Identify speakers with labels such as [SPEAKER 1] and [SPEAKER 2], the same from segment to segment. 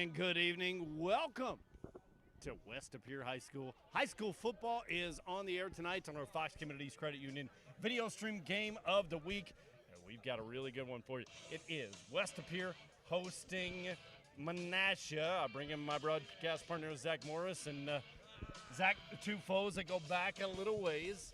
[SPEAKER 1] and good evening. Welcome to West Appear High School. High school football is on the air tonight on our Fox Communities Credit Union video stream game of the week. And we've got a really good one for you. It is West Appear hosting Menasha. I bring in my broadcast partner, Zach Morris. And Zach, the two foes that go back a little ways.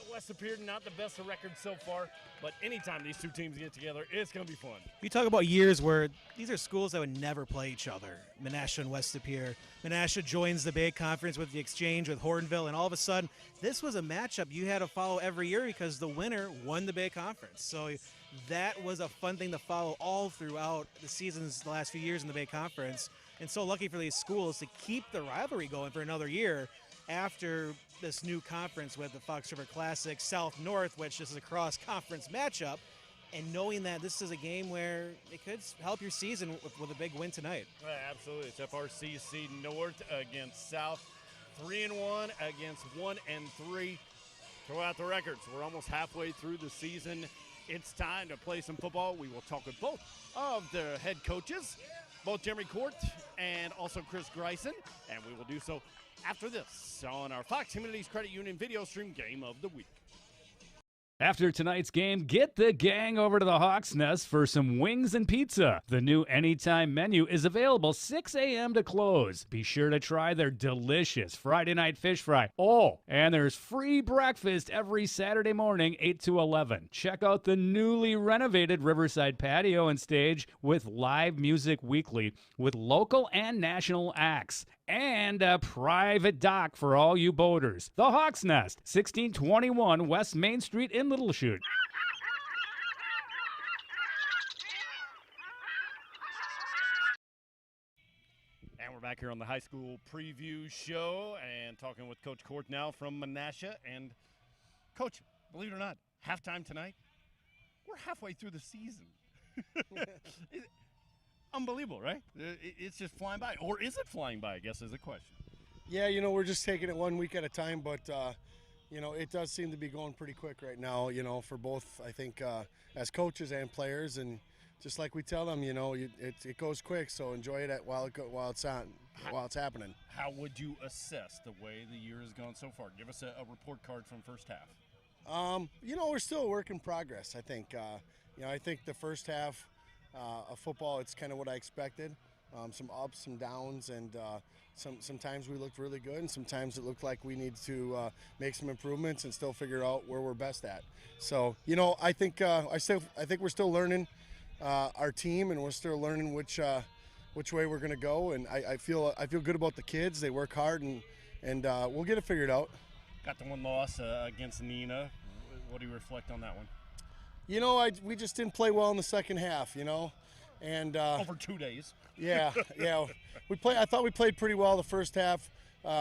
[SPEAKER 1] West Appear, not the best of records so far, but anytime these two teams get together, it's going to be fun.
[SPEAKER 2] You talk about years where these are schools that would never play each other, Menasha and West Appear. Menasha joins the Bay Conference with the exchange with Hortonville, and all of a sudden, this was a matchup you had to follow every year because the winner won the Bay Conference. So that was a fun thing to follow all throughout the seasons the last few years in the Bay Conference. And so lucky for these schools to keep the rivalry going for another year after this new conference with the Fox River Classic South-North, which is a cross-conference matchup, and knowing that this is a game where it could help your season with a big win tonight.
[SPEAKER 1] Yeah, absolutely. It's FRCC North against South, 3-1 against 1-3. Throw out the records. We're almost halfway through the season. It's time to play some football. We will talk with both of the head coaches, both Jeremy Court and also Chris Greisen, and we will do so after this on our Fox Communities Credit Union video stream game of the week.
[SPEAKER 3] After tonight's game, get the gang over to the Hawk's Nest for some wings and pizza. The new Anytime menu is available 6 a.m. to close. Be sure to try their delicious Friday night fish fry. Oh, and there's free breakfast every Saturday morning, 8 to 11. Check out the newly renovated Riverside patio and stage with live music weekly with local and national acts. And a private dock for all you boaters. The Hawk's Nest, 1621 West Main Street in Little Chute.
[SPEAKER 1] And we're back here on the high school preview show and talking with Coach Court now from Menasha. And Coach, believe it or not, halftime tonight, we're halfway through the season. Unbelievable, right? It's just flying by. Or is it flying by, I guess, is the question.
[SPEAKER 4] Yeah, we're just taking it 1 week at a time, but, it does seem to be going pretty quick right now, for both, I think, as coaches and players. And just like we tell them, it goes quick, so enjoy it while it's happening.
[SPEAKER 1] How would you assess the way the year has gone so far? Give us a report card from first half.
[SPEAKER 4] We're still a work in progress, I think. I think the first half of football, it's kind of what I expected. Some ups, some downs, and sometimes we looked really good, and sometimes it looked like we need to make some improvements and still figure out where we're best at. So, I think we're still learning our team, and we're still learning which way we're going to go. And I feel good about the kids. They work hard, and we'll get it figured out.
[SPEAKER 1] Got the one loss against Nina. What do you reflect on that one?
[SPEAKER 4] We just didn't play well in the second half, and
[SPEAKER 1] over 2 days.
[SPEAKER 4] Yeah. I thought we played pretty well the first half.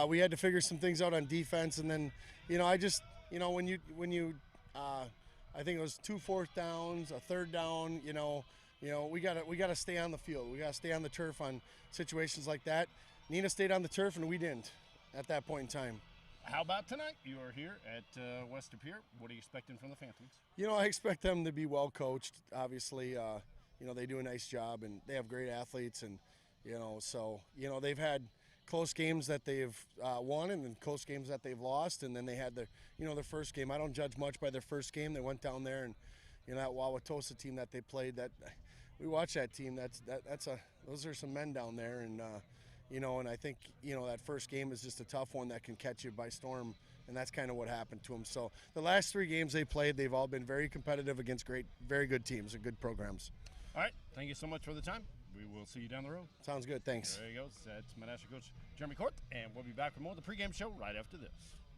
[SPEAKER 4] We had to figure some things out on defense, and then, when you, I think it was 2 4th downs, a 3rd down, we gotta stay on the field. We gotta stay on the turf on situations like that. Nina stayed on the turf, and we didn't at that point in time.
[SPEAKER 1] How about tonight? You are here at West Appear. What are you expecting from the Phantoms?
[SPEAKER 4] I expect them to be well coached. Obviously, they do a nice job, and they have great athletes, and they've had close games that they've won, and then close games that they've lost, and then they had their first game. I don't judge much by their first game. They went down there, and that Wauwatosa team that they played, that we watched that team. Those are some men down there, and and I think, that first game is just a tough one that can catch you by storm, and that's kind of what happened to them. So the last 3 games they played, they've all been very competitive against very good teams and good programs.
[SPEAKER 1] All right, thank you so much for the time. We will see you down the road.
[SPEAKER 4] Sounds good, thanks.
[SPEAKER 1] There you go. That's Menasha coach Jeremy Court, and we'll be back with more of the pregame show right after this.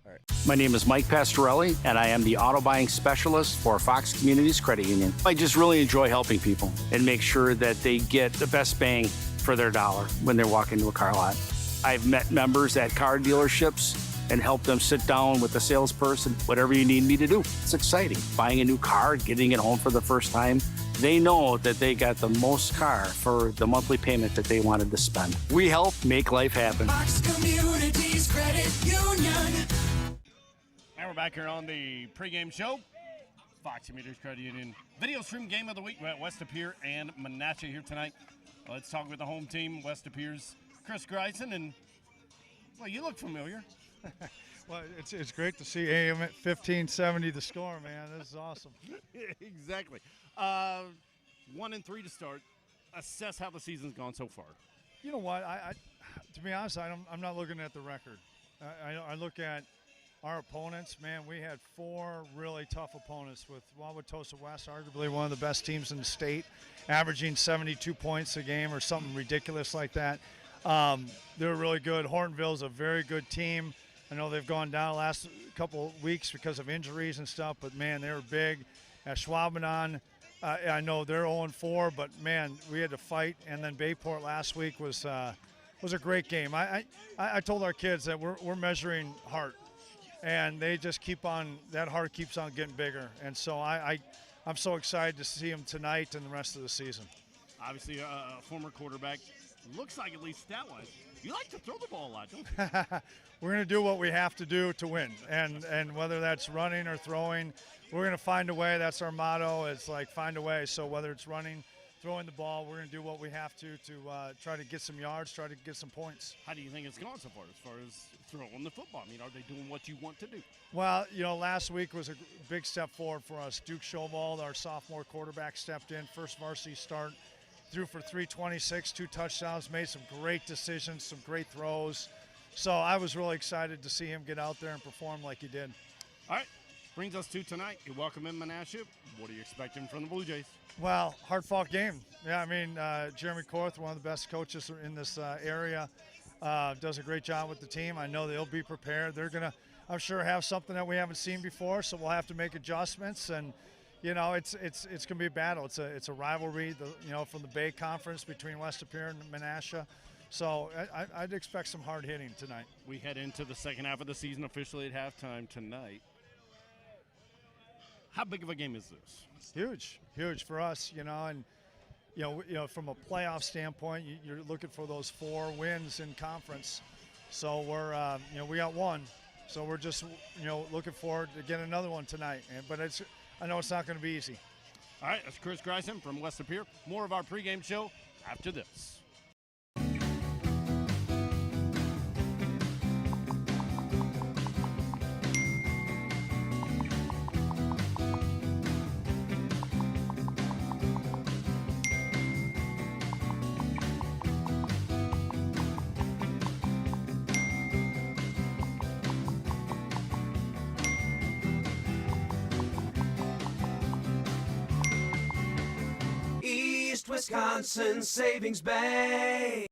[SPEAKER 4] All right.
[SPEAKER 5] My name is Mike Pastorelli, and I am the auto buying specialist for Fox Communities Credit Union. I just really enjoy helping people and make sure that they get the best bang for their dollar when they walk into a car lot. I've met members at car dealerships and helped them sit down with the salesperson, whatever you need me to do. It's exciting. Buying a new car, getting it home for the first time. They know that they got the most car for the monthly payment that they wanted to spend. We help make life happen.
[SPEAKER 6] Fox Communities Credit Union.
[SPEAKER 1] And we're back here on the pregame show. Fox Communities Credit Union video stream game of the week. We're at West Appear and Menasha here tonight. Let's talk with the home team, West Appear's Chris Greisen, and well, you look familiar.
[SPEAKER 7] Well, it's great to see AM at 1570 the score, man. This is awesome.
[SPEAKER 1] Exactly. 1-3 to start. Assess how the season's gone so far.
[SPEAKER 7] You know what? I to be honest, I'm not looking at the record. I look at our opponents. Man, we had 4 really tough opponents with Wauwatosa West, arguably one of the best teams in the state, averaging 72 points a game or something ridiculous like that. They're really good. Hortonville's a very good team. I know they've gone down the last couple weeks because of injuries and stuff, but, man, they were big. At Schwabenon, I know they're 0-4, but, man, we had to fight. And then Bayport last week was a great game. I told our kids that we're measuring heart, and they just keep on – that heart keeps on getting bigger. And so I'm so excited to see them tonight and the rest of the season.
[SPEAKER 1] Obviously, a former quarterback. Looks like, at least stat-wise, you like to throw the ball a lot, don't you?
[SPEAKER 7] We're going to do what we have to do to win, and whether that's running or throwing, we're going to find a way. That's our motto. It's like find a way. So whether it's running, throwing the ball, we're going to do what we have to try to get some yards, try to get some points.
[SPEAKER 1] How do you think it's gone so far as throwing the football? I mean, are they doing what you want to do?
[SPEAKER 7] Well, last week was a big step forward for us. Duke Schowald, our sophomore quarterback, stepped in, first varsity start. Threw for 326, 2 touchdowns, made some great decisions, some great throws. So I was really excited to see him get out there and perform like he did.
[SPEAKER 1] All right, brings us to tonight. You welcome in Menasha. What are you expecting from the Bluejays?
[SPEAKER 7] Well, hard-fought game. Yeah, I mean, Jeremy Korth, one of the best coaches in this area, does a great job with the team. I know they'll be prepared. They're going to, I'm sure, have something that we haven't seen before, so we'll have to make adjustments. And it's going to be a battle. It's a rivalry, from the Bay Conference between West Appear and Menasha. So I'd expect some hard hitting tonight.
[SPEAKER 1] We head into the second half of the season officially at halftime tonight. How big of a game is this?
[SPEAKER 7] Huge for us, and from a playoff standpoint, you're looking for those 4 wins in conference. So we're we got 1, so we're just looking forward to get another one tonight. But I know it's not going to be easy.
[SPEAKER 1] All right, that's Chris Greisen from West Appear. More of our pregame show after this.
[SPEAKER 6] East Wisconsin Savings Bank.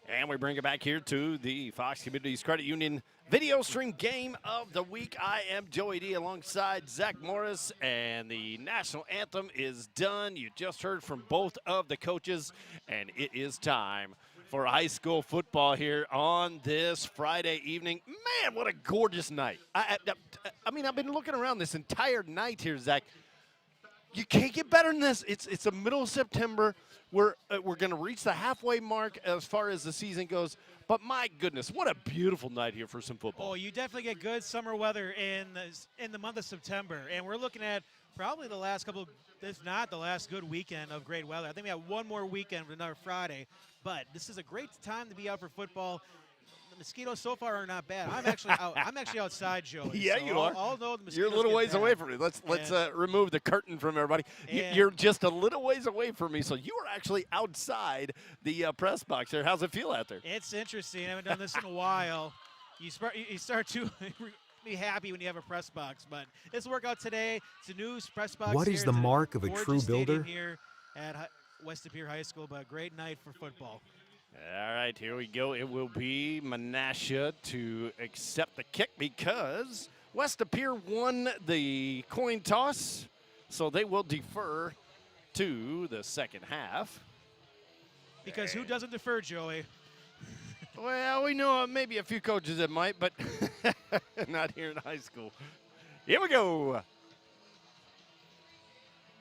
[SPEAKER 1] And we bring it back here to the Fox Communities Credit Union video stream game of the week. I am Joey D alongside Zach Morris, and the national anthem is done. You just heard from both of the coaches, and it is time for high school football here on this Friday evening. Man, what a gorgeous night. I mean, I've been looking around this entire night here, Zach. You can't get better than this. It's the middle of September. We're going to reach the halfway mark as far as the season goes. But my goodness, what a beautiful night here for some football.
[SPEAKER 2] Oh, you definitely get good summer weather in the month of September, and we're looking at probably the last couple, if not the last good weekend of great weather. I think we have one more weekend for another Friday, but this is a great time to be out for football. The mosquitoes so far are not bad. I'm actually outside, Joey.
[SPEAKER 1] Yeah,
[SPEAKER 2] so
[SPEAKER 1] you are.
[SPEAKER 2] I'll know the mosquitoes.
[SPEAKER 1] You're a little
[SPEAKER 2] get
[SPEAKER 1] ways
[SPEAKER 2] bad.
[SPEAKER 1] away from me. Let's remove the curtain from everybody. You're just a little ways away from me, so you are actually outside the press box there. How's it feel out there?
[SPEAKER 2] It's interesting. I haven't done this in a while. You start to be happy when you have a press box, but this workout today, it's a new press box.
[SPEAKER 8] What is the mark of a true builder?
[SPEAKER 2] Here at West Appear High School, but a great night for football.
[SPEAKER 1] All right, here we go. It will be Menasha to accept the kick because West Appear won the coin toss, so they will defer to the second half.
[SPEAKER 2] Because who doesn't defer, Joey?
[SPEAKER 1] Well, we know maybe a few coaches that might, but not here in high school. Here we go.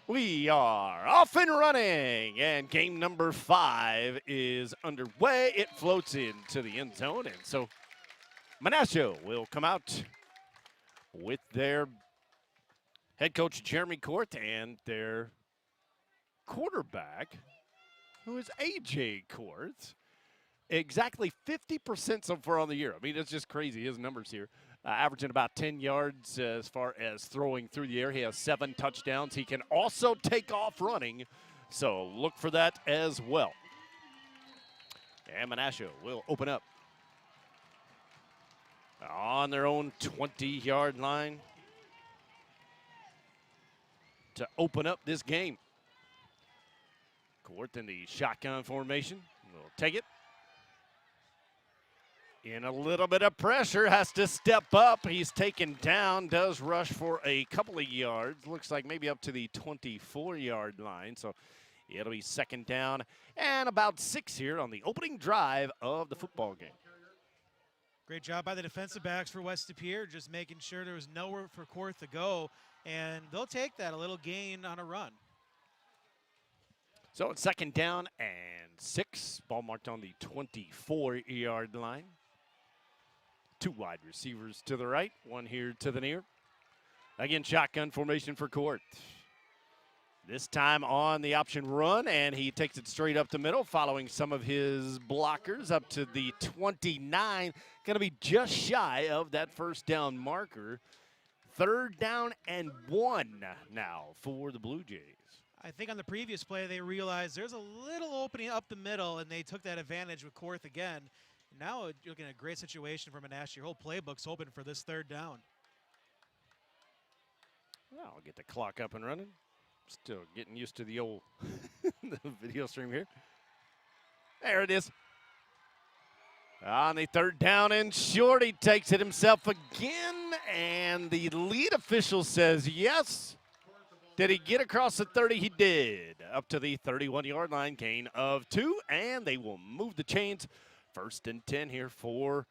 [SPEAKER 1] We are off and running, and game number 5 is underway. It floats into the end zone, and so Menasha will come out with their head coach Jeremy Court and their quarterback, who is A.J. Court. Exactly 50% so far on the year. I mean, it's just crazy, his numbers here. Averaging about 10 yards as far as throwing through the air. He has 7 touchdowns. He can also take off running, so look for that as well. And Menasha will open up on their own 20-yard line to open up this game. Court in the shotgun formation. We'll take it. In a little bit of pressure, has to step up. He's taken down, does rush for a couple of yards. Looks like maybe up to the 24-yard line. So it'll be second down and about 6 here on the opening drive of the football game.
[SPEAKER 2] Great job by the defensive backs for West De Pere, just making sure there was nowhere for Court to go. And they'll take that, a little gain on a run.
[SPEAKER 1] So it's second down and 6. Ball marked on the 24-yard line. 2 wide receivers to the right, 1 here to the near. Again, shotgun formation for Court. This time on the option run, and he takes it straight up the middle, following some of his blockers up to the 29. Going to be just shy of that first down marker. Third down and 1 now for the Blue Jays.
[SPEAKER 2] I think on the previous play, they realized there's a little opening up the middle, and they took that advantage with Court again. Now you're looking at a great situation for Menasha. Your whole playbook's open for this third down.
[SPEAKER 1] Well, I'll get the clock up and running. Still getting used to the old the video stream here. There it is. On the third down and short, he takes it himself again, and the lead official says yes. Did he get across the 30? He did. Up to the 31-yard line, gain of 2, and they will move the chains. First and 10 here for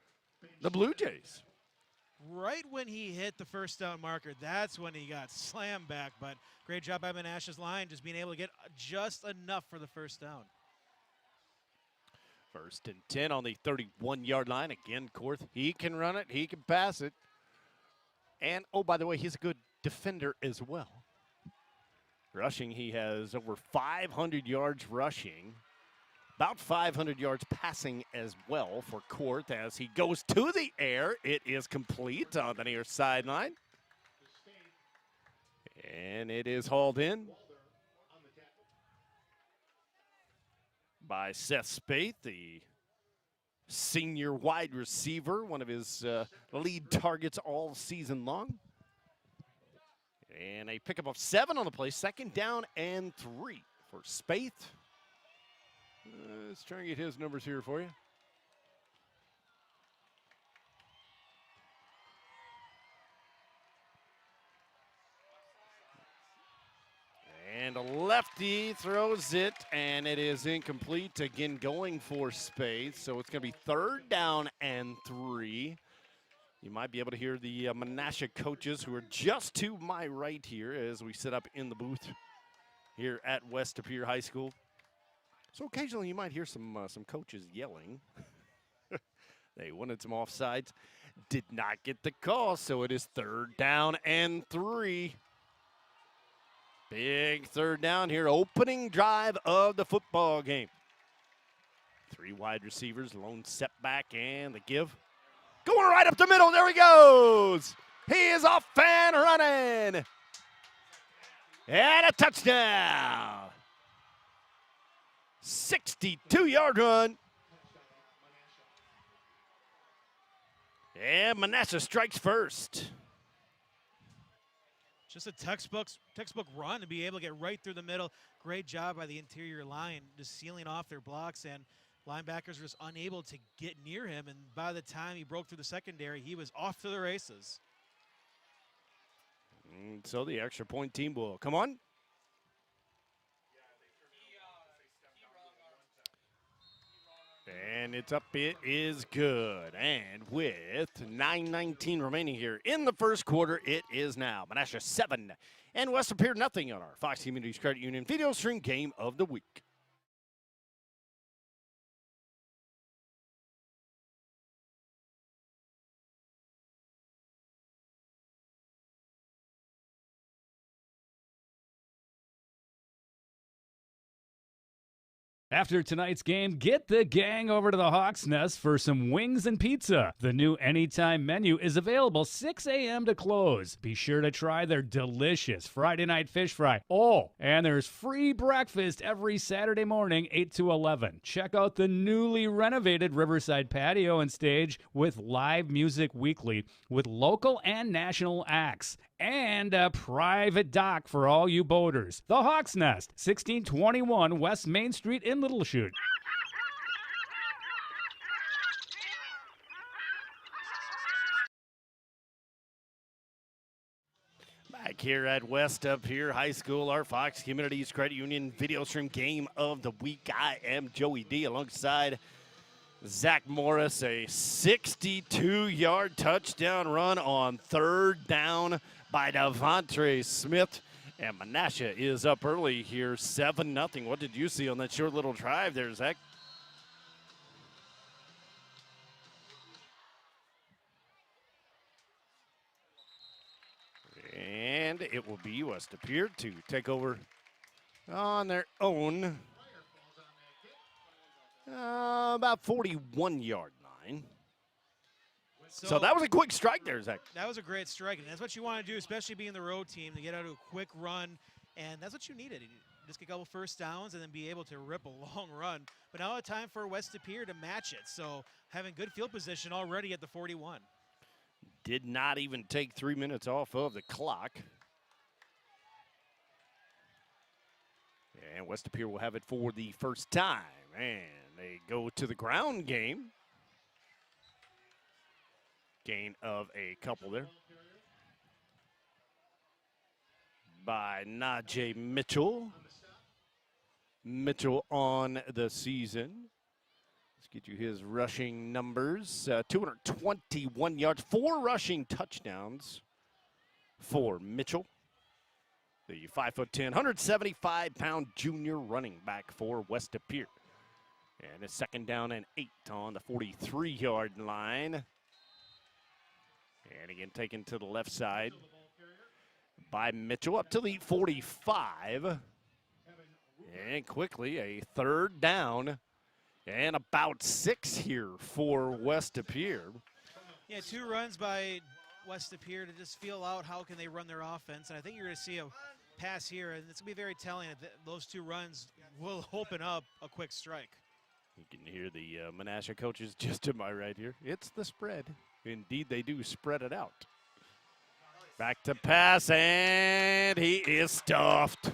[SPEAKER 1] the Blue Jays.
[SPEAKER 2] Right when he hit the first down marker, that's when he got slammed back. But great job by Menasha's line, just being able to get just enough for the first down.
[SPEAKER 1] First and 10 on the 31-yard line. Again, Court, he can run it, he can pass it. And, oh, by the way, he's a good defender as well. Rushing, he has over 500 yards rushing. About 500 yards passing as well for Court as he goes to the air. It is complete on the near sideline. And it is hauled in by Seth Spaeth, the senior wide receiver, one of his lead targets all season long. And a pickup of 7 on the play, second down and 3 for Spaeth. Let's try and get his numbers here for you. And a lefty throws it, and it is incomplete. Again, going for Spaeth, so it's going to be third down and 3. You might be able to hear the Menasha coaches who are just to my right here as we sit up in the booth here at West De Pere High School. So occasionally you might hear some coaches yelling. They wanted some offsides. Did not get the call, so it is third down and 3. Big third down here, opening drive of the football game. 3 wide receivers, lone setback, and the give. Going right up the middle, there he goes. He is off and running. And a touchdown. 62-yard run. And Menasha strikes first.
[SPEAKER 2] Just a textbook run to be able to get right through the middle. Great job by the interior line, just sealing off their blocks, and linebackers were just unable to get near him, and by the time he broke through the secondary, he was off to the races.
[SPEAKER 1] And so the extra point team will come on. And it's up, it is good. And with 9:19 remaining here in the first quarter, it is now Menasha 7 and West De Pere nothing on our Fox Communities Credit Union video stream game of the week.
[SPEAKER 3] After tonight's game, get the gang over to the Hawks Nest for some wings and pizza. The new Anytime menu is available 6 a.m. to close. Be sure to try their delicious Friday night fish fry. Oh, and there's free breakfast every Saturday morning, 8 to 11. Check out the newly renovated Riverside patio and stage with live music weekly with local and national acts. And a private dock for all you boaters. The Hawks Nest, 1621 West Main Street in Little Chute.
[SPEAKER 1] Back here at West Up Here High School, our Fox Communities Credit Union video stream game of the week. I am Joey D alongside Zach Morris, a 62-yard touchdown run on third down by Devontre Smith. And Menasha is up early here, 7-0. What did you see on that short little drive there, Zach? And it will be West Up Here to take over on their own. About 41-yard line. So that was a quick strike there, Zach.
[SPEAKER 2] That was a great strike, and that's what you want to do, especially being the road team, to get out of a quick run, and that's what you needed. Just get a couple first downs and then be able to rip a long run. But now it's time for West Up Here to match it, so having good field position already at the 41.
[SPEAKER 1] Did not even take 3 minutes off of the clock. And West Up Here will have it for the first time, and they go to the ground game. Gain of a couple there by Najee Mitchell. Mitchell on the season. Let's get you his rushing numbers. 221 yards, 4 rushing touchdowns for Mitchell. The 5'10", 175-pound junior running back for West Up Here. And it's second down and 8 on the 43-yard line. And again, taken to the left side by Mitchell up to the 45. And quickly a third down and about 6 here for West Up Here.
[SPEAKER 2] Yeah, 2 runs by West Up Here to just feel out how can they run their offense. And I think you're going to see a pass here, and it's going to be very telling that those 2 runs will open up a quick strike.
[SPEAKER 1] You can hear the Menasha coaches just to my right here. It's the spread. Indeed, they do spread it out. Back to pass, and he is stuffed.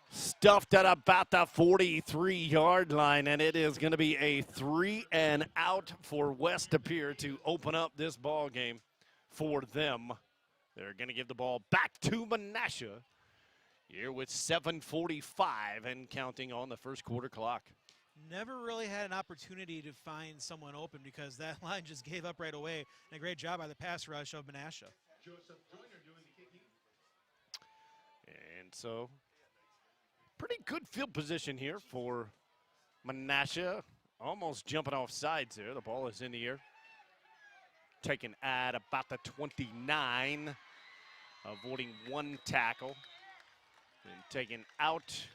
[SPEAKER 1] Stuffed at about the 43-yard line, and it is going to be a 3 and out for West Up Here to open up this ball game for them. They're going to give the ball back to Menasha here with 7:45 and counting on the first quarter clock.
[SPEAKER 2] Never really had an opportunity to find someone open because that line just gave up right away. And a great job by the pass rush of Menasha.
[SPEAKER 1] And so, pretty good field position here for Menasha. Almost jumping off sides there. The ball is in the air. Taken at about the 29, avoiding 1 tackle. And taken out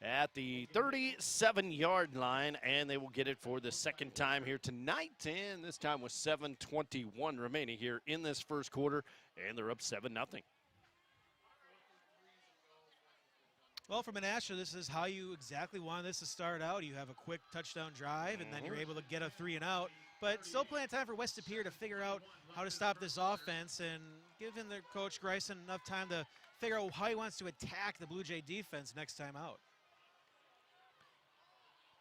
[SPEAKER 1] at the 37-yard line, and they will get it for the second time here tonight, and this time with 7:21 remaining here in this first quarter, and they're up 7-0.
[SPEAKER 2] Well, for Menasha, this is how you exactly want this to start out. You have a quick touchdown drive, and then you're able to get a 3 and out, but still plenty of time for West Up Here to figure out how to stop this offense and giving their coach Grayson enough time to figure out how he wants to attack the Blue Jay defense next time out.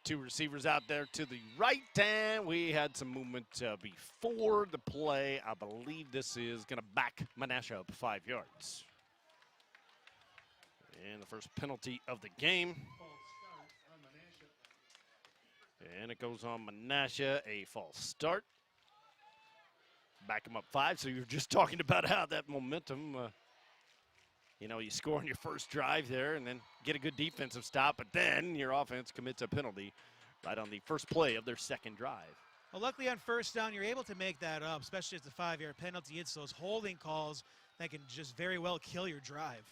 [SPEAKER 1] 2 receivers out there to the right, and we had some movement before the play. I believe this is going to back Menasha up 5 yards. And the first penalty of the game. And it goes on Menasha, a false start. Back him up 5, so you were just talking about how that momentum, you know, you score on your first drive there and then get a good defensive stop, but then your offense commits a penalty right on the first play of their second drive.
[SPEAKER 2] Well, luckily on first down, you're able to make that up, especially as the 5-yard penalty. It's those holding calls that can just very well kill your drive.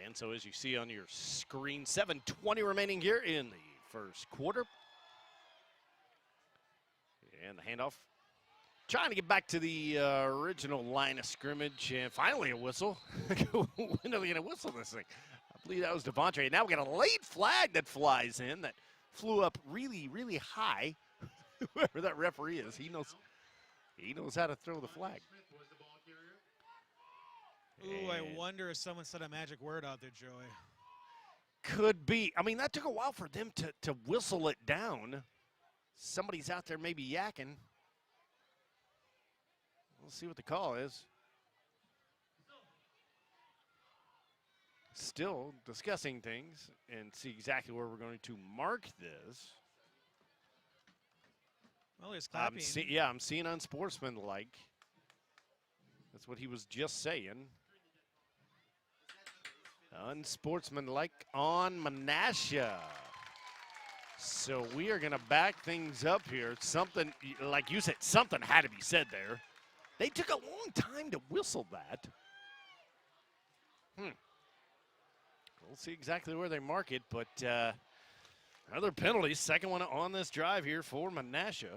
[SPEAKER 1] And so as you see on your screen, 7:20 remaining here in the first quarter. And the handoff. Trying to get back to the original line of scrimmage, and finally a whistle. When are we going to whistle this thing? I believe that was Devontae. And now we got a late flag that flies in that flew up really, really high. Whoever that referee is, he knows how to throw the flag.
[SPEAKER 2] Ooh, I wonder if someone said a magic word out there, Joey.
[SPEAKER 1] Could be. I mean, that took a while for them to whistle it down. Somebody's out there maybe yakking. We'll see what the call is. Still discussing things and see exactly where we're going to mark this.
[SPEAKER 2] Well, he's clapping.
[SPEAKER 1] I'm seeing unsportsmanlike. That's what he was just saying. Unsportsmanlike on Menasha. So we are going to back things up here. Something, like you said, something had to be said there. They took a long time to whistle that. We'll see exactly where they mark it, but another penalty, second one on this drive here for Menasha.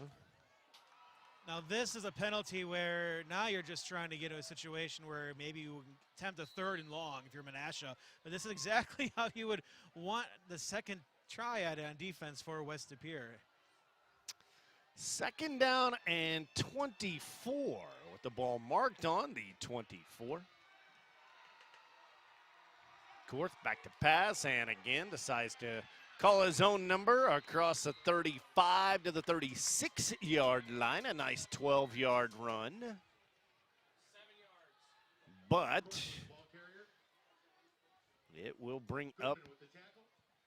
[SPEAKER 2] Now this is a penalty where now you're just trying to get to a situation where maybe you attempt a 3rd and long if you're Menasha, but this is exactly how you would want the second try at it on defense for West De Pere.
[SPEAKER 1] 2nd down and 24 with the ball marked on the 24. Korth back to pass and again decides to call his own number across the 35 to the 36-yard line. A nice 12-yard run. But it will bring up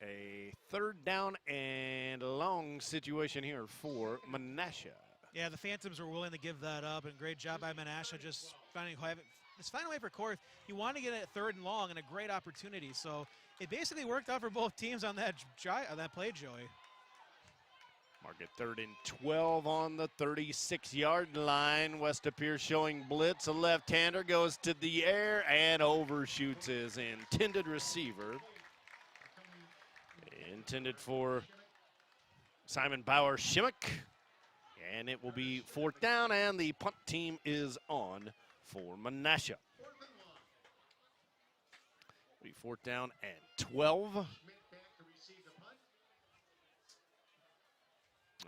[SPEAKER 1] a 3rd down and long situation here for Menasha.
[SPEAKER 2] Yeah, the Phantoms were willing to give that up, and great job by Menasha just finding a way for Korth. He wanted to get it 3rd and long and a great opportunity. So it basically worked out for both teams on that play, Joey.
[SPEAKER 1] Mark it 3rd and 12 on the 36-yard line. West De Pere showing blitz. A left-hander goes to the air and overshoots his intended receiver. Intended for Simon Bauer-Schimmick. And it will be 4th down, and the punt team is on for Menasha. It'll be 4th down and 12.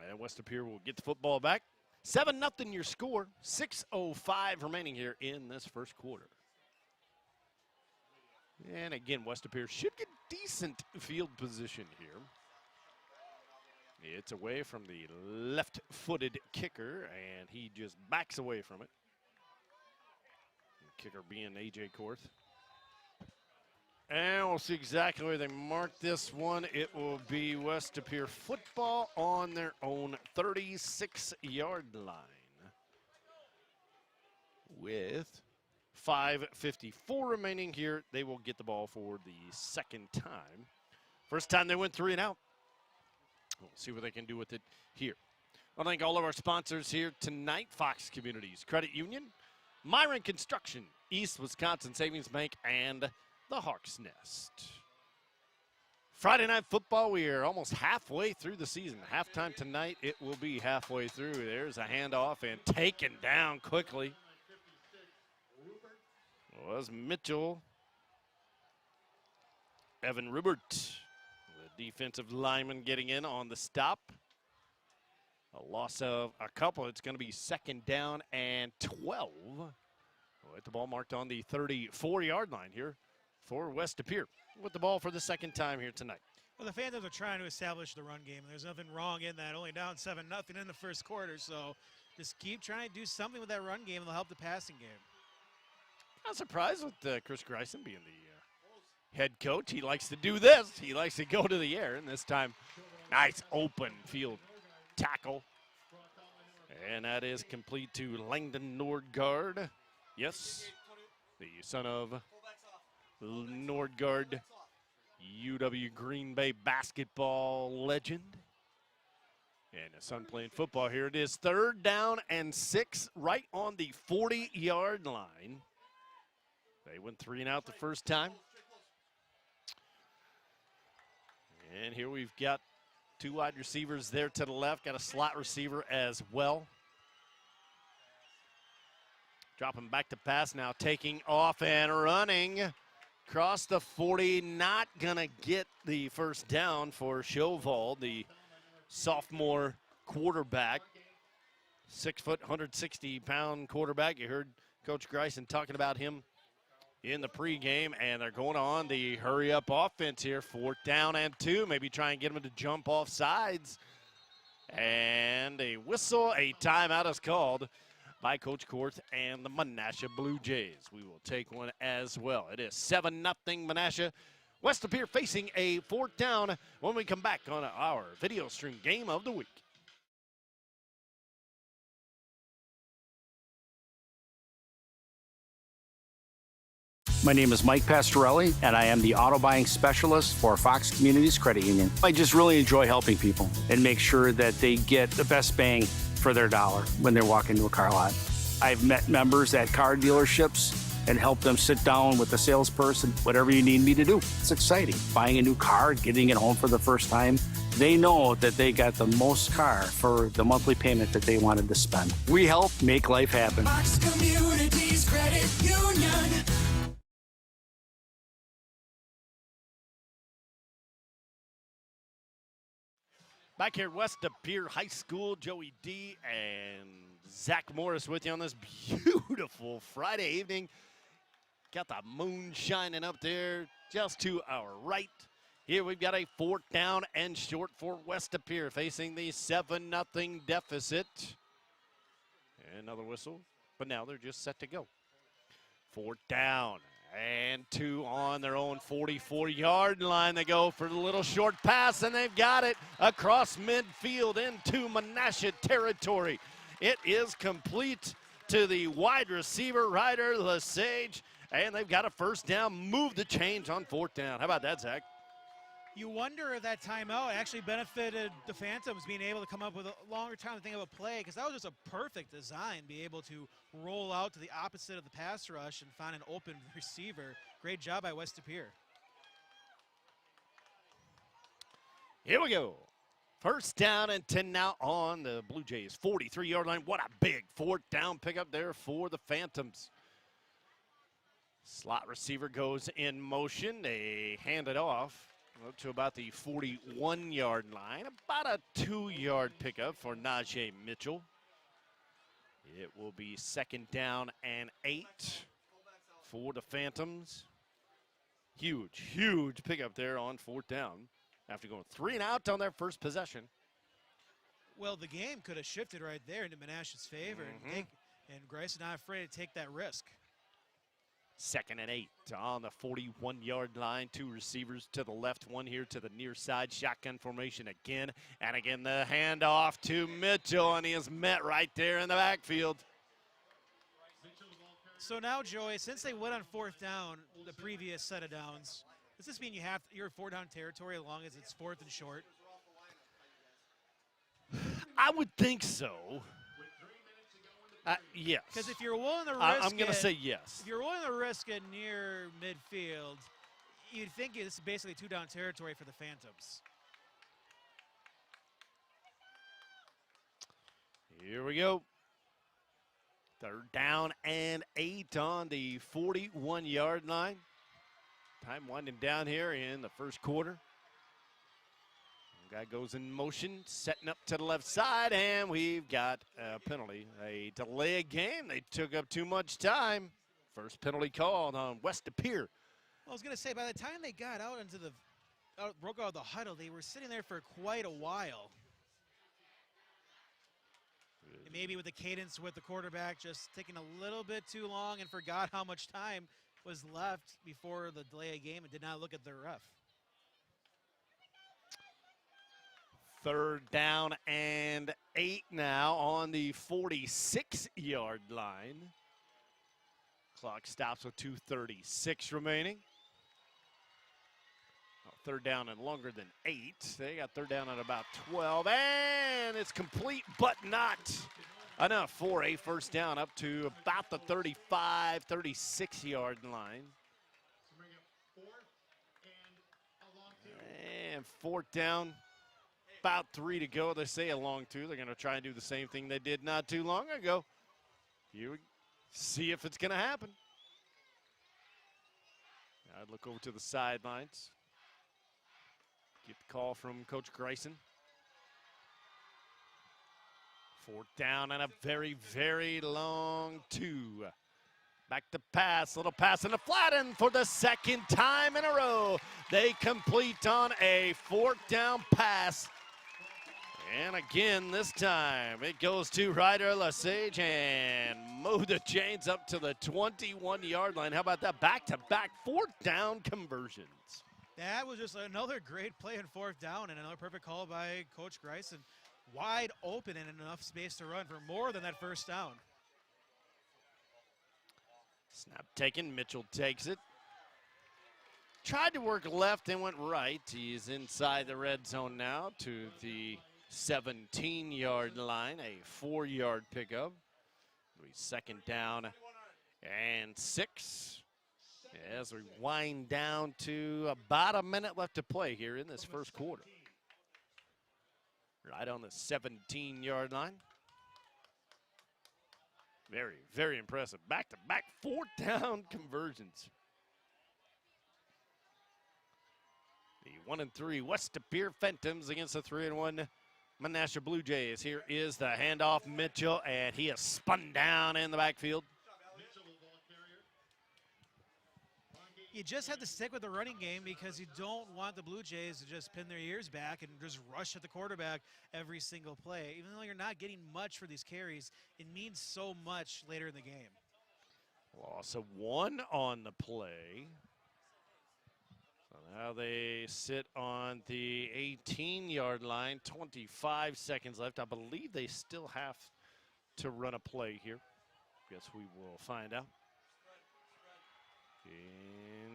[SPEAKER 1] And West De Pere will get the football back. 7-0 your score. 6:05 remaining here in this first quarter. And again, West De Pere should get decent field position here. It's away from the left-footed kicker, and he just backs away from it. The kicker being A.J. Korth. And we'll see exactly where they mark this one. It will be West De Pere football on their own 36-yard line. With 5:54 remaining here, they will get the ball for the 2nd time. First time they went 3 and out. We'll see what they can do with it here. I want to thank all of our sponsors here tonight. Fox Communities Credit Union, Myron Construction, East Wisconsin Savings Bank, and the Hawk's Nest. Friday Night Football, we are almost halfway through the season. Halftime tonight, it will be halfway through. There's a handoff and taken down quickly. Was Mitchell. Evan Rubert, the defensive lineman, getting in on the stop. A loss of a couple. It's going to be 2nd down and 12. With the ball marked on the 34-yard line here for West De Pere. With the ball for the 2nd time here tonight.
[SPEAKER 2] Well, the Phantoms are trying to establish the run game. There's nothing wrong in that. Only down 7-0 in the first quarter. So just keep trying to do something with that run game, and it'll help the passing game.
[SPEAKER 1] Not surprised with Chris Greisen being the head coach. He likes to do this. He likes to go to the air, and this time, nice open field tackle. And that is complete to Langdon Nordgaard. Yes, the son of Nordgaard, UW Green Bay basketball legend. And his son playing football here. It is 3rd down and 6 right on the 40-yard line. They went 3 and out the first time. And here we've got two wide receivers there to the left, got a slot receiver as well. Dropping back to pass now, taking off and running. Across the 40, not gonna get the first down for Chauvel, the sophomore quarterback. 6 foot, 160-pound quarterback. You heard Coach Greisen talking about him in the pregame, and they're going on the hurry-up offense here. 4th down and 2. Maybe try and get him to jump off sides. And a whistle, a timeout is called by Coach Court and the Menasha Bluejays. We will take one as well. It is 7-0 Menasha. West of Pier facing a 4th down when we come back on our video stream game of the week.
[SPEAKER 5] My name is Mike Pastorelli, and I am the auto buying specialist for Fox Communities Credit Union. I just really enjoy helping people and make sure that they get the best bang for their dollar when they're walking to a car lot. I've met members at car dealerships and helped them sit down with the salesperson, whatever you need me to do. It's exciting. Buying a new car, getting it home for the first time. They know that they got the most car for the monthly payment that they wanted to spend. We help make life happen.
[SPEAKER 6] Fox Communities Credit Union.
[SPEAKER 1] Back here at West of Pier High School, Joey D and Zach Morris with you on this beautiful Friday evening. Got the moon shining up there just to our right. Here we've got a 4th down and short for West of Pier facing the 7-0 deficit. Another whistle, but now they're just set to go. 4th down and 2 on their own 44-yard line. They go for the little short pass, and they've got it across midfield into Menasha territory. It is complete to the wide receiver, Ryder Lesage, and they've got a first down. Move the change on 4th down. How about that, Zach?
[SPEAKER 2] You wonder if that timeout actually benefited the Phantoms being able to come up with a longer time to think of a play, because that was just a perfect design, be able to roll out to the opposite of the pass rush and find an open receiver. Great job by West of Pier.
[SPEAKER 1] Here we go. First down and 10 now on the Blue Jays 43-yard line. What a big 4th down pickup there for the Phantoms. Slot receiver goes in motion. They hand it off up to about the 41-yard line. About a 2-yard pickup for Najee Mitchell. It will be 2nd down and 8 for the Phantoms. Huge pickup there on 4th down after going 3 and out on their first possession.
[SPEAKER 2] Well, the game could have shifted right there into Menasha's favor, and Grice not afraid to take that risk.
[SPEAKER 1] 2nd and 8 on the 41-yard line. 2 receivers to the left, 1 here to the near side. Shotgun formation again, and again the handoff to Mitchell, and he is met right there in the backfield.
[SPEAKER 2] So now, Joey, since they went on 4th down, the previous set of downs, does this mean you're in 4th down territory as long as it's 4th and short?
[SPEAKER 1] I would think so. Yes.
[SPEAKER 2] Because if you're willing to risk
[SPEAKER 1] I'm going to say yes.
[SPEAKER 2] If you're willing to risk it near midfield, you'd think it's basically 2-down territory for the Phantoms.
[SPEAKER 1] Here we go. 3rd down and 8 on the 41-yard line. Time winding down here in the first quarter. Guy goes in motion, setting up to the left side, and we've got a penalty, a delay of game. They took up too much time. First penalty called on West of Pier.
[SPEAKER 2] I was going to say, by the time they got out into broke out of the huddle, they were sitting there for quite a while. And maybe with the cadence with the quarterback just taking a little bit too long and forgot how much time was left before the delay of game and did not look at the ref.
[SPEAKER 1] 3rd down and 8 now on the 46-yard line. Clock stops with 2:36 remaining. 3rd down and longer than 8. They got 3rd down at about 12, and it's complete, but not enough for a first down up to about the 35, 36-yard line. And fourth down, about 3 to go. They say a long 2. They're going to try and do the same thing they did not too long ago. You see if it's going to happen. I'd look over to the sidelines. Get the call from Coach Grayson. Fourth down and a very, very long 2. Back to pass, little pass in the flat end for the second time in a row. They complete on a fourth down pass. And again, this time it goes to Ryder Lesage and move the chains up to the 21-yard line. How about that? Back-to-back fourth down conversions.
[SPEAKER 2] That was just another great play in fourth down and another perfect call by Coach Grayson. Wide open and enough space to run for more than that first down.
[SPEAKER 1] Snap taken, Mitchell takes it. Tried to work left and went right. He's inside the red zone now to the 17-yard line, a 4-yard pickup. Second down and 6. As we wind down to about a minute left to play here in this first quarter. Right on the 17-yard line. Very, very impressive. Back-to-back fourth down conversions. The 1-3 West Appear Phantoms against the 3-1 Menasha Bluejays. Here is the handoff, Mitchell, and he is spun down in the backfield.
[SPEAKER 2] You just have to stick with the running game because you don't want the Blue Jays to just pin their ears back and just rush at the quarterback every single play. Even though you're not getting much for these carries, it means so much later in the game.
[SPEAKER 1] Loss of 1 on the play. So now they sit on the 18-yard line, 25 seconds left. I believe they still have to run a play here. Guess we will find out.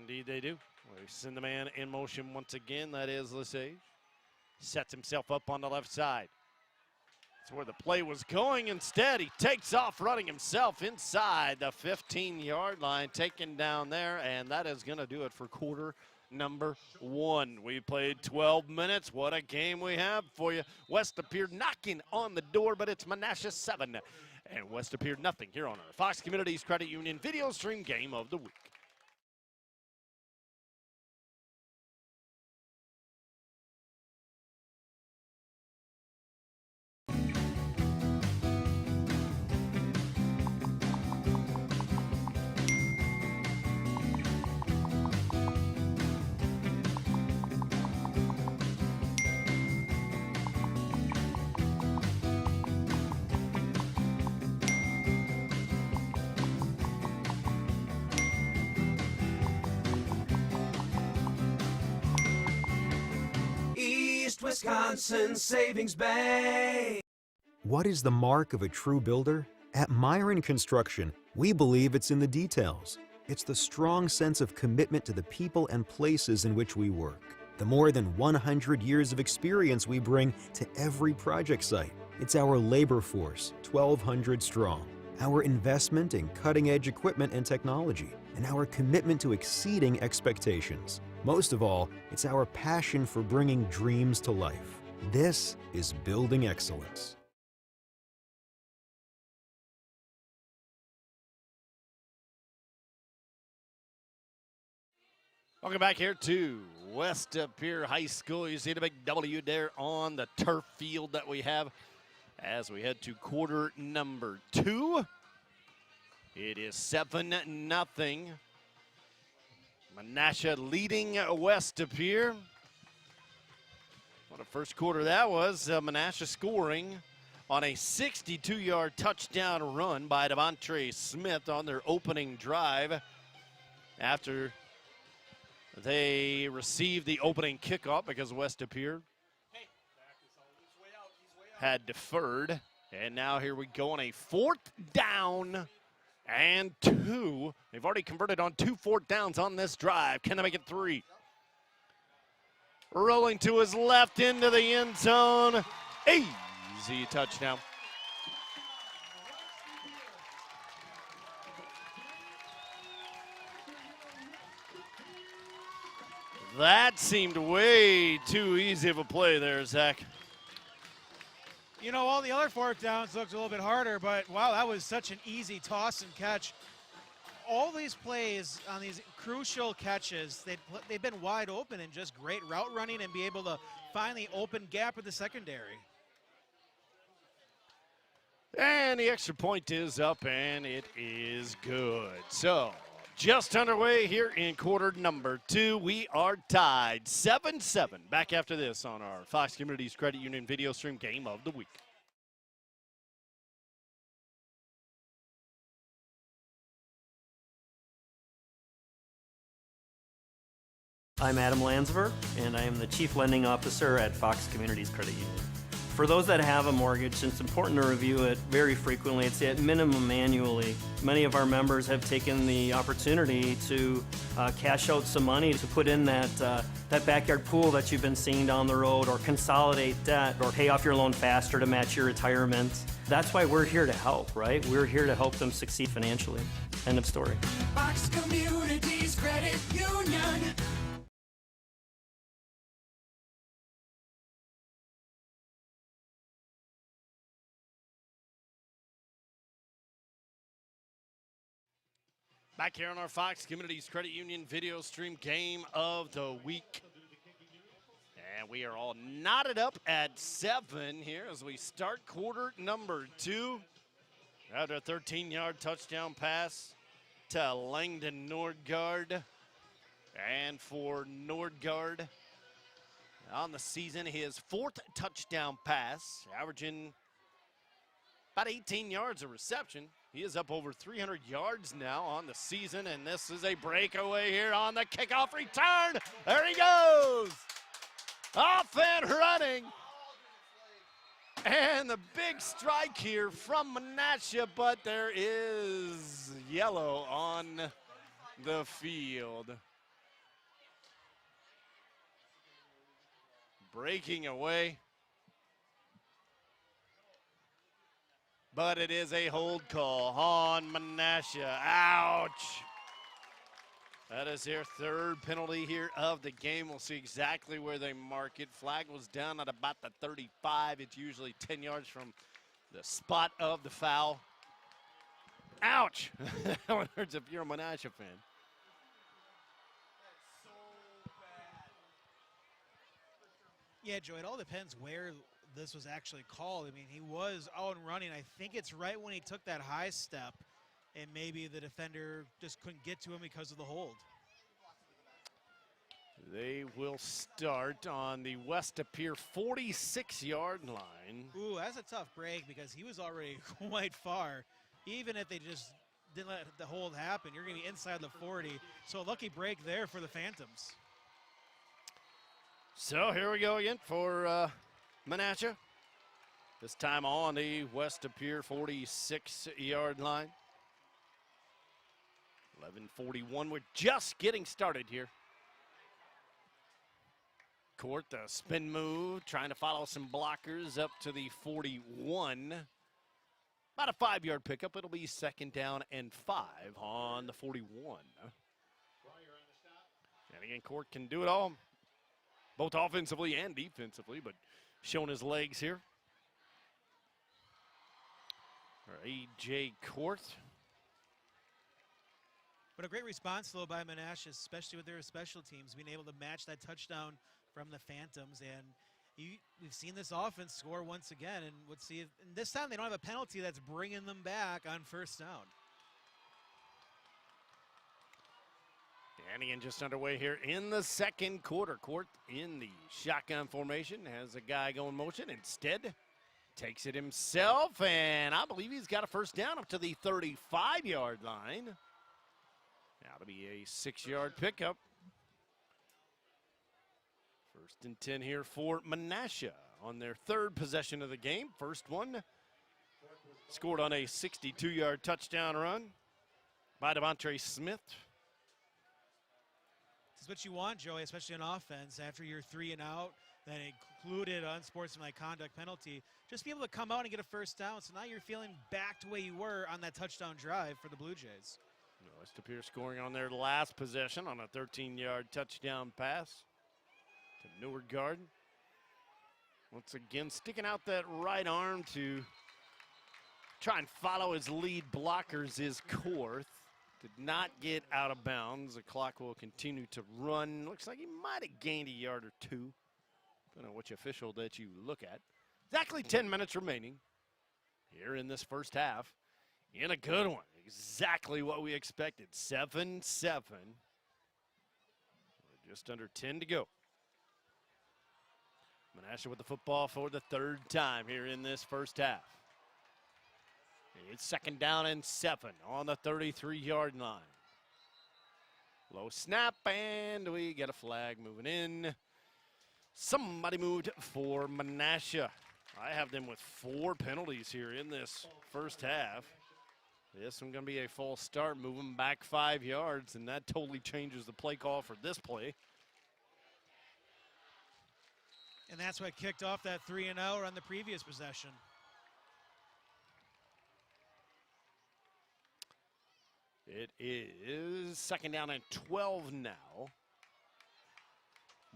[SPEAKER 1] Indeed they do. We send the man in motion once again. That is Lesage. Sets himself up on the left side. That's where the play was going. Instead, he takes off running himself inside the 15-yard line, taken down there, and that is going to do it for quarter number 1. We played 12 minutes. What a game we have for you. West Appear knocking on the door, but it's Menasha 7 and West Appear nothing here on our Fox Communities Credit Union video stream game of the week.
[SPEAKER 6] East Wisconsin Savings Bank.
[SPEAKER 8] What is the mark of a true builder? At Myron Construction, we believe it's in the details. It's the strong sense of commitment to the people and places in which we work. The more than 100 years of experience we bring to every project site. It's our labor force, 1,200 strong. Our investment in cutting-edge equipment and technology. And our commitment to exceeding expectations. Most of all, it's our passion for bringing dreams to life. This is building excellence.
[SPEAKER 1] Welcome back here to West Appear High School. You see the big W there on the turf field that we have as we head to quarter number 2. It is 7-0. Menasha leading West Appear. What a first quarter that was. Menasha scoring on a 62-yard touchdown run by Devontre Smith on their opening drive after they received the opening kickoff because West Appear had deferred. And now here we go on a 4th down and 2. They've already converted on 2 4th downs on this drive. Can they make it 3? Rolling to his left into the end zone. Easy touchdown. That seemed way too easy of a play there, Zach.
[SPEAKER 2] You know, all the other fourth downs looked a little bit harder, but wow, that was such an easy toss and catch. All these plays on these crucial catches, they've been wide open and just great route running and be able to find the open gap in the secondary.
[SPEAKER 1] And the extra point is up, and it is good. So, just underway here in quarter number 2. We are tied 7-7. Back after this on our Fox Communities Credit Union video stream game of the week.
[SPEAKER 9] I'm Adam Landsver, and I am the Chief Lending Officer at Fox Communities Credit Union. For those that have a mortgage, it's important to review it very frequently. It's at minimum annually. Many of our members have taken the opportunity to cash out some money to put in that backyard pool that you've been seeing down the road, or consolidate debt, or pay off your loan faster to match your retirement. That's why we're here to help, right? We're here to help them succeed financially. End of story.
[SPEAKER 6] Fox Communities Credit Union.
[SPEAKER 1] Back here on our Fox Communities Credit Union video stream game of the week. And we are all knotted up at 7 here as we start quarter number 2. After a 13-yard touchdown pass to Langdon Nordgaard. And for Nordgaard, on the season, his 4th touchdown pass, averaging about 18 yards of reception. He is up over 300 yards now on the season, and this is a breakaway here on the kickoff return. There he goes. Off and running. And the big strike here from Menasha, but there is yellow on the field. Breaking away. But it is a hold call on Menasha. Ouch. That is their 3rd penalty here of the game. We'll see exactly where they mark it. Flag was down at about the 35. It's usually 10 yards from the spot of the foul. Ouch. That one hurts if you're a Menasha fan.
[SPEAKER 2] Yeah, Joe, it all depends where this was actually called. I mean, he was out and running. I think it's right when he took that high step, and maybe the defender just couldn't get to him because of the hold.
[SPEAKER 1] They will start on the West Pier 46-yard line.
[SPEAKER 2] Ooh, that's a tough break because he was already quite far. Even if they just didn't let the hold happen, you're going to be inside the 40. So a lucky break there for the Phantoms.
[SPEAKER 1] So here we go again for Menasha. This time on the West Pier 46-yard line. 11:41. We're just getting started here. Court, the spin move, trying to follow some blockers up to the 41. About a 5-yard pickup. It'll be 2nd down and 5 on the 41. And again, Court can do it all, both offensively and defensively, but showing his legs here. A.J. Court.
[SPEAKER 2] But a great response, though, by Menasha, especially with their special teams, being able to match that touchdown from the Phantoms. And we've seen this offense score once again, and let's see. And this time they don't have a penalty that's bringing them back on 1st down.
[SPEAKER 1] And again, just underway here in the 2nd quarter. Court in the shotgun formation, has a guy going motion. Instead, takes it himself, and I believe he's got a 1st down up to the 35-yard line. That'll be a 6-yard pickup. 1st and 10 here for Menasha on their 3rd possession of the game. First one scored on a 62-yard touchdown run by Devontae Smith.
[SPEAKER 2] This is what you want, Joey, especially on offense. After your 3 and out, that included unsportsmanlike conduct penalty, just be able to come out and get a 1st down. So now you're feeling back to where you were on that touchdown drive for the Blue Jays.
[SPEAKER 1] West Pier scoring on their last possession on a 13-yard touchdown pass. The newer guard. Once again, sticking out that right arm to try and follow his lead blockers is Korth. Did not get out of bounds. The clock will continue to run. Looks like he might have gained a yard or two, depending on which official that you look at. Exactly 10 minutes remaining here in this first half. In a good one. Exactly what we expected. 7-7. Just under 10 to go. Menasha with the football for the third time here in this first half. It's 2nd down and 7 on the 33-yard line. Low snap, and we get a flag moving in. Somebody moved for Menasha. I have them with 4 penalties here in this first half. This one's going to be a false start, moving back 5 yards, and that totally changes the play call for this play.
[SPEAKER 2] And that's what kicked off that 3-0 on the previous possession.
[SPEAKER 1] It is 2nd down and 12 now.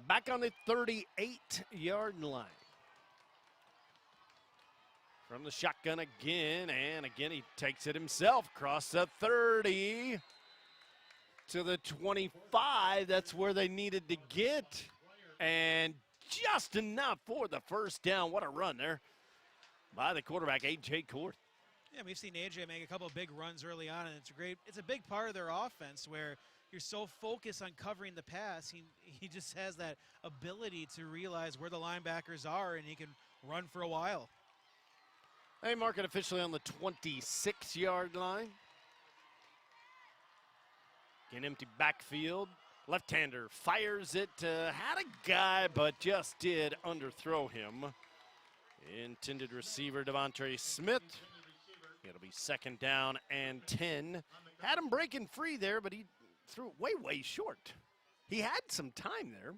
[SPEAKER 1] Back on the 38-yard line. From the shotgun again, and again he takes it himself across the 30 to the 25. That's where they needed to get, and just enough for the first down. What a run there by the quarterback, A.J. Korth.
[SPEAKER 2] Yeah, we've seen AJ make a couple of big runs early on, and it's a big part of their offense where you're so focused on covering the pass. He just has that ability to realize where the linebackers are, and he can run for a while.
[SPEAKER 1] They mark it officially on the 26-yard line. An empty backfield. Left-hander fires it. Had a guy, but just did underthrow him. Intended receiver Devontae Smith. It'll be 2nd down and 10. Had him breaking free there, but he threw it way, way short. He had some time there.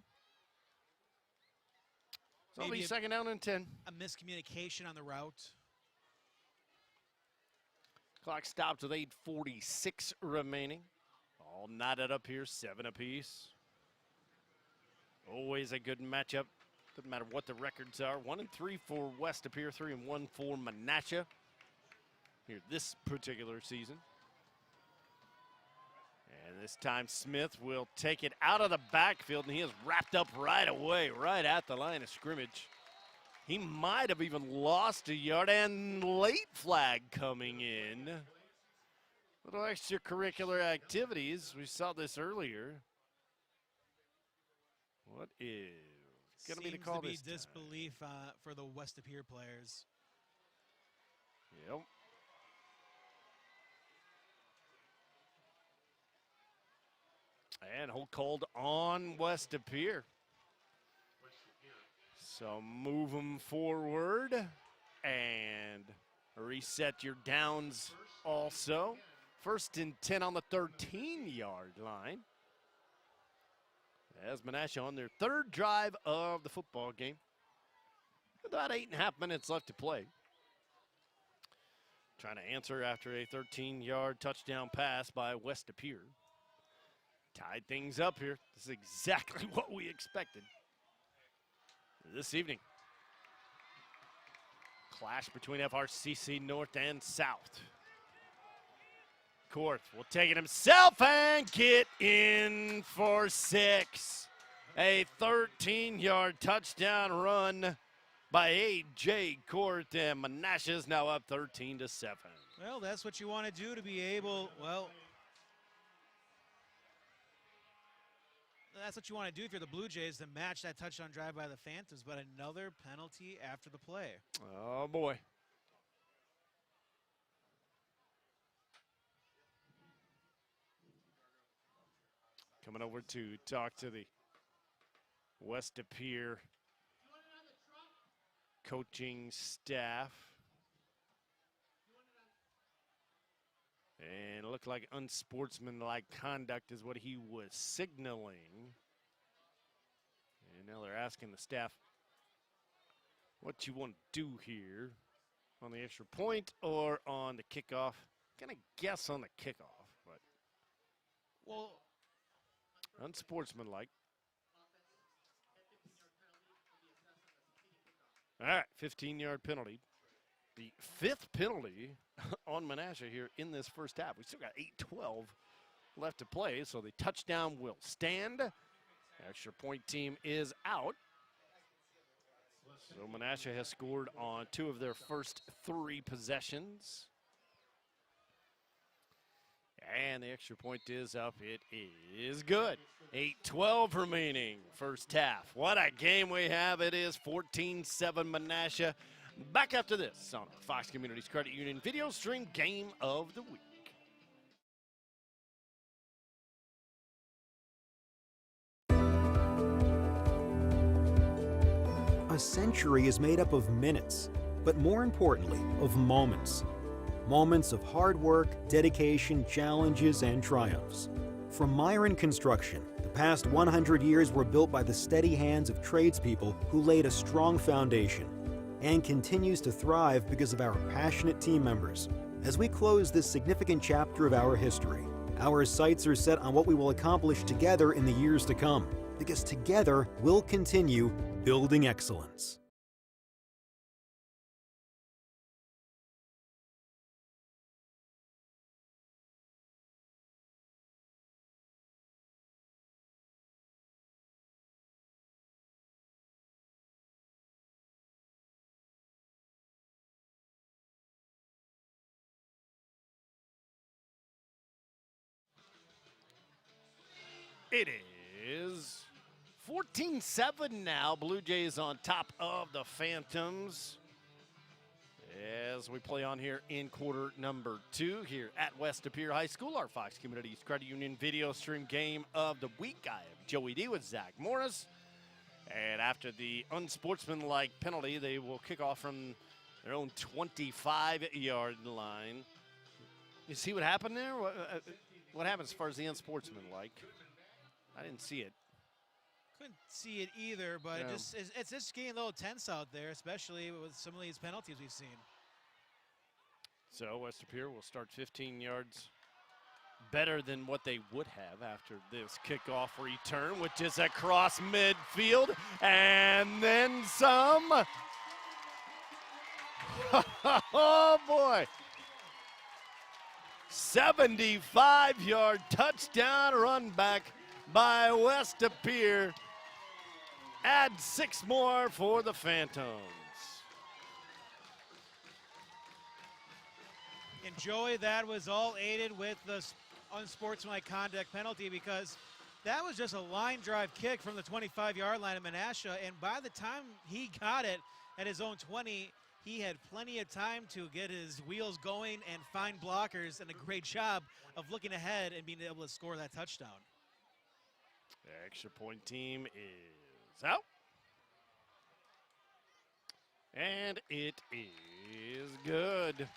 [SPEAKER 1] So it'll be 2nd down and 10.
[SPEAKER 2] A miscommunication on the route.
[SPEAKER 1] Clock stopped with 8:46 remaining. All knotted up here, 7 apiece. Always a good matchup. Doesn't matter what the records are. 1-3 for West Appear, 3-1 for Menasha here this particular season. And this time Smith will take it out of the backfield, and he is wrapped up right away, right at the line of scrimmage. He might have even lost a yard, and late flag coming in. Little extracurricular activities. We saw this earlier. What is going to be the call this time?
[SPEAKER 2] Disbelief for the West Appear players.
[SPEAKER 1] Yep. And hold called on West Appear. So move them forward and reset your downs also. 1st and 10 on the 13-yard line. As Menasha on their 3rd drive of the football game. About 8.5 minutes left to play. Trying to answer after a 13-yard touchdown pass by West Appear. Tied things up here. This is exactly what we expected this evening. Clash between FRCC North and South. Korth will take it himself and get in for 6. A 13-yard touchdown run by A.J. Korth, and Menasha is now up 13-7.
[SPEAKER 2] Well, that's what you want to do to be able, that's what you want to do if you're the Bluejays, to match that touchdown drive by the Phantoms, but another penalty after the play.
[SPEAKER 1] Oh, boy. Coming over to talk to the West Appear coaching staff. And it looked like unsportsmanlike conduct is what he was signaling. And now they're asking the staff what you want to do here on the extra point or on the kickoff. Gonna guess on the kickoff, but
[SPEAKER 2] well,
[SPEAKER 1] unsportsmanlike. All right, 15-yard penalty. The 5th penalty on Menasha here in this first half. We still got 8:12 left to play, so the touchdown will stand. Extra point team is out. So Menasha has scored on 2 of their first 3 possessions. And the extra point is up. It is good. 8:12 remaining first half. What a game we have. It is 14-7 Menasha. Back after this on our Fox Communities Credit Union video stream game of the week.
[SPEAKER 8] A century is made up of minutes, but more importantly, of moments. Moments of hard work, dedication, challenges, and triumphs. From Myron Construction, the past 100 years were built by the steady hands of tradespeople who laid a strong foundation, and continues to thrive because of our passionate team members. As we close this significant chapter of our history, our sights are set on what we will accomplish together in the years to come, because together we'll continue building excellence.
[SPEAKER 1] It is 14-7 now. Blue Jays on top of the Phantoms as we play on here in quarter number 2 here at West De Pere High School, our Fox Communities Credit Union video stream game of the week. I am Joey D with Zach Morris. And after the unsportsmanlike penalty, they will kick off from their own 25-yard line. You see what happened there? What happened as far as the unsportsmanlike? I didn't see it.
[SPEAKER 2] Couldn't see it either, but
[SPEAKER 1] Yeah.
[SPEAKER 2] it's just getting a little tense out there, especially with some of these penalties we've seen.
[SPEAKER 1] So West De Pere will start 15 yards better than what they would have after this kickoff return, which is across midfield, and then some. Oh, boy. 75-yard touchdown run back by West De Pere. Add 6 more for the Phantoms.
[SPEAKER 2] And Joey, that was all aided with the unsportsmanlike conduct penalty, because that was just a line drive kick from the 25-yard line of Menasha, and by the time he got it at his own 20, he had plenty of time to get his wheels going and find blockers, and a great job of looking ahead and being able to score that touchdown.
[SPEAKER 1] The extra point team is out. And it is good.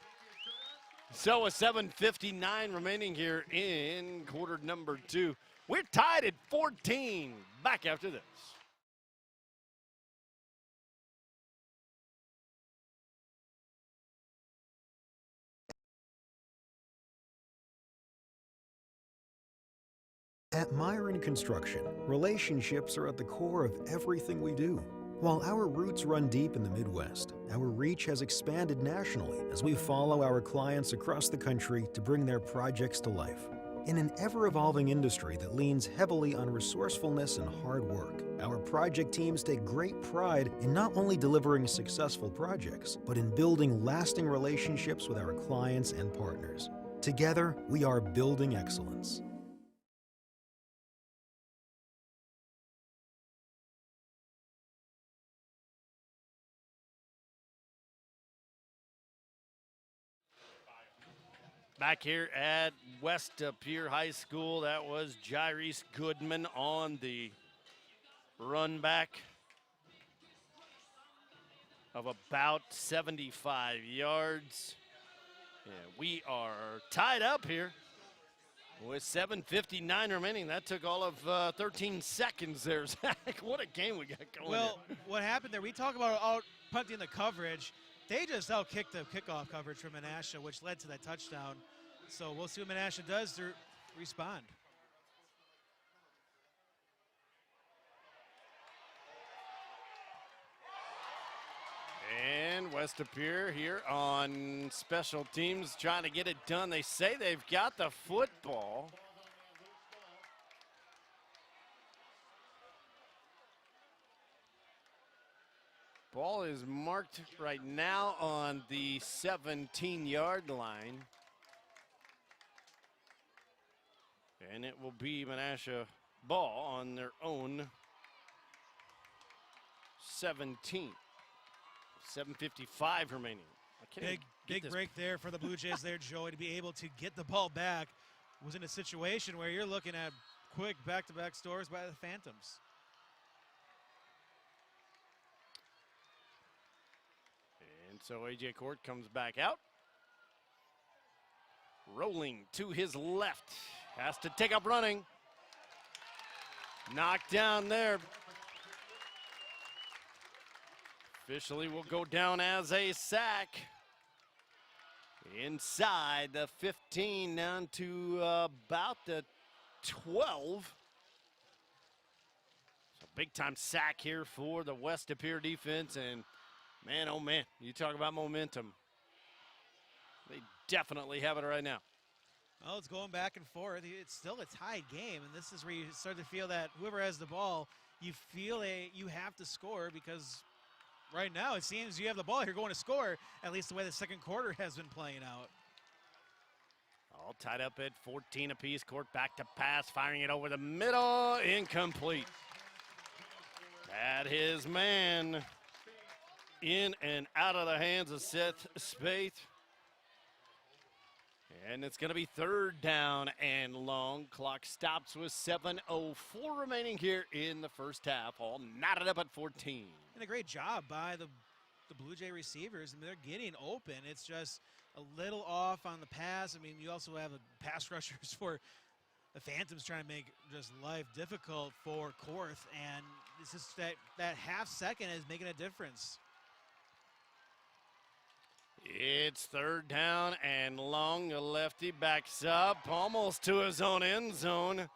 [SPEAKER 1] So with 7:59 remaining here in quarter number 2. We're tied at 14. Back after this.
[SPEAKER 8] At Myron Construction, relationships are at the core of everything we do. While our roots run deep in the Midwest, our reach has expanded nationally as we follow our clients across the country to bring their projects to life. In an ever-evolving industry that leans heavily on resourcefulness and hard work, our project teams take great pride in not only delivering successful projects, but in building lasting relationships with our clients and partners. Together, we are building excellence.
[SPEAKER 1] Back here at West De Pere High School, that was Jairus Goodman on the run back of about 75 yards. Yeah, we are tied up here with 7:59 remaining. That took all of 13 seconds there, Zach. What a game we got going.
[SPEAKER 2] Well,
[SPEAKER 1] here.
[SPEAKER 2] what happened there, we talk about out punting the coverage. They just out-kicked the kickoff coverage from Menasha, which led to that touchdown. So we'll see what Menasha does to respond.
[SPEAKER 1] And West Appear here on special teams trying to get it done. They say they've got the football. Ball is marked right now on the 17-yard line. And it will be Menasha ball on their own 17. 7:55 remaining.
[SPEAKER 2] Big break there for the Blue Jays there, Joey, to be able to get the ball back. Was in a situation where you're looking at quick back-to-back scores by the Phantoms.
[SPEAKER 1] And so A.J. Court comes back out. Rolling to his left. Has to take up running. Knocked down there. Officially will go down as a sack. Inside the 15, down to about the 12. So big time sack here for the West Appear defense. And man, oh man, you talk about momentum. They definitely have it right now.
[SPEAKER 2] Well, it's going back and forth. It's still a tied game, and this is where you start to feel that whoever has the ball, you feel you have to score, because right now it seems you have the ball, you're going to score, at least the way the second quarter has been playing out.
[SPEAKER 1] All tied up at 14 apiece. Court back to pass, firing it over the middle, incomplete. At his man, in and out of the hands of Seth Spaeth. And it's going to be third down and long. Clock stops with 7:04 remaining here in the first half. All knotted up at 14.
[SPEAKER 2] And a great job by the Blue Jay receivers. I mean, they're getting open. It's just a little off on the pass. I mean, you also have a pass rushers for the Phantoms trying to make just life difficult for Korth. And it's just that half second is making a difference.
[SPEAKER 1] It's third down and long. The lefty backs up almost to his own end zone.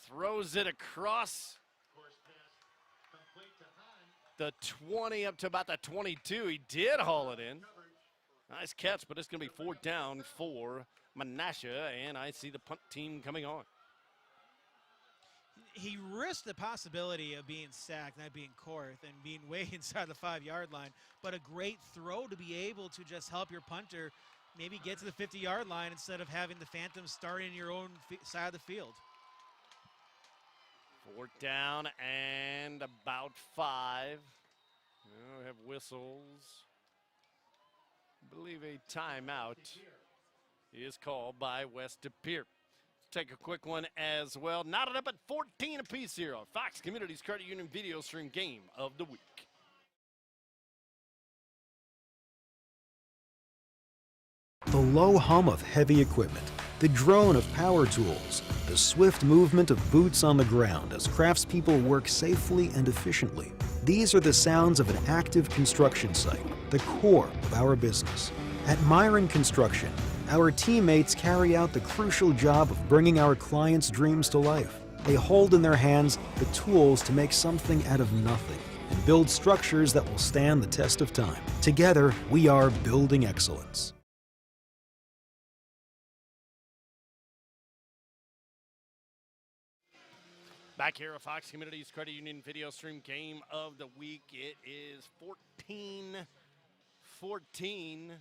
[SPEAKER 1] Throws it across the 20 up to about the 22. He did haul it in. Nice catch, but it's going to be fourth down for Menasha, and I see the punt team coming on.
[SPEAKER 2] He risked the possibility of being sacked, not being Korth, and being way inside the 5-yard line, but a great throw to be able to just help your punter maybe get to the 50-yard line instead of having the Phantoms start in your own side of the field.
[SPEAKER 1] Fourth down and about 5. We have whistles. I believe a timeout is called by West Appear. Take a quick one as well. Knotted up at 14 apiece here on Fox Communities Credit Union Video Stream Game of the Week.
[SPEAKER 8] The low hum of heavy equipment, the drone of power tools, the swift movement of boots on the ground as craftspeople work safely and efficiently. These are the sounds of an active construction site, the core of our business. At Myron Construction, our teammates carry out the crucial job of bringing our clients' dreams to life. They hold in their hands the tools to make something out of nothing and build structures that will stand the test of time. Together, we are building excellence.
[SPEAKER 1] Back here at Fox Communities Credit Union Video Stream Game of the Week. It is 14-14.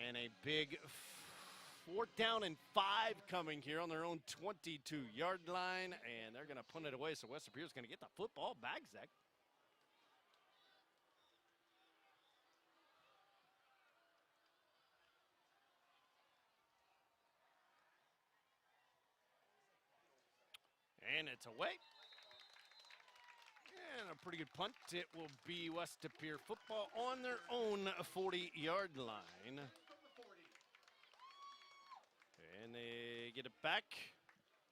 [SPEAKER 1] And a big fourth down and 5 coming here on their own 22-yard line. And they're going to punt it away, so West Appear is going to get the football back, Zach. And it's away. And a pretty good punt. It will be West Appear football on their own 40-yard line. And they get it back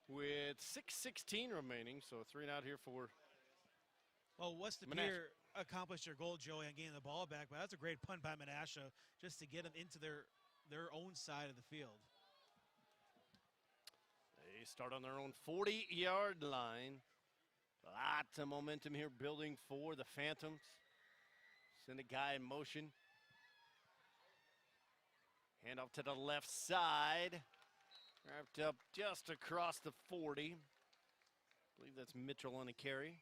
[SPEAKER 1] with 6:16 remaining. So 3 and out here for
[SPEAKER 2] West Appear accomplished their goal, Joey, on getting the ball back. But that's a great punt by Menasha just to get them into their own side of the field.
[SPEAKER 1] They start on their own 40-yard line. Lots of momentum here building for the Phantoms. Send a guy in motion. Hand off to the left side. Wrapped up just across the 40. I believe that's Mitchell on the carry.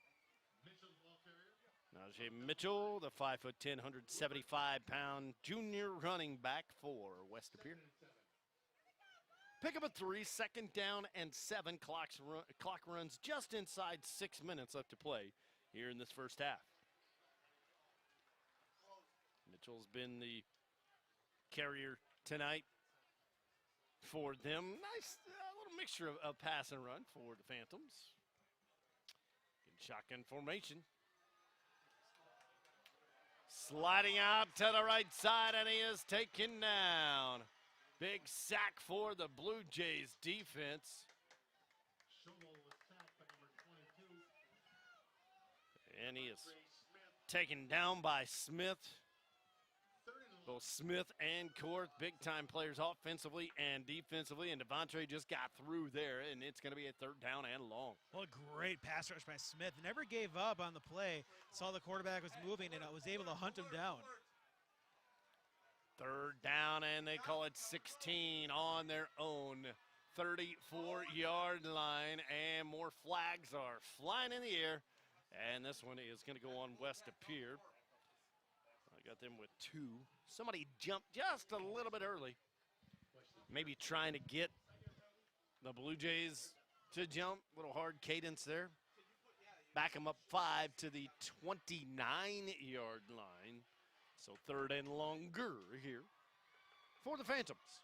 [SPEAKER 1] Najee Mitchell, the 5'10", 175-pound junior running back for West De Pere. Pick up a 3, 2nd down and 7. Clock runs just inside 6 minutes left to play here in this first half. Mitchell's been the carrier tonight for them. Nice little mixture of pass and run for the Phantoms. In shotgun formation. Sliding out to the right side, and he is taken down. Big sack for the Blue Jays defense. And he is taken down by Smith. Both Smith and Korth, big-time players offensively and defensively, and Devontae just got through there, and it's going to be a 3rd down and long.
[SPEAKER 2] Well, a great pass rush by Smith. Never gave up on the play. Saw the quarterback was moving and was able to hunt him down.
[SPEAKER 1] 3rd down, and they call it 16 on their own 34-yard line, and more flags are flying in the air, and this one is going to go on West De Pere. I got them with 2. Somebody jumped just a little bit early. Maybe trying to get the Blue Jays to jump. A little hard cadence there. Back them up 5 to the 29-yard line. So 3rd and longer here for the Phantoms.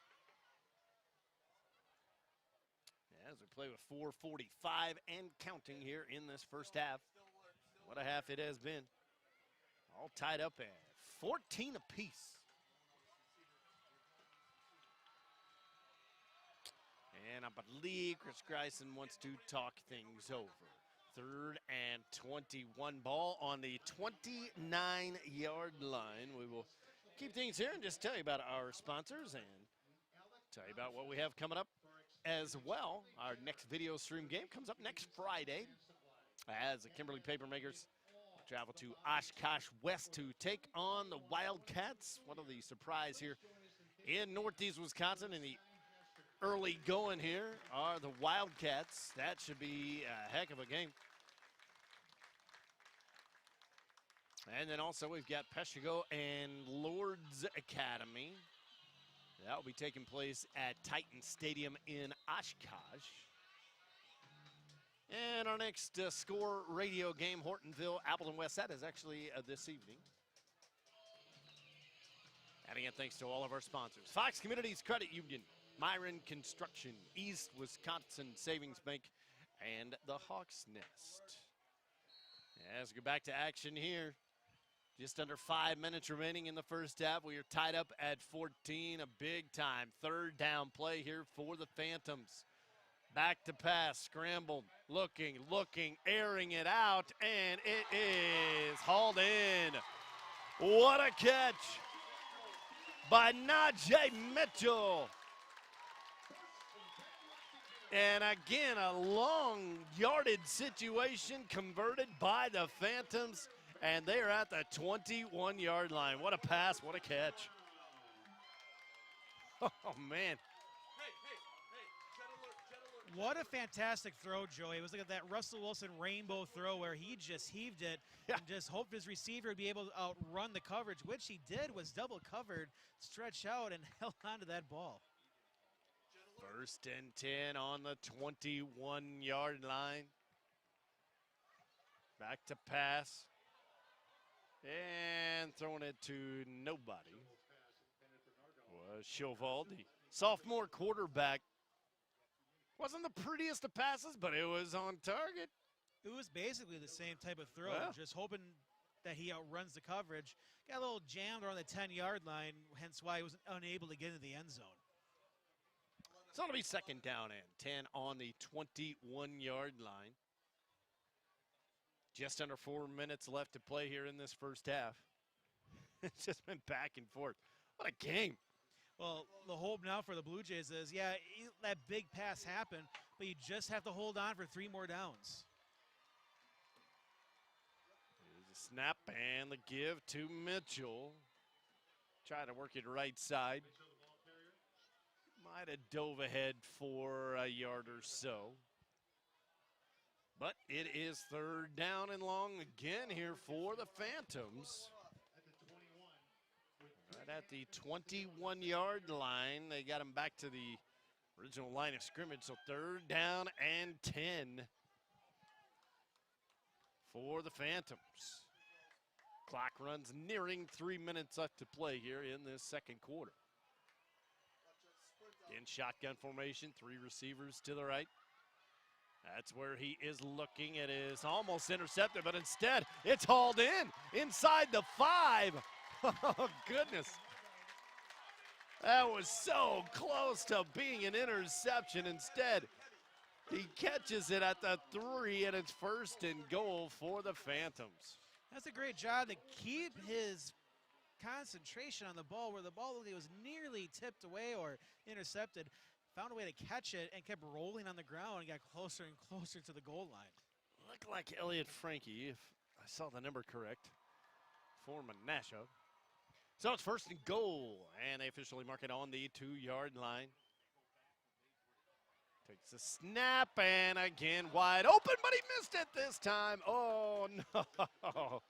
[SPEAKER 1] As we play with 4:45 and counting here in this first half. What a half it has been. All tied up at 14 apiece. And I believe Chris Greisen wants to talk things over. 3rd and 21, ball on the 29-yard line. We will keep things here and just tell you about our sponsors and tell you about what we have coming up as well. Our next video stream game comes up next Friday as the Kimberly Papermakers travel to Oshkosh West to take on the Wildcats. One of the surprise here in Northeast Wisconsin in the early going here are the Wildcats. That should be a heck of a game. And then also we've got Peshigo and Lord's Academy. That will be taking place at Titan Stadium in Oshkosh. And our next score radio game, Hortonville, Appleton West, that is actually this evening. And again, thanks to all of our sponsors. Fox Communities Credit Union, Myron Construction, East Wisconsin Savings Bank, and the Hawks Nest. As we go back to action here, just under 5 minutes remaining in the first half. We are tied up at 14, a big time 3rd down play here for the Phantoms. Back to pass, scrambled, looking, airing it out, and it is hauled in. What a catch by Najee Mitchell. And again, a long yardage situation converted by the Phantoms, and they are at the 21-yard line. What a pass, what a catch. Oh, man.
[SPEAKER 2] What a fantastic throw, Joey. It was like that Russell Wilson rainbow throw where he just heaved it and just hoped his receiver would be able to outrun the coverage, which he did, was double covered, stretched out, and held onto that ball.
[SPEAKER 1] 1st and 10 on the 21-yard line. Back to pass. And throwing it to nobody was Chauvel, the sophomore quarterback. Wasn't the prettiest of passes, but it was on target.
[SPEAKER 2] It was basically the same type of throw,
[SPEAKER 1] Well,
[SPEAKER 2] just hoping that he outruns the coverage. Got a little jammed around the 10-yard line, hence why he was unable to get into the end zone.
[SPEAKER 1] So it'll be 2nd down and 10 on the 21-yard line. Just under 4 minutes left to play here in this first half. It's just been back and forth. What a game.
[SPEAKER 2] Well, the hope now for the Blue Jays is, yeah, that big pass happened, but you just have to hold on for 3 more downs.
[SPEAKER 1] The snap and the give to Mitchell. Trying to work it right side. Might have dove ahead for a yard or so. But it is third down and long again here for the Phantoms. Right at the 21-yard line. They got him back to the original line of scrimmage. So third down and 10 for the Phantoms. Clock runs nearing 3 minutes left to play here in this second quarter. In shotgun formation, 3 receivers to the right. That's where he is looking. It is almost intercepted, but instead it's hauled inside the 5. Oh, goodness. That was so close to being an interception. Instead, he catches it at the 3, and it's first and goal for the Phantoms.
[SPEAKER 2] That's a great job to keep his concentration on the ball, where the ball was nearly tipped away or intercepted. Found a way to catch it and kept rolling on the ground and got closer and closer to the goal line.
[SPEAKER 1] Looked like Elliott Frankie, if I saw the number correct, for Menasha. So it's first and goal, and they officially mark it on the 2-yard line. Takes the snap, and again wide open, but he missed it this time. Oh, no.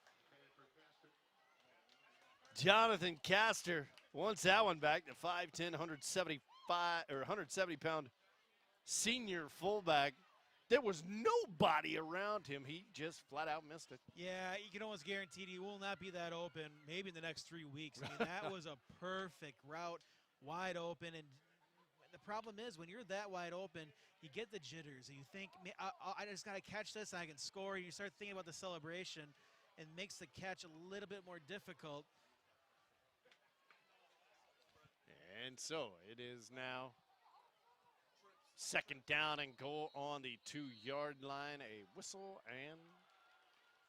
[SPEAKER 1] Jonathan Castor wants that one back. The 5'10", 170-pound senior fullback. There was nobody around him. He just flat out missed it.
[SPEAKER 2] Yeah, you can almost guarantee he will not be that open maybe in the next 3 weeks. I mean, that was a perfect route, wide open. And the problem is when you're that wide open, you get the jitters. And you think, I just got to catch this and I can score. And you start thinking about the celebration and makes the catch a little bit more difficult.
[SPEAKER 1] And so it is now second down and goal on the 2-yard line. A whistle and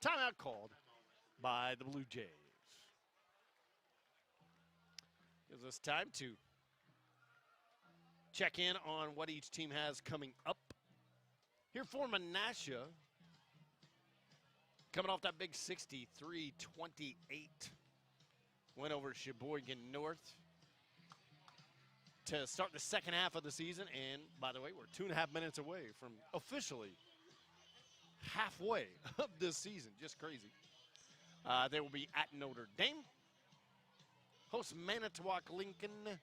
[SPEAKER 1] timeout called by the Blue Jays. Gives us time to check in on what each team has coming up. Here for Menasha, coming off that big 63-28 win over Sheboygan North to start the second half of the season. And by the way, we're 2.5 minutes away from officially halfway of this season. Just crazy. They will be at Notre Dame, host Manitowoc Lincoln,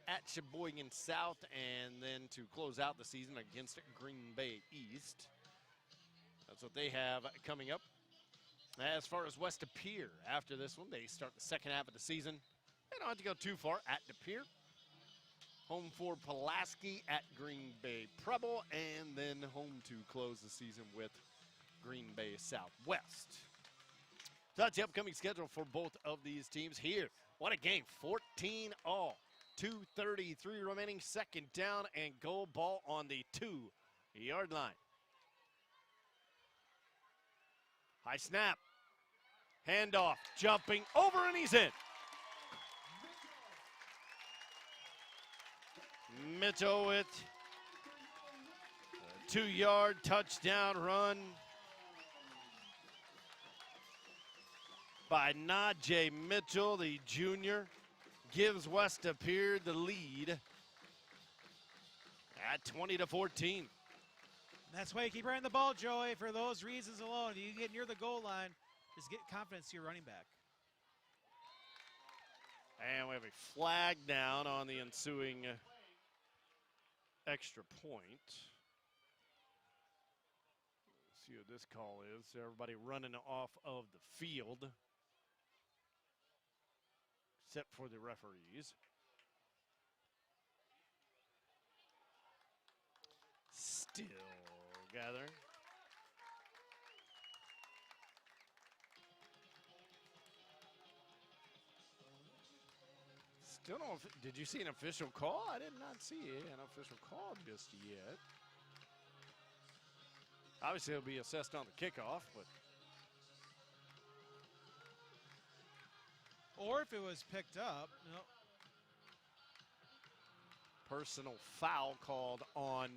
[SPEAKER 1] at Sheboygan South, and then to close out the season against Green Bay East. That's what they have coming up. As far as West De Pere, after this one, they start the second half of the season. They don't have to go too far at De Pere. Home for Pulaski at Green Bay Preble, and then home to close the season with Green Bay Southwest. So that's the upcoming schedule for both of these teams here. What a game, 14-all. 2:33 remaining, second down and goal, ball on the 2-yard line. High snap, handoff, jumping over, and he's in. Mitchell with a 2-yard touchdown run by Najee Mitchell, the junior, gives West De Pere the lead at 20-14.
[SPEAKER 2] That's why you keep running the ball, Joey, for those reasons alone. You get near the goal line, just get confidence to your running back.
[SPEAKER 1] And we have a flag down on the ensuing extra point. Let's see what this call is. Everybody running off of the field, except for the referees. Still gathering. Still no. Did you see an official call? I did not see an official call just yet. Obviously, it'll be assessed on the kickoff, but.
[SPEAKER 2] Or if it was picked up, no.
[SPEAKER 1] Personal foul called on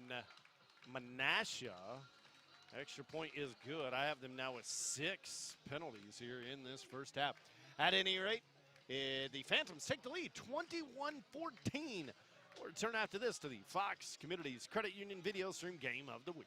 [SPEAKER 1] Menasha. Extra point is good. I have them now with 6 penalties here in this first half. At any rate, the Phantoms take the lead, 21-14. We'll return after this to the Fox Communities Credit Union Video Stream Game of the Week.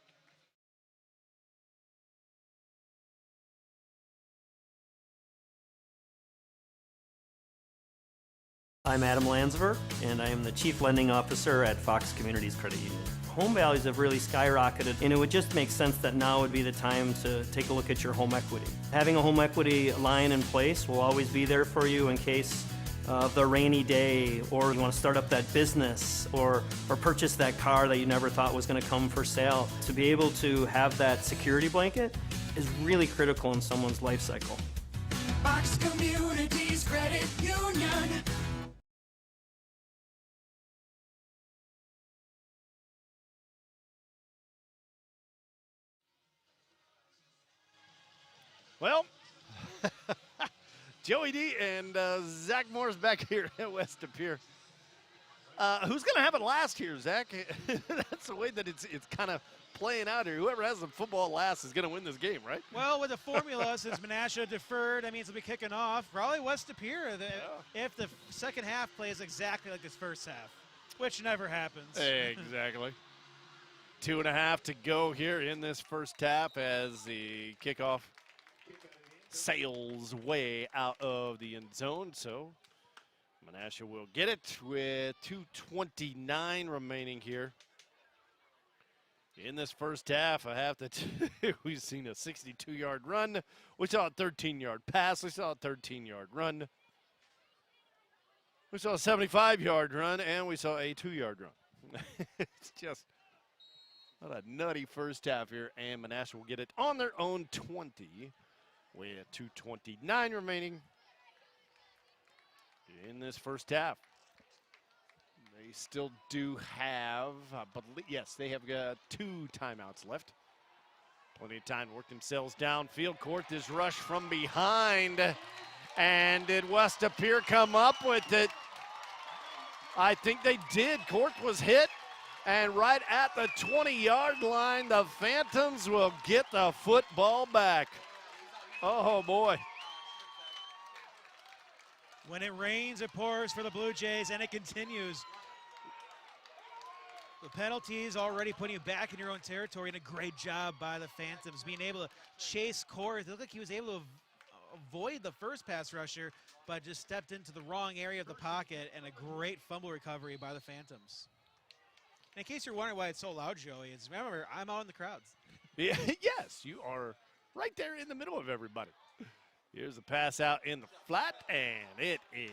[SPEAKER 9] I'm Adam Landsver, and I am the Chief Lending Officer at Fox Communities Credit Union. Home values have really skyrocketed, and it would just make sense that now would be the time to take a look at your home equity. Having a home equity line in place will always be there for you in case of the rainy day, or you want to start up that business, or purchase that car that you never thought was going to come for sale. To be able to have that security blanket is really critical in someone's life cycle.
[SPEAKER 6] Fox Communities Credit Union.
[SPEAKER 1] Well, Joey D and Zach Moore's back here at West De Pere. Who's going to have it last here, Zach? That's the way that it's kind of playing out here. Whoever has the football last is going to win this game, right?
[SPEAKER 2] Well, with the formula, since Menasha deferred, that means it'll be kicking off. Probably West De Pere if the second half plays exactly like this first half, which never happens.
[SPEAKER 1] Exactly. 2.5 to go here in this first half as the kickoff sails way out of the end zone. So Menasha will get it with 2:29 remaining here in this first half. A half that we've seen a 62-yard run. We saw a 13-yard pass. We saw a 13-yard run. We saw a 75-yard run, and we saw a 2-yard run. It's just what a nutty first half here, and Menasha will get it on their own 20 with 2:29 remaining in this first half. They still do have, yes, they have 2 timeouts left. Plenty of time to work themselves downfield. Court is rushed from behind. And did West De Pere come up with it? I think they did. Court was hit. And right at the 20-yard line, the Phantoms will get the football back. Oh, boy.
[SPEAKER 2] When it rains, it pours for the Bluejays, and it continues. The penalties already putting you back in your own territory, and a great job by the Phantoms being able to chase Court. It looked like he was able to avoid the first pass rusher, but just stepped into the wrong area of the pocket, and a great fumble recovery by the Phantoms. And in case you're wondering why it's so loud, Joey, it's remember, I'm out in the crowds.
[SPEAKER 1] Yeah, yes, you are right there in the middle of everybody. Here's the pass out in the flat, and it is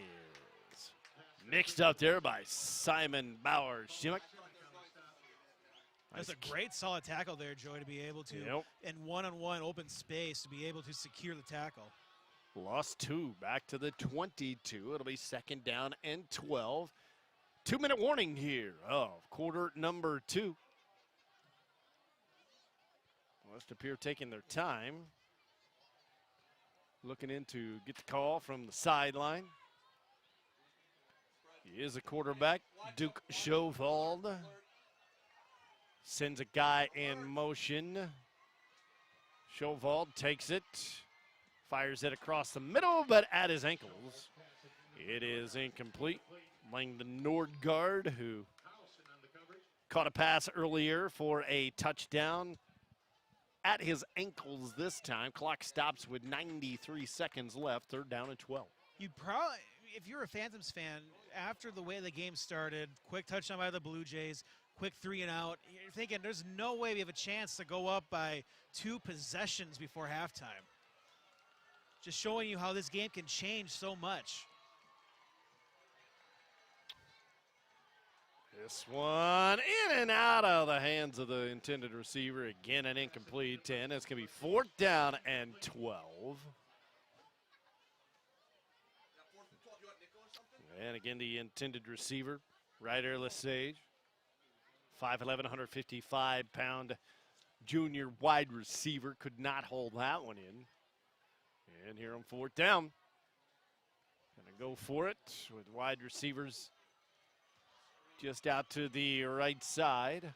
[SPEAKER 1] mixed up there by Simon Bauer-Schimmick.
[SPEAKER 2] That's a great solid tackle there, Joey, to be able to, in one-on-one open space, to be able to secure the tackle.
[SPEAKER 1] Lost 2, back to the 22. It'll be 2nd down and 12. 2-minute warning here of quarter number 2. West De Pere taking their time. Looking in to get the call from the sideline. He is a quarterback, Duke Schovald. Sends a guy in motion. Schovald takes it, fires it across the middle, but at his ankles. It is incomplete. Langdon Nordgaard, who caught a pass earlier for a touchdown, at his ankles this time. Clock stops with 93 seconds left, 3rd down and 12.
[SPEAKER 2] You'd probably, if you're a Phantoms fan, after the way the game started, quick touchdown by the Bluejays, quick 3 and out, you're thinking there's no way we have a chance to go up by 2 possessions before halftime. Just showing you how this game can change so much.
[SPEAKER 1] This one in and out of the hands of the intended receiver. Again, an incomplete 10. It's going to be 4th down and 12. And again, the intended receiver, Ryder Lesage. 5'11", 155-pound junior wide receiver. Could not hold that one in. And here on 4th down. Going to go for it with wide receivers just out to the right side.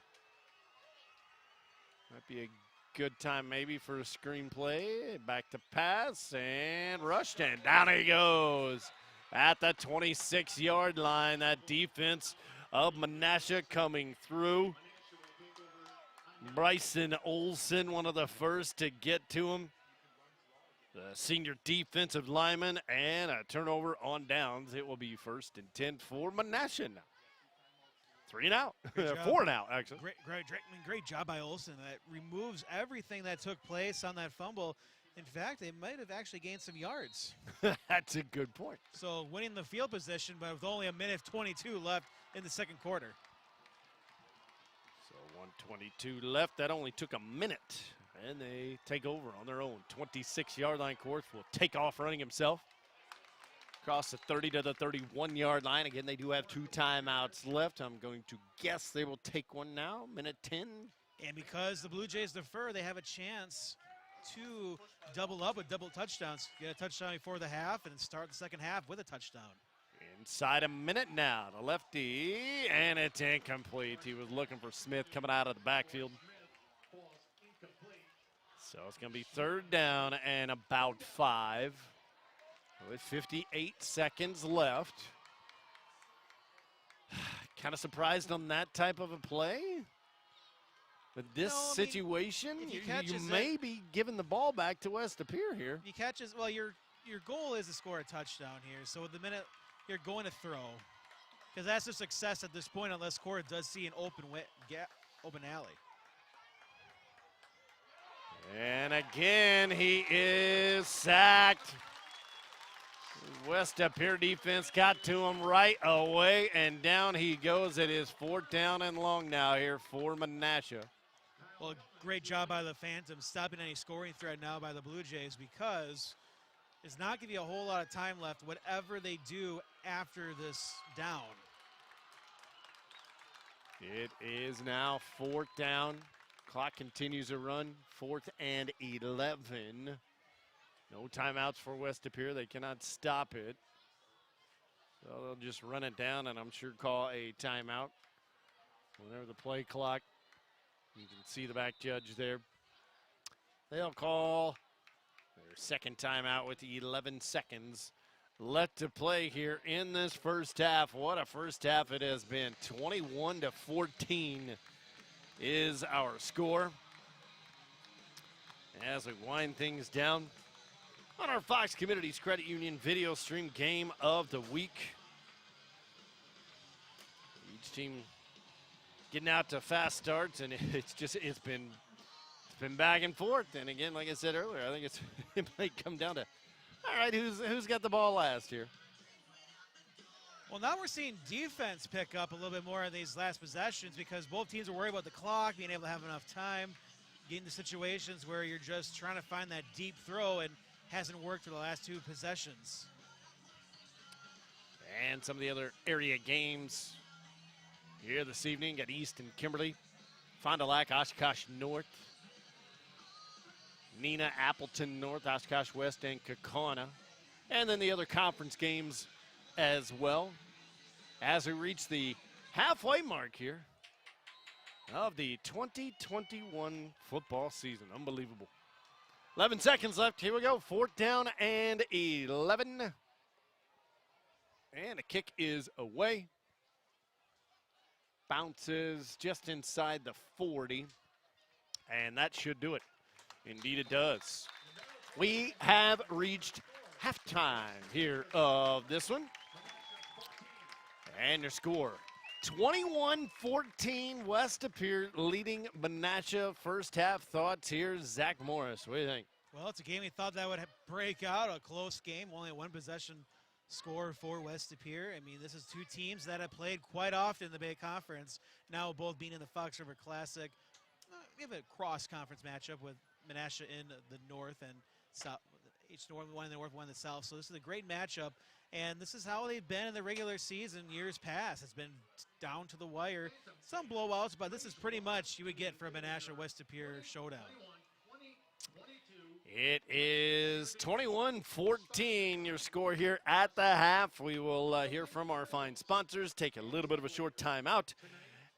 [SPEAKER 1] Might be a good time maybe for a screenplay. Back to pass and rushed, and down he goes at the 26-yard line. That defense of Menasha coming through. Bryson Olson, one of the first to get to him. The senior defensive lineman, and a turnover on downs. It will be 1st and 10 for Menasha now. 3 and out. 4 and out, actually.
[SPEAKER 2] Great job by Olson. That removes everything that took place on that fumble. In fact, they might have actually gained some yards.
[SPEAKER 1] That's a good point.
[SPEAKER 2] So winning the field position, but with only a minute 22 left in the second quarter.
[SPEAKER 1] So 1:22 left. That only took a minute. And they take over on their own. 26-yard line course will take off running himself. Across the 30 to the 31-yard line. Again, they do have 2 timeouts left. I'm going to guess they will take one now. Minute 10.
[SPEAKER 2] And because the Blue Jays defer, they have a chance to double up with double touchdowns. Get a touchdown before the half and start the second half with a touchdown.
[SPEAKER 1] Inside a minute now. The lefty, and it's incomplete. He was looking for Smith coming out of the backfield. So it's going to be 3rd down and about 5 with 58 seconds left. Kind of surprised on that type of a play. With this situation, you may be giving the ball back to West Appear here.
[SPEAKER 2] He catches, well, your goal is to score a touchdown here. So with the minute, you're going to throw. Because that's a success at this point unless Cora does see an open alley.
[SPEAKER 1] And again, he is sacked. West Appear defense got to him right away, and down he goes. It is 4th down and long now here for Menasha.
[SPEAKER 2] Well, great job by the Phantoms stopping any scoring threat now by the Blue Jays, because it's not going to be a whole lot of time left, whatever they do after this down.
[SPEAKER 1] It is now 4th down. Clock continues to run. 4th and 11. No timeouts for West Appear. They cannot stop it. So they'll just run it down and I'm sure call a timeout. Whenever the play clock, you can see the back judge there. They'll call their second timeout with 11 seconds left to play here in this first half. What a first half it has been. 21-14 is our score. As we wind things down on our Fox Communities Credit Union video stream game of the week. Each team getting out to fast starts, and it's been back and forth. And again, like I said earlier, I think it might come down to, all right, who's got the ball last here?
[SPEAKER 2] Well, now we're seeing defense pick up a little bit more in these last possessions because both teams are worried about the clock, being able to have enough time, getting to situations where you're just trying to find that deep throw, and hasn't worked for the last 2 possessions.
[SPEAKER 1] And some of the other area games here this evening at East and Kimberly, Fond du Lac, Oshkosh North, Neenah, Appleton North, Oshkosh West, and Kaukauna. And then the other conference games as well, as we reach the halfway mark here of the 2021 football season. Unbelievable. 11 seconds left. Here we go. 4th down and 11. And a kick is away. Bounces just inside the 40. And that should do it. Indeed it does. We have reached halftime here of this one. And your score, 21-14, West Appear leading Menasha. First half thoughts here, Zach Morris. What do you think?
[SPEAKER 2] Well, it's a game we thought that would break out, a close game, only a 1-possession score for West Appear. I mean, this is 2 teams that have played quite often in the Bay Conference, now both being in the Fox River Classic. We have a cross-conference matchup with Menasha in the north and south. Each north, one in the north, one in the south. So this is a great matchup, and this is how they've been in the regular season years past. It's been down to the wire. Some blowouts, but this is pretty much you would get for a Menasha West Appear showdown.
[SPEAKER 1] It is 21-14, your score here at the half. We will hear from our fine sponsors, take a little bit of a short time out,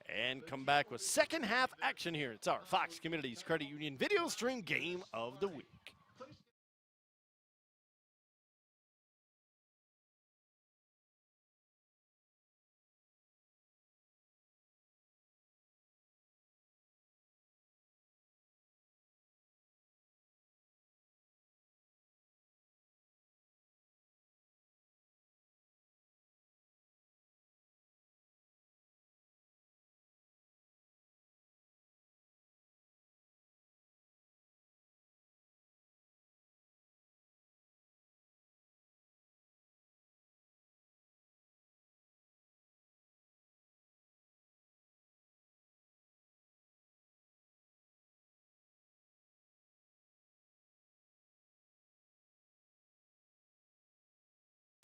[SPEAKER 1] and come back with second half action here. It's our Fox Communities Credit Union video stream game of the week.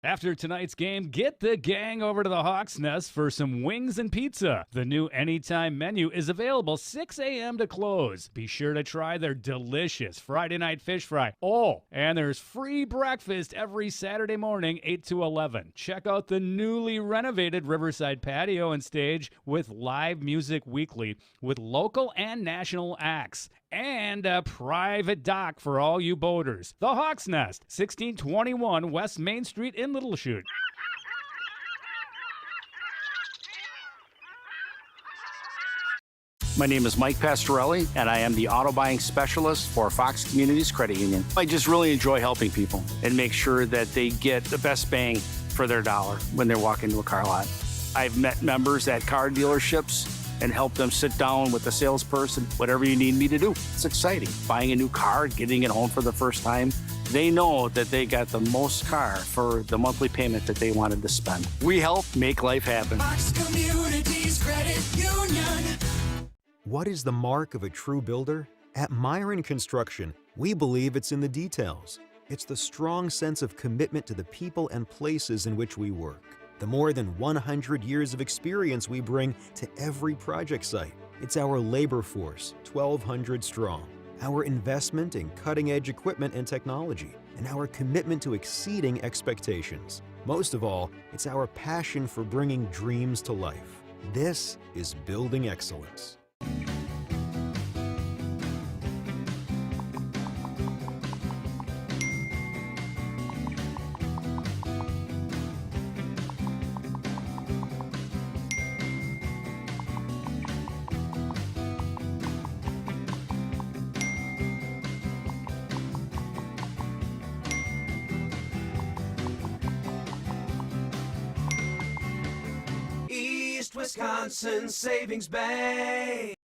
[SPEAKER 3] After tonight's game, get the gang over to the Hawks Nest for some wings and pizza. The new Anytime menu is available 6 a.m. to close. Be sure to try their delicious Friday night fish fry. Oh, and there's free breakfast every Saturday morning, 8 to 11. Check out the newly renovated Riverside patio and stage with live music weekly with local and national acts. And a private dock for all you boaters. The Hawks Nest, 1621 West Main Street in Little Chute.
[SPEAKER 5] My name is Mike Pastorelli, and I am the auto buying specialist for Fox Communities Credit Union. I just really enjoy helping people and make sure that they get the best bang for their dollar when they're walking to a car lot. I've met members at car dealerships and help them sit down with the salesperson, whatever you need me to do. It's exciting. Buying a new car, getting it home for the first time. They know that they got the most car for the monthly payment that they wanted to spend. We help make life happen.
[SPEAKER 6] Fox Communities Credit Union.
[SPEAKER 8] What is the mark of a true builder? At Myron Construction, we believe it's in the details. It's the strong sense of commitment to the people and places in which we work. The more than 100 years of experience we bring to every project site. It's our labor force, 1,200 strong, our investment in cutting-edge equipment and technology, and our commitment to exceeding expectations. Most of all, it's our passion for bringing dreams to life. This is building excellence.
[SPEAKER 6] East Wisconsin Savings Bank.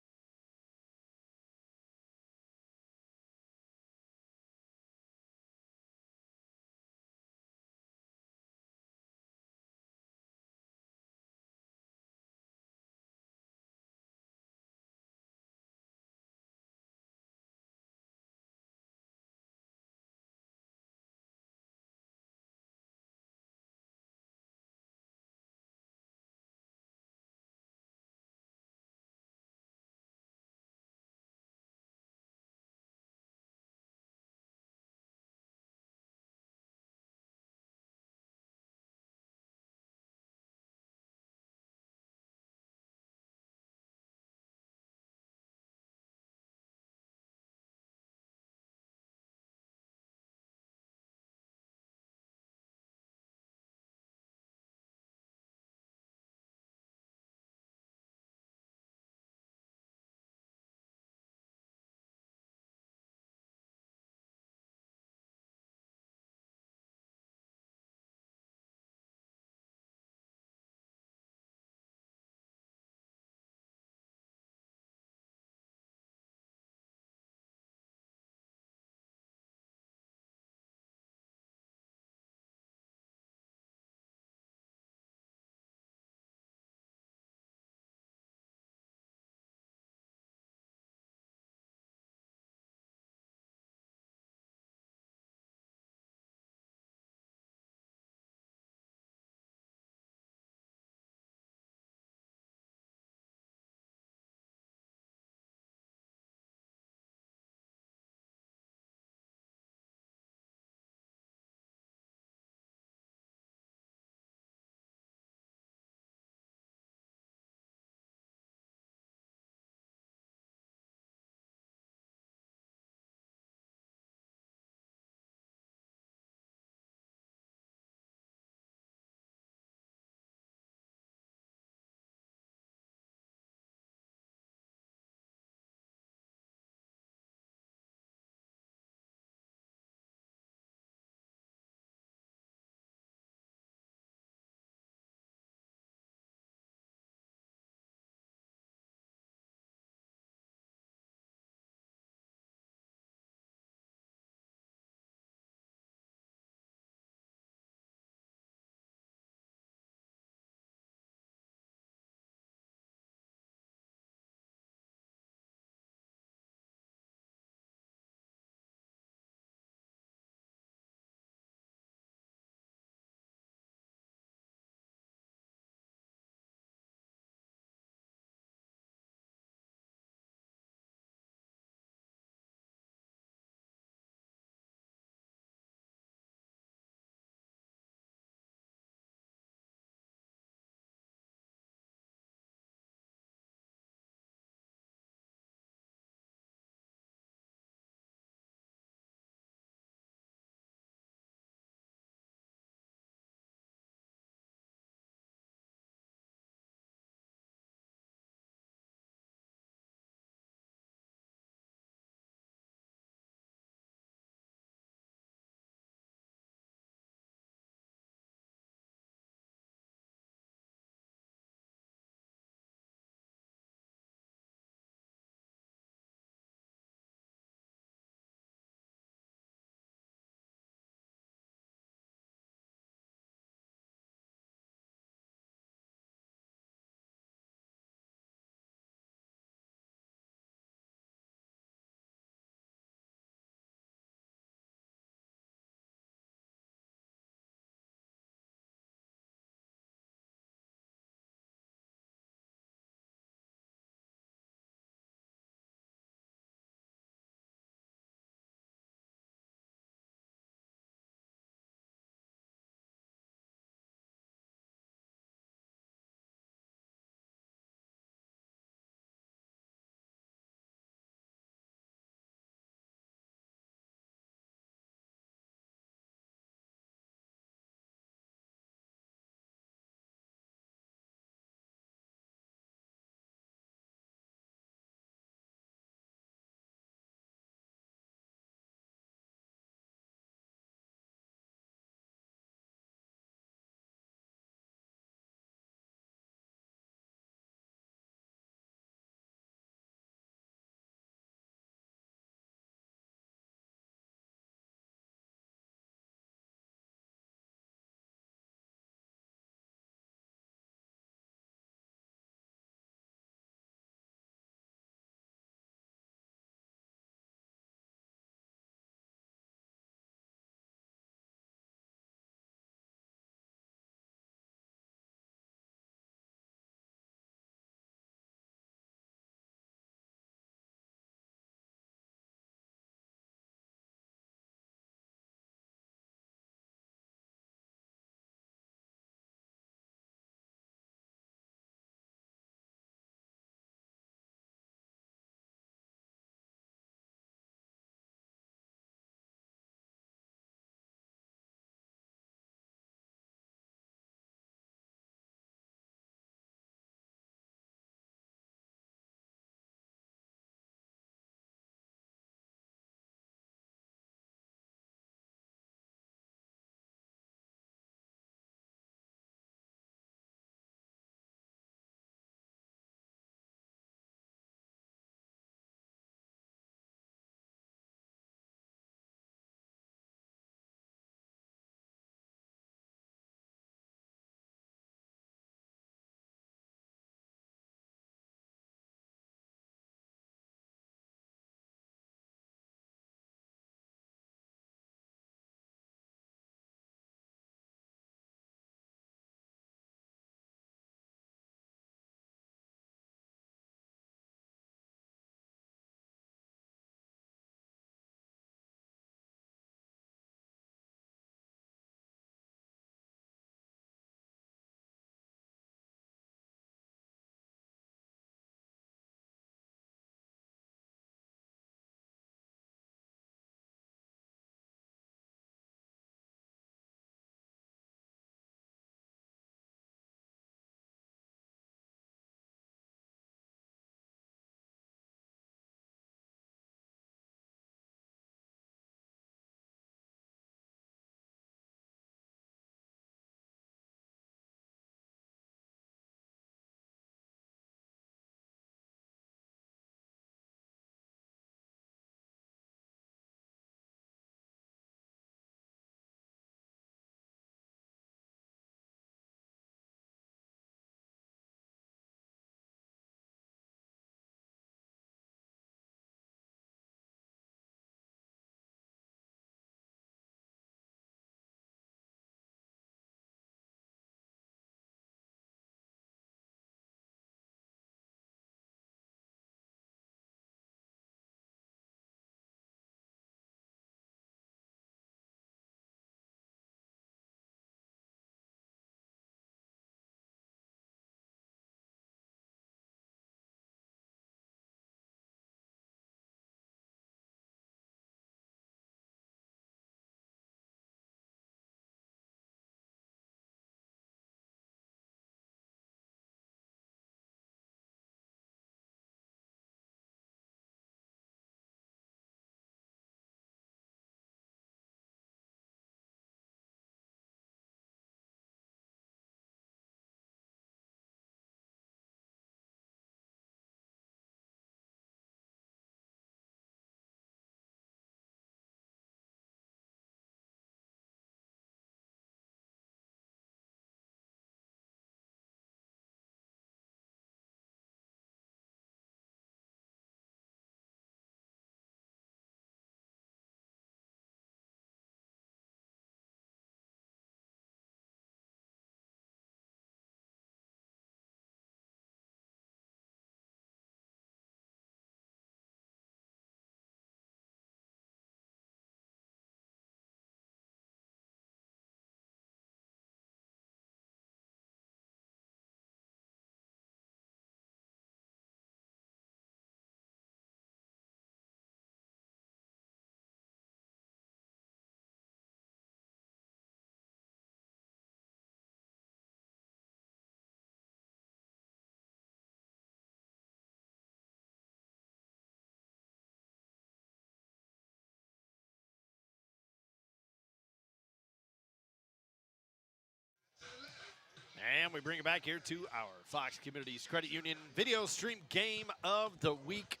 [SPEAKER 1] And we bring it back here to our Fox Communities Credit Union video stream game of the week.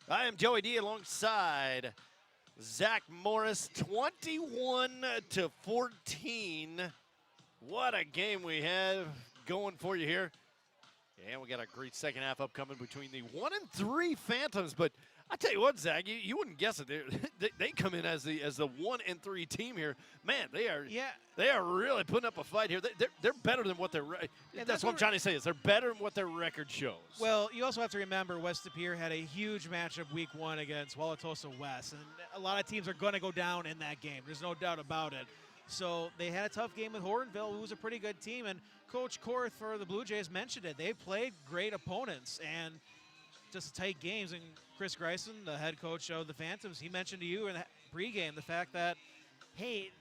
[SPEAKER 1] I am Joey D alongside Zach Morris, 21-14. What a game we have going for you here. And we got a great second half upcoming between the 1-3 Phantoms. But I tell you what, Zach, you wouldn't guess it. They come in as the 1-3 team here. Man, they are really putting up a fight here. They're better than what that's what I'm trying to say is they're better than what their record shows.
[SPEAKER 2] Well, you also have to remember West De Pere had a huge matchup week 1 against Wauwatosa West, and a lot of teams are going to go down in that game. There's no doubt about it. So they had a tough game with Hortonville, who was a pretty good team, and Coach Korth for the Blue Jays mentioned it. They played great opponents and just tight games. And Chris Greisen, the head coach of the Phantoms, he mentioned to you in the pregame the fact that, hey,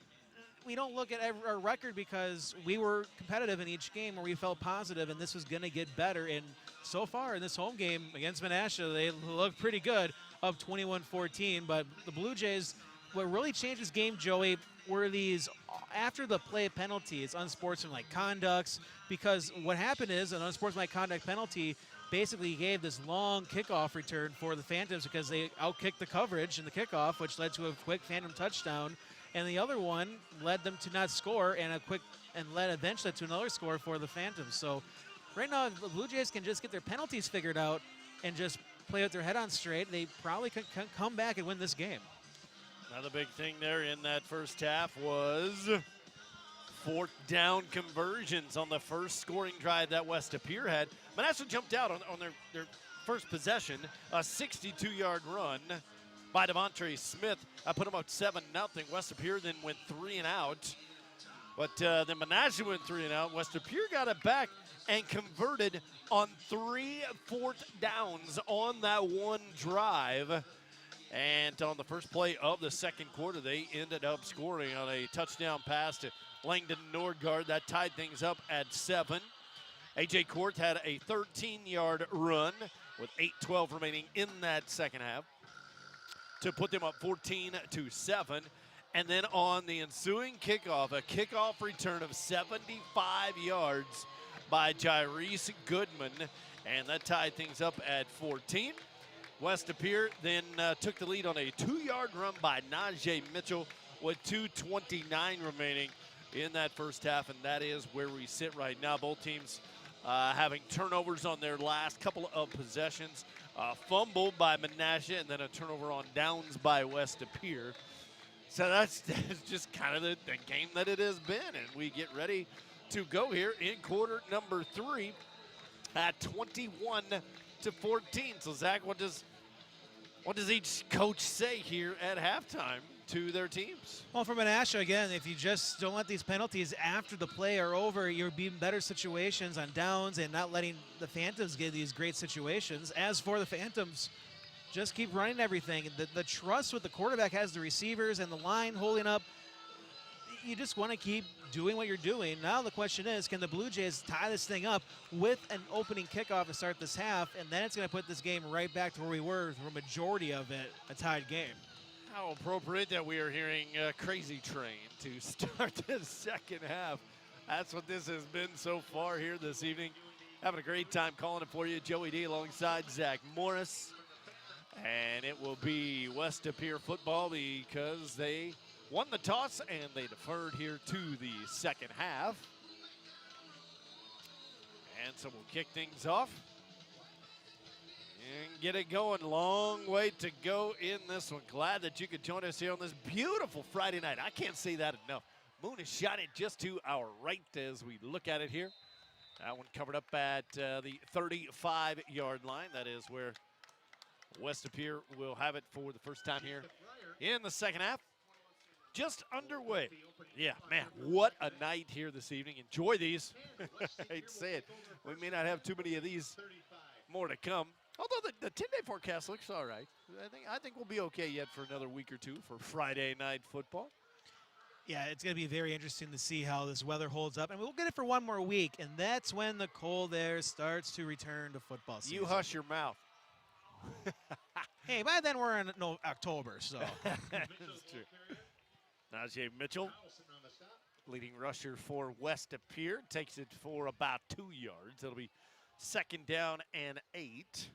[SPEAKER 2] we don't look at our record because we were competitive in each game where we felt positive, and this was going to get better. And so far in this home game against Menasha, they look pretty good, up 21-14. But the Blue Jays, what really changed this game, Joey, were these after the play penalties, unsportsmanlike conducts, because what happened is an unsportsmanlike conduct penalty basically gave this long kickoff return for the Phantoms because they outkicked the coverage in the kickoff, which led to a quick Phantom touchdown, and the other one led them to not score and led eventually to another score for the Phantoms. So right now the Blue Jays can just get their penalties figured out and just play with their head on straight. They probably could come back and win this game.
[SPEAKER 1] Another big thing there in that first half was fourth down conversions on the first scoring drive that West De Pere had. Menasha jumped out on their first possession, a 62-yard run by Devontre Smith. I put them up 7-0. West De Pere then went 3 and out. But then Menasha went 3 and out. West De Pere got it back and converted on 3 fourth downs on that one drive. And on the first play of the second quarter, they ended up scoring on a touchdown pass to Langdon Nordgaard. That tied things up at 7. A.J. Korth had a 13-yard run with 8:12 remaining in that second half to put them up 14-7. And then on the ensuing kickoff, a kickoff return of 75 yards by Jairese Goodman. And that tied things up at 14. West De Pere then took the lead on a 2-yard run by Najee Mitchell with 2:29 remaining in that first half, and that is where we sit right now. Both teams having turnovers on their last couple of possessions. Fumble by Menasha and then a turnover on downs by West De Pere. So that's just kind of the game that it has been, and we get ready to go here in quarter number 3 at 21-14. So Zach, what does each coach say here at halftime to their teams?
[SPEAKER 2] Well, for Menasha, again, if you just don't let these penalties after the play are over, you'll be in better situations on downs and not letting the Phantoms get these great situations. As for the Phantoms, just keep running everything. The trust with the quarterback has the receivers and the line holding up. You just want to keep doing what you're doing. Now the question is, can the Blue Jays tie this thing up with an opening kickoff to start this half, and then it's going to put this game right back to where we were for a majority of it, a tied game.
[SPEAKER 1] How appropriate that we are hearing Crazy Train to start the second half. That's what this has been so far here this evening. Having a great time calling it for you. Joey D alongside Zach Morris. And it will be West De Pere football because they won the toss and they deferred here to the second half. And so we'll kick things off and get it going. Long way to go in this one. Glad that you could join us here on this beautiful Friday night. I can't say that enough. Moon is shining just to our right as we look at it here. That one covered up at the 35-yard line. That is where West De Pere will have it for the first time here in the second half. Just underway. Yeah, man, what a night here this evening. Enjoy these. I hate to say it. We may not have too many of these more to come. Although the 10-day forecast looks all right. I think we'll be okay yet for another week or two for Friday night football.
[SPEAKER 2] Yeah, it's going to be very interesting to see how this weather holds up. And we'll get it for one more week, and that's when the cold air starts to return to football season.
[SPEAKER 1] You hush your mouth.
[SPEAKER 2] Hey, by then we're in October, so.
[SPEAKER 1] That's true. Najee Mitchell Leading rusher for West Appear takes it for about 2 yards. It'll be 2nd down and 8.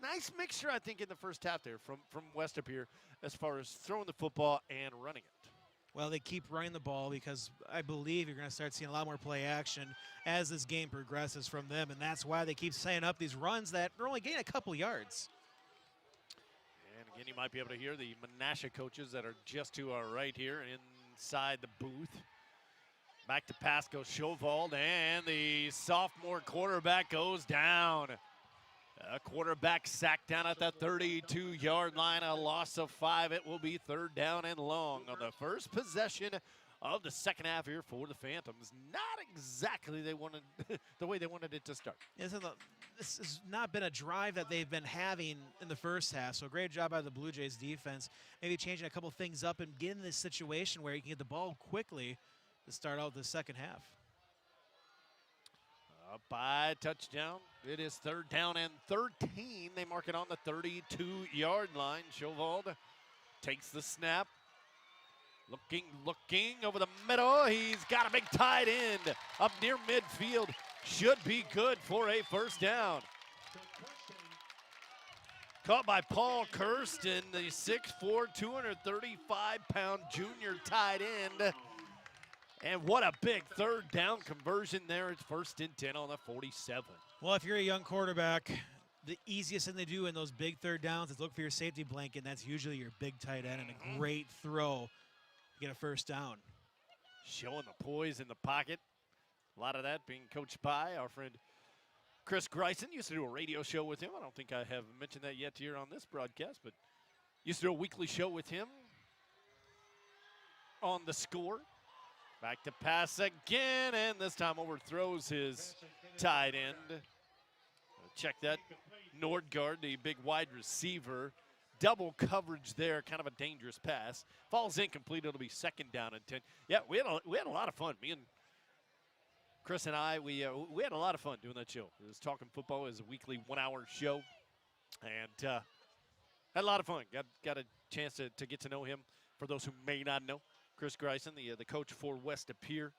[SPEAKER 1] Nice mixture, I think, in the first half there from West Appear as far as throwing the football and running it.
[SPEAKER 2] Well, they keep running the ball because I believe you're going to start seeing a lot more play action as this game progresses from them, and that's why they keep setting up these runs that are only getting a couple yards.
[SPEAKER 1] And again, you might be able to hear the Menasha coaches that are just to our right here inside the booth. Back to pass goes Schovald, and the sophomore quarterback goes down. A quarterback sacked down at the 32-yard line, a loss of 5. It will be 3rd down and long on the first possession of the second half here for the Phantoms. Not exactly the way they wanted it to start.
[SPEAKER 2] This has not been a drive that they've been having in the first half, so great job by the Blue Jays defense. Maybe changing a couple things up and getting this situation where you can get the ball quickly to start out the second half.
[SPEAKER 1] Up by touchdown. It is 3rd down and 13. They mark it on the 32-yard line. Schovald takes the snap. Looking over the middle. He's got a big tight end up near midfield. Should be good for a 1st down. Caught by Paul Kirsten, the 6'4", 235-pound junior tight end. And what a big 3rd down conversion there. It's 1st and 10 on the 47.
[SPEAKER 2] Well, if you're a young quarterback, the easiest thing to do in those big 3rd downs is look for your safety blanket, and that's usually your big tight end, and a great throw to get a 1st down.
[SPEAKER 1] Showing the poise in the pocket. A lot of that being coached by our friend Chris Greisen. Used to do a radio show with him. I don't think I have mentioned that yet here on this broadcast, but used to do a weekly show with him on The Score. Back to pass again, and this time overthrows his tight end. Check that. Nordgaard, the big wide receiver. Double coverage there, kind of a dangerous pass. Falls incomplete, it'll be 2nd down and 10. Yeah, we had a lot of fun. Me and Chris and I, we had a lot of fun doing that show. It was Talking Football. It was a weekly 1-hour show. And had a lot of fun. Got a chance to get to know him. For those who may not know, Chris Greisen, the coach for West Appear.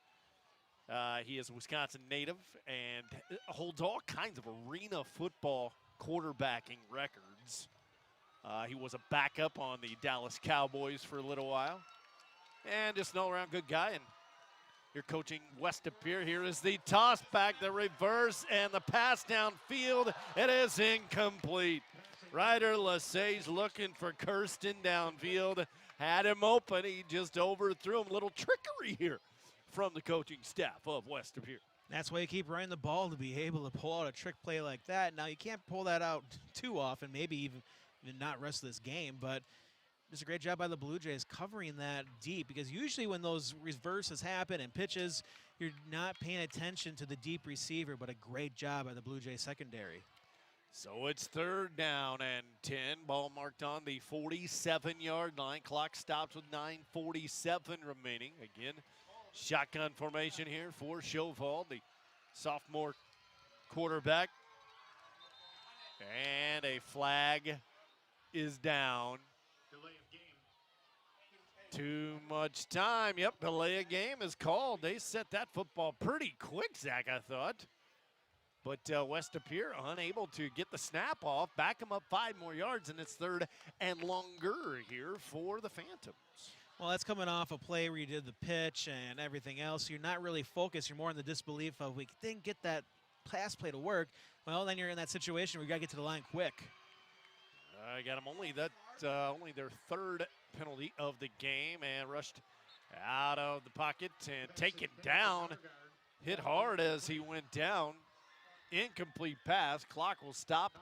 [SPEAKER 1] He is a Wisconsin native and holds all kinds of arena football quarterbacking records. He was a backup on the Dallas Cowboys for a little while. And just an all-around good guy. And you're coaching West Appear. Here is the toss back, the reverse, and the pass downfield. It is incomplete. Ryder Lesage looking for Kirsten downfield. Had him open. He just overthrew him. Little trickery here from the coaching staff of West Appear.
[SPEAKER 2] That's why you keep running the ball, to be able to pull out a trick play like that. Now, you can't pull that out too often, maybe even not rest of this game, but just a great job by the Blue Jays covering that deep, because usually when those reverses happen and pitches, you're not paying attention to the deep receiver, but a great job by the Blue Jays secondary.
[SPEAKER 1] So it's 3rd down and 10. Ball marked on the 47-yard line. Clock stops with 9:47 remaining. Again, shotgun formation here for Schovald, the sophomore quarterback. And a flag is down.
[SPEAKER 10] Delay of game.
[SPEAKER 1] Too much time. Yep, delay of game is called. They set that football pretty quick, Zach, I thought. But West Appear unable to get the snap off. Back them up 5 more yards, and it's 3rd and longer here for the Phantoms.
[SPEAKER 2] Well, that's coming off a play where you did the pitch and everything else. You're not really focused. You're more in the disbelief of, we didn't get that pass play to work. Well, then you're in that situation where you got to get to the line quick.
[SPEAKER 1] I got them only their 3rd penalty of the game, and rushed out of the pocket and taken down. Hit hard as he went down. Incomplete pass. Clock will stop,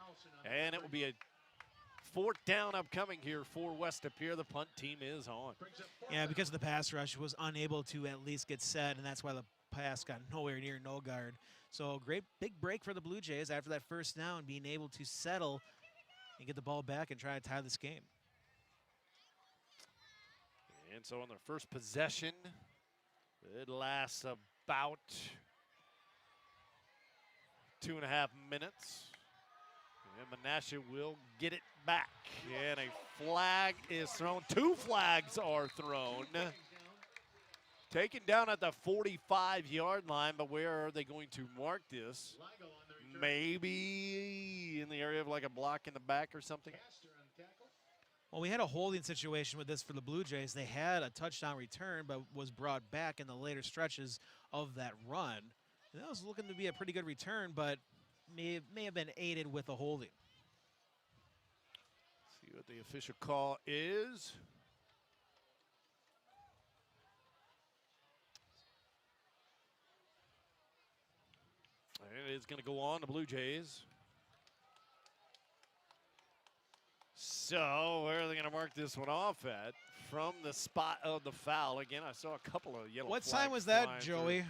[SPEAKER 1] and it will be a 4th down upcoming here for West Appear. The punt team is on.
[SPEAKER 2] Yeah, because of the pass rush, was unable to at least get set, and that's why the pass got nowhere near no guard. So great big break for the Blue Jays after that 1st down, being able to settle and get the ball back and try to tie this game.
[SPEAKER 1] And so on their first possession, it lasts about 2.5 minutes. And Menasha will get it back. And a flag is thrown. 2 flags are thrown. Taken down at the 45-yard line, but where are they going to mark this? Maybe in the area of like a block in the back or something.
[SPEAKER 2] Well, we had a holding situation with this for the Blue Jays. They had a touchdown return, but was brought back in the later stretches of that run. And that was looking to be a pretty good return, but may have been aided with a holding.
[SPEAKER 1] See what the official call is. And it is going to go on the Blue Jays. So where are they going to mark this one off at? From the spot of the foul. Again, I saw a couple of yellow
[SPEAKER 2] What
[SPEAKER 1] flags
[SPEAKER 2] sign was that,
[SPEAKER 1] flying
[SPEAKER 2] Joey?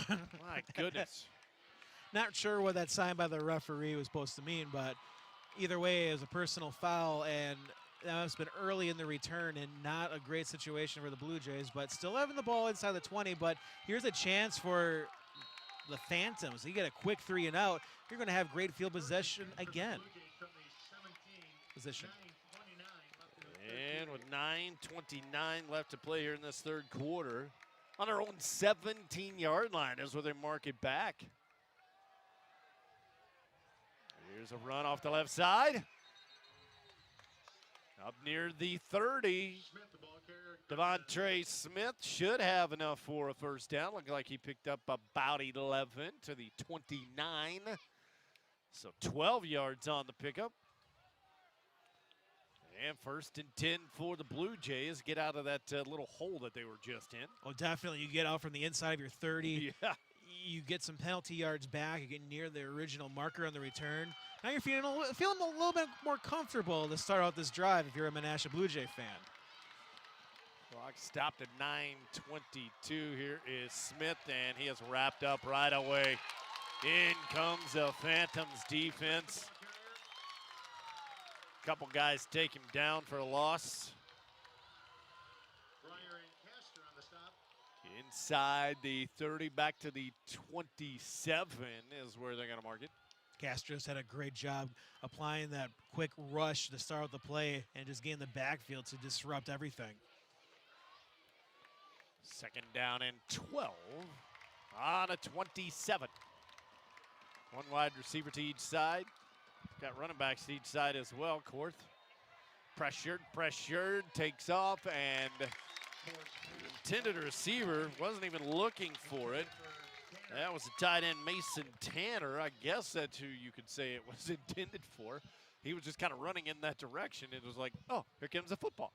[SPEAKER 1] through. My goodness.
[SPEAKER 2] Not sure what that sign by the referee was supposed to mean, but either way, it was a personal foul, and that must have been early in the return and not a great situation for the Blue Jays, but still having the ball inside the 20. But here's a chance for the Phantoms. You get a quick 3 and out. You're going to have great field possession again.
[SPEAKER 1] And with 9:29 left to play here in this third quarter, on their own 17-yard line is where they mark it back. Here's a run off the left side. Up near the 30. Devontre Smith should have enough for a first down. Looking like he picked up about 11 to the 29. So 12 yards on the pickup. And 1st and 10 for the Blue Jays. Get out of that little hole that they were just in.
[SPEAKER 2] Oh, definitely. You get out from the inside of your 30.
[SPEAKER 1] Yeah.
[SPEAKER 2] You get some penalty yards back. You get near the original marker on the return. Now you're feeling a little bit more comfortable to start out this drive if you're a Menasha Blue Jay fan.
[SPEAKER 1] Clock stopped at 9:22. Here is Smith, and he is wrapped up right away. In comes the Phantoms defense. Couple guys take him down for a loss. Inside the 30, back to the 27 is where they're going to mark it.
[SPEAKER 2] Castro's had a great job applying that quick rush to start with the play and just getting the backfield to disrupt everything.
[SPEAKER 1] 2nd down and 12 on a 27. One wide receiver to each side. Got running backs to each side as well. Korth pressured, takes off, and the intended receiver wasn't even looking for it. That was the tight end Mason Tanner. I guess that's who you could say it was intended for. He was just kind of running in that direction. It was like, oh, here comes the football.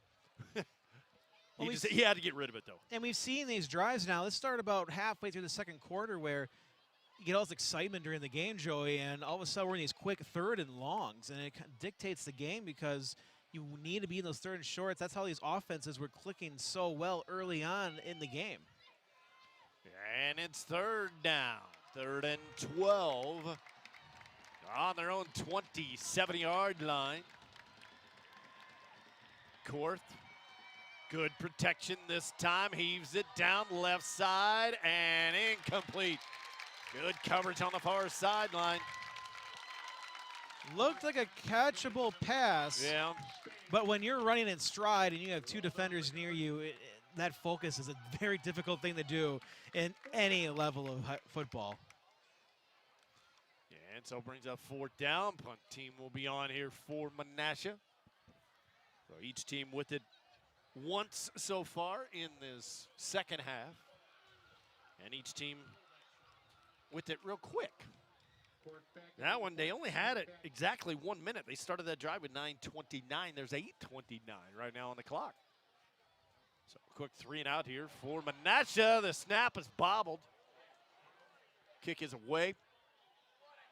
[SPEAKER 1] He had to get rid of it, though.
[SPEAKER 2] And we've seen these drives now. Let's start about halfway through the second quarter where you get all this excitement during the game, Joey, and all of a sudden we're in these quick 3rd and longs, and it dictates the game because you need to be in those 3rd and shorts. That's how these offenses were clicking so well early on in the game.
[SPEAKER 1] And it's 3rd down, 3rd and 12 on their own 27-yard line. Korth, good protection this time, heaves it down left side and incomplete. Good coverage on the far sideline.
[SPEAKER 2] Looked like a catchable pass.
[SPEAKER 1] Yeah.
[SPEAKER 2] But when you're running in stride and you have 2 defenders near you, that focus is a very difficult thing to do in any level of football.
[SPEAKER 1] Yeah, and so brings up 4th down. Punt team will be on here for Menasha. So each team with it once so far in this second half. And each team with it real quick. That one, they only had it exactly 1 minute. They started that drive with 9:29. There's 8:29 right now on the clock. So quick 3 and out here for Menasha. The snap is bobbled. Kick is away.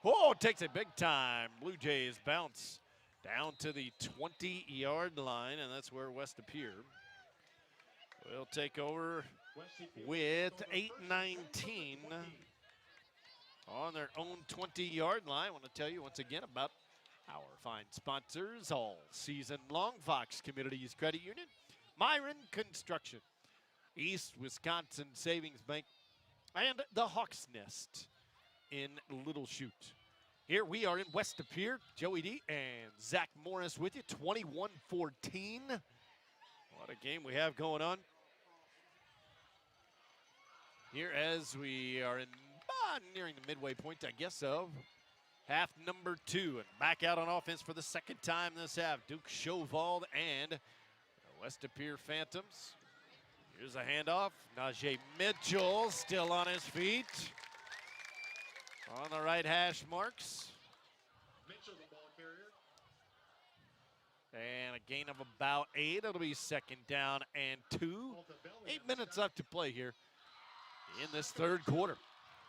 [SPEAKER 1] Oh, takes a big time. Blue Jays bounce down to the 20-yard line, and that's where West Appear will take over with 8:19 on their own 20-yard line. I want to tell you once again about our fine sponsors all season long. Fox Communities Credit Union, Myron Construction, East Wisconsin Savings Bank, and the Hawk's Nest in Little Chute. Here we are in West Appear. Joey D and Zach Morris with you, 21-14. What a game we have going on. here as we are nearing the midway point, I guess, of half number 2. And back out on offense for the second time this half, Duke Chauvald and the West Appear Phantoms. Here's a handoff. Najee Mitchell still on his feet. On the right hash marks.
[SPEAKER 10] Mitchell, the ball carrier.
[SPEAKER 1] And a gain of about 8. It'll be second down and 2. 8 minutes left to play here in this third quarter.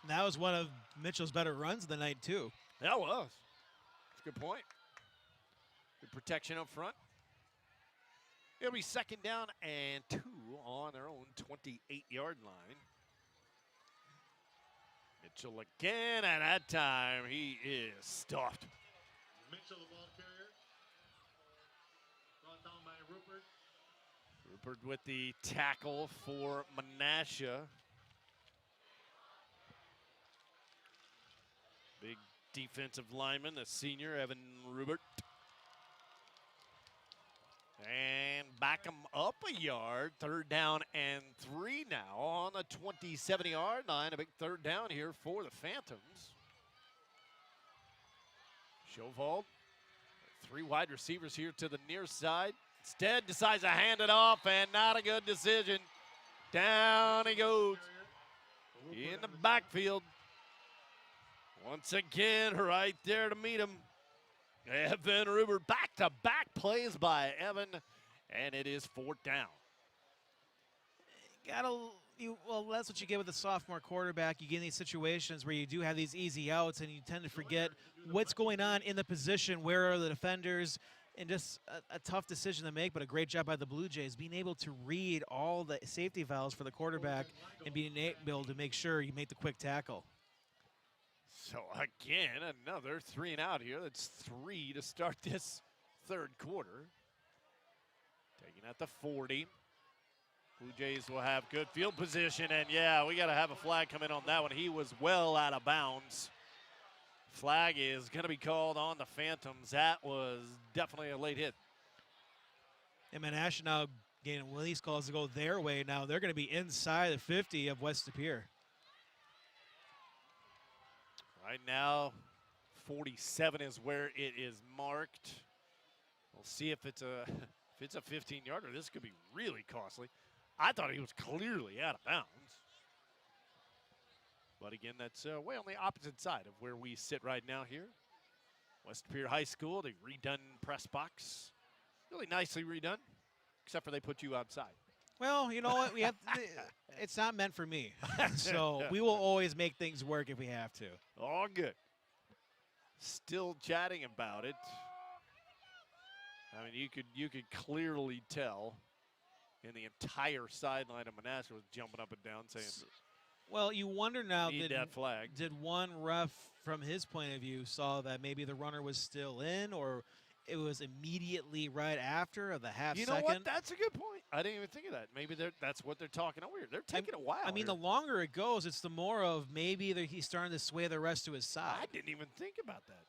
[SPEAKER 2] And that was one of Mitchell's better runs of the night, too.
[SPEAKER 1] That was. That's a good point. Good protection up front. It'll be second down and 2 on their own 28-yard line. Mitchell again, and that time he is stuffed.
[SPEAKER 10] Mitchell, the ball carrier. Brought down by Rupert.
[SPEAKER 1] Rupert with the tackle for Menasha. Big defensive lineman, the senior, Evan Rupert. And back him up a yard. Third down and 3 now on the 27-yard line. A big third down here for the Phantoms. Chauvald, 3 wide receivers here to the near side. Instead decides to hand it off, and not a good decision. Down he goes in the backfield. Once again, right there to meet him. Evan Rupert, back-to-back plays by Evan, and it is 4th down.
[SPEAKER 2] Well, that's what you get with a sophomore quarterback. You get in these situations where you do have these easy outs, and you tend to forget what's going on in the position, where are the defenders, and just a tough decision to make, but a great job by the Blue Jays, being able to read all the safety valves for the quarterback and being able to make sure you make the quick tackle.
[SPEAKER 1] So again, another 3 and out here. That's 3 to start this third quarter. Taking at the 40. Blue Jays will have good field position, and yeah, we got to have a flag come in on that one. He was well out of bounds. Flag is going to be called on the Phantoms. That was definitely a late hit.
[SPEAKER 2] And Menasha now getting one of these calls to go their way. Now they're going to be inside the 50 of West Appear.
[SPEAKER 1] Right now, 47 is where it is marked. We'll see if it's a 15-yarder. This could be really costly. I thought he was clearly out of bounds. But again, that's way on the opposite side of where we sit right now here. West Appear High School, the redone press box. Really nicely redone, except for they put you outside.
[SPEAKER 2] Well, you know what? We have. It's not meant for me. So we will always make things work if we have to.
[SPEAKER 1] All good. Still chatting about it. I mean, you could clearly tell, and the entire sideline of Menasha was jumping up and down saying,
[SPEAKER 2] well, you wonder now,
[SPEAKER 1] that flag.
[SPEAKER 2] Did one ref, from his point of view, saw that maybe the runner was still in, or it was immediately right after of the half second?
[SPEAKER 1] You know what? That's a good point. I didn't even think of that. Maybe that's what they're talking over here. They're taking a while.
[SPEAKER 2] I mean,
[SPEAKER 1] here.
[SPEAKER 2] the longer it goes, it's the more of maybe he's starting to sway the rest to his side.
[SPEAKER 1] I didn't even think about that.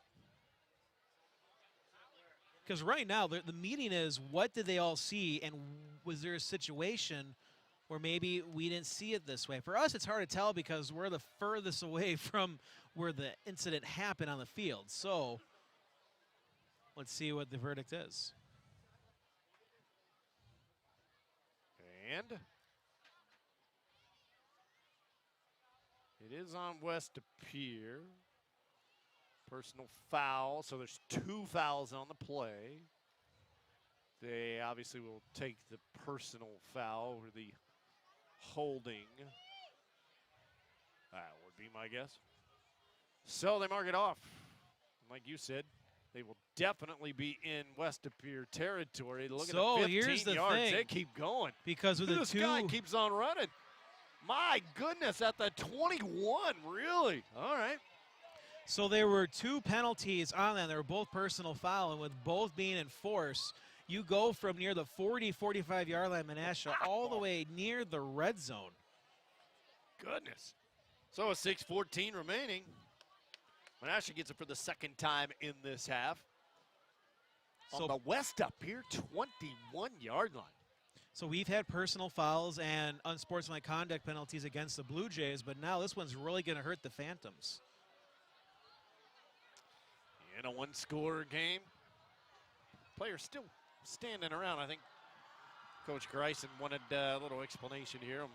[SPEAKER 2] Because right now, the meeting is, what did they all see, and was there a situation where maybe we didn't see it this way? For us, it's hard to tell because we're the furthest away from where the incident happened on the field. So let's see what the verdict is.
[SPEAKER 1] And it is on West Appear. Personal foul, so there's 2 fouls on the play. They obviously will take the personal foul or the holding. That would be my guess. So they mark it off. Like you said, they will definitely be in West Appear territory. Look at the 15
[SPEAKER 2] here's the
[SPEAKER 1] yards.
[SPEAKER 2] thing.
[SPEAKER 1] They keep going.
[SPEAKER 2] Because with
[SPEAKER 1] this guy keeps on running. My goodness, at the 21, really? All right.
[SPEAKER 2] So there were 2 penalties on them. They were both personal foul, and with both being enforced, you go from near the 40, 45-yard line, Menasha, all the way near the red zone.
[SPEAKER 1] Goodness. So a 6:14 remaining. Menasha gets it for the second time in this half. On the West Appear 21-yard line.
[SPEAKER 2] So we've had personal fouls and unsportsmanlike conduct penalties against the Blue Jays, but now this one's really going to hurt the Phantoms.
[SPEAKER 1] In a one-score game, players still standing around. I think Coach Greisen wanted a little explanation here on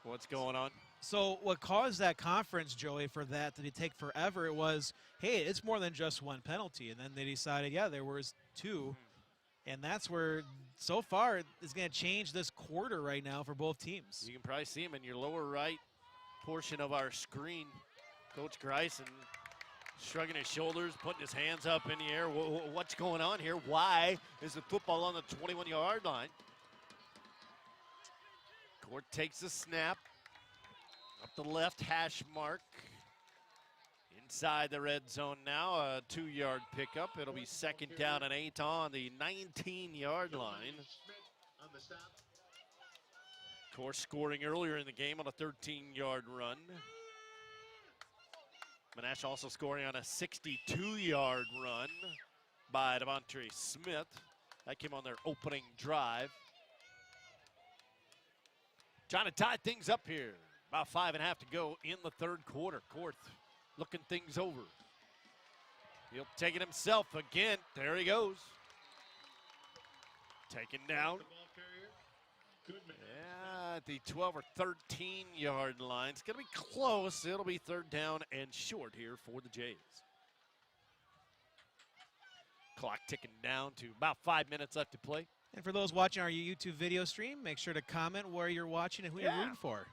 [SPEAKER 1] what's going on.
[SPEAKER 2] So what caused that conference, Joey, for that to take forever, it was, hey, it's more than just one penalty. And then they decided, yeah, there was two. And that's where, so far, it's going to change this quarter right now for both teams.
[SPEAKER 1] You can probably see him in your lower right portion of our screen. Coach Greisen shrugging his shoulders, putting his hands up in the air. What's going on here? Why is the football on the 21-yard line? Court takes the snap. Up the left hash mark. Inside the red zone now, a 2-yard pickup. It'll be 2nd down and 8 on the 19-yard line. Of course, scoring earlier in the game on a 13-yard run. Menasha also scoring on a 62-yard run by Devontae Smith. That came on their opening drive. Trying to tie things up here. About 5.5 to go in the third quarter. Korth looking things over. He'll take it himself again. There he goes. Taken down. Yeah, at the 12 or 13-yard line. It's going to be close. It'll be 3rd down and short here for the Jays. Clock ticking down to about 5 minutes left to play.
[SPEAKER 2] And for those watching our YouTube video stream, make sure to comment where you're watching and who you're rooting for.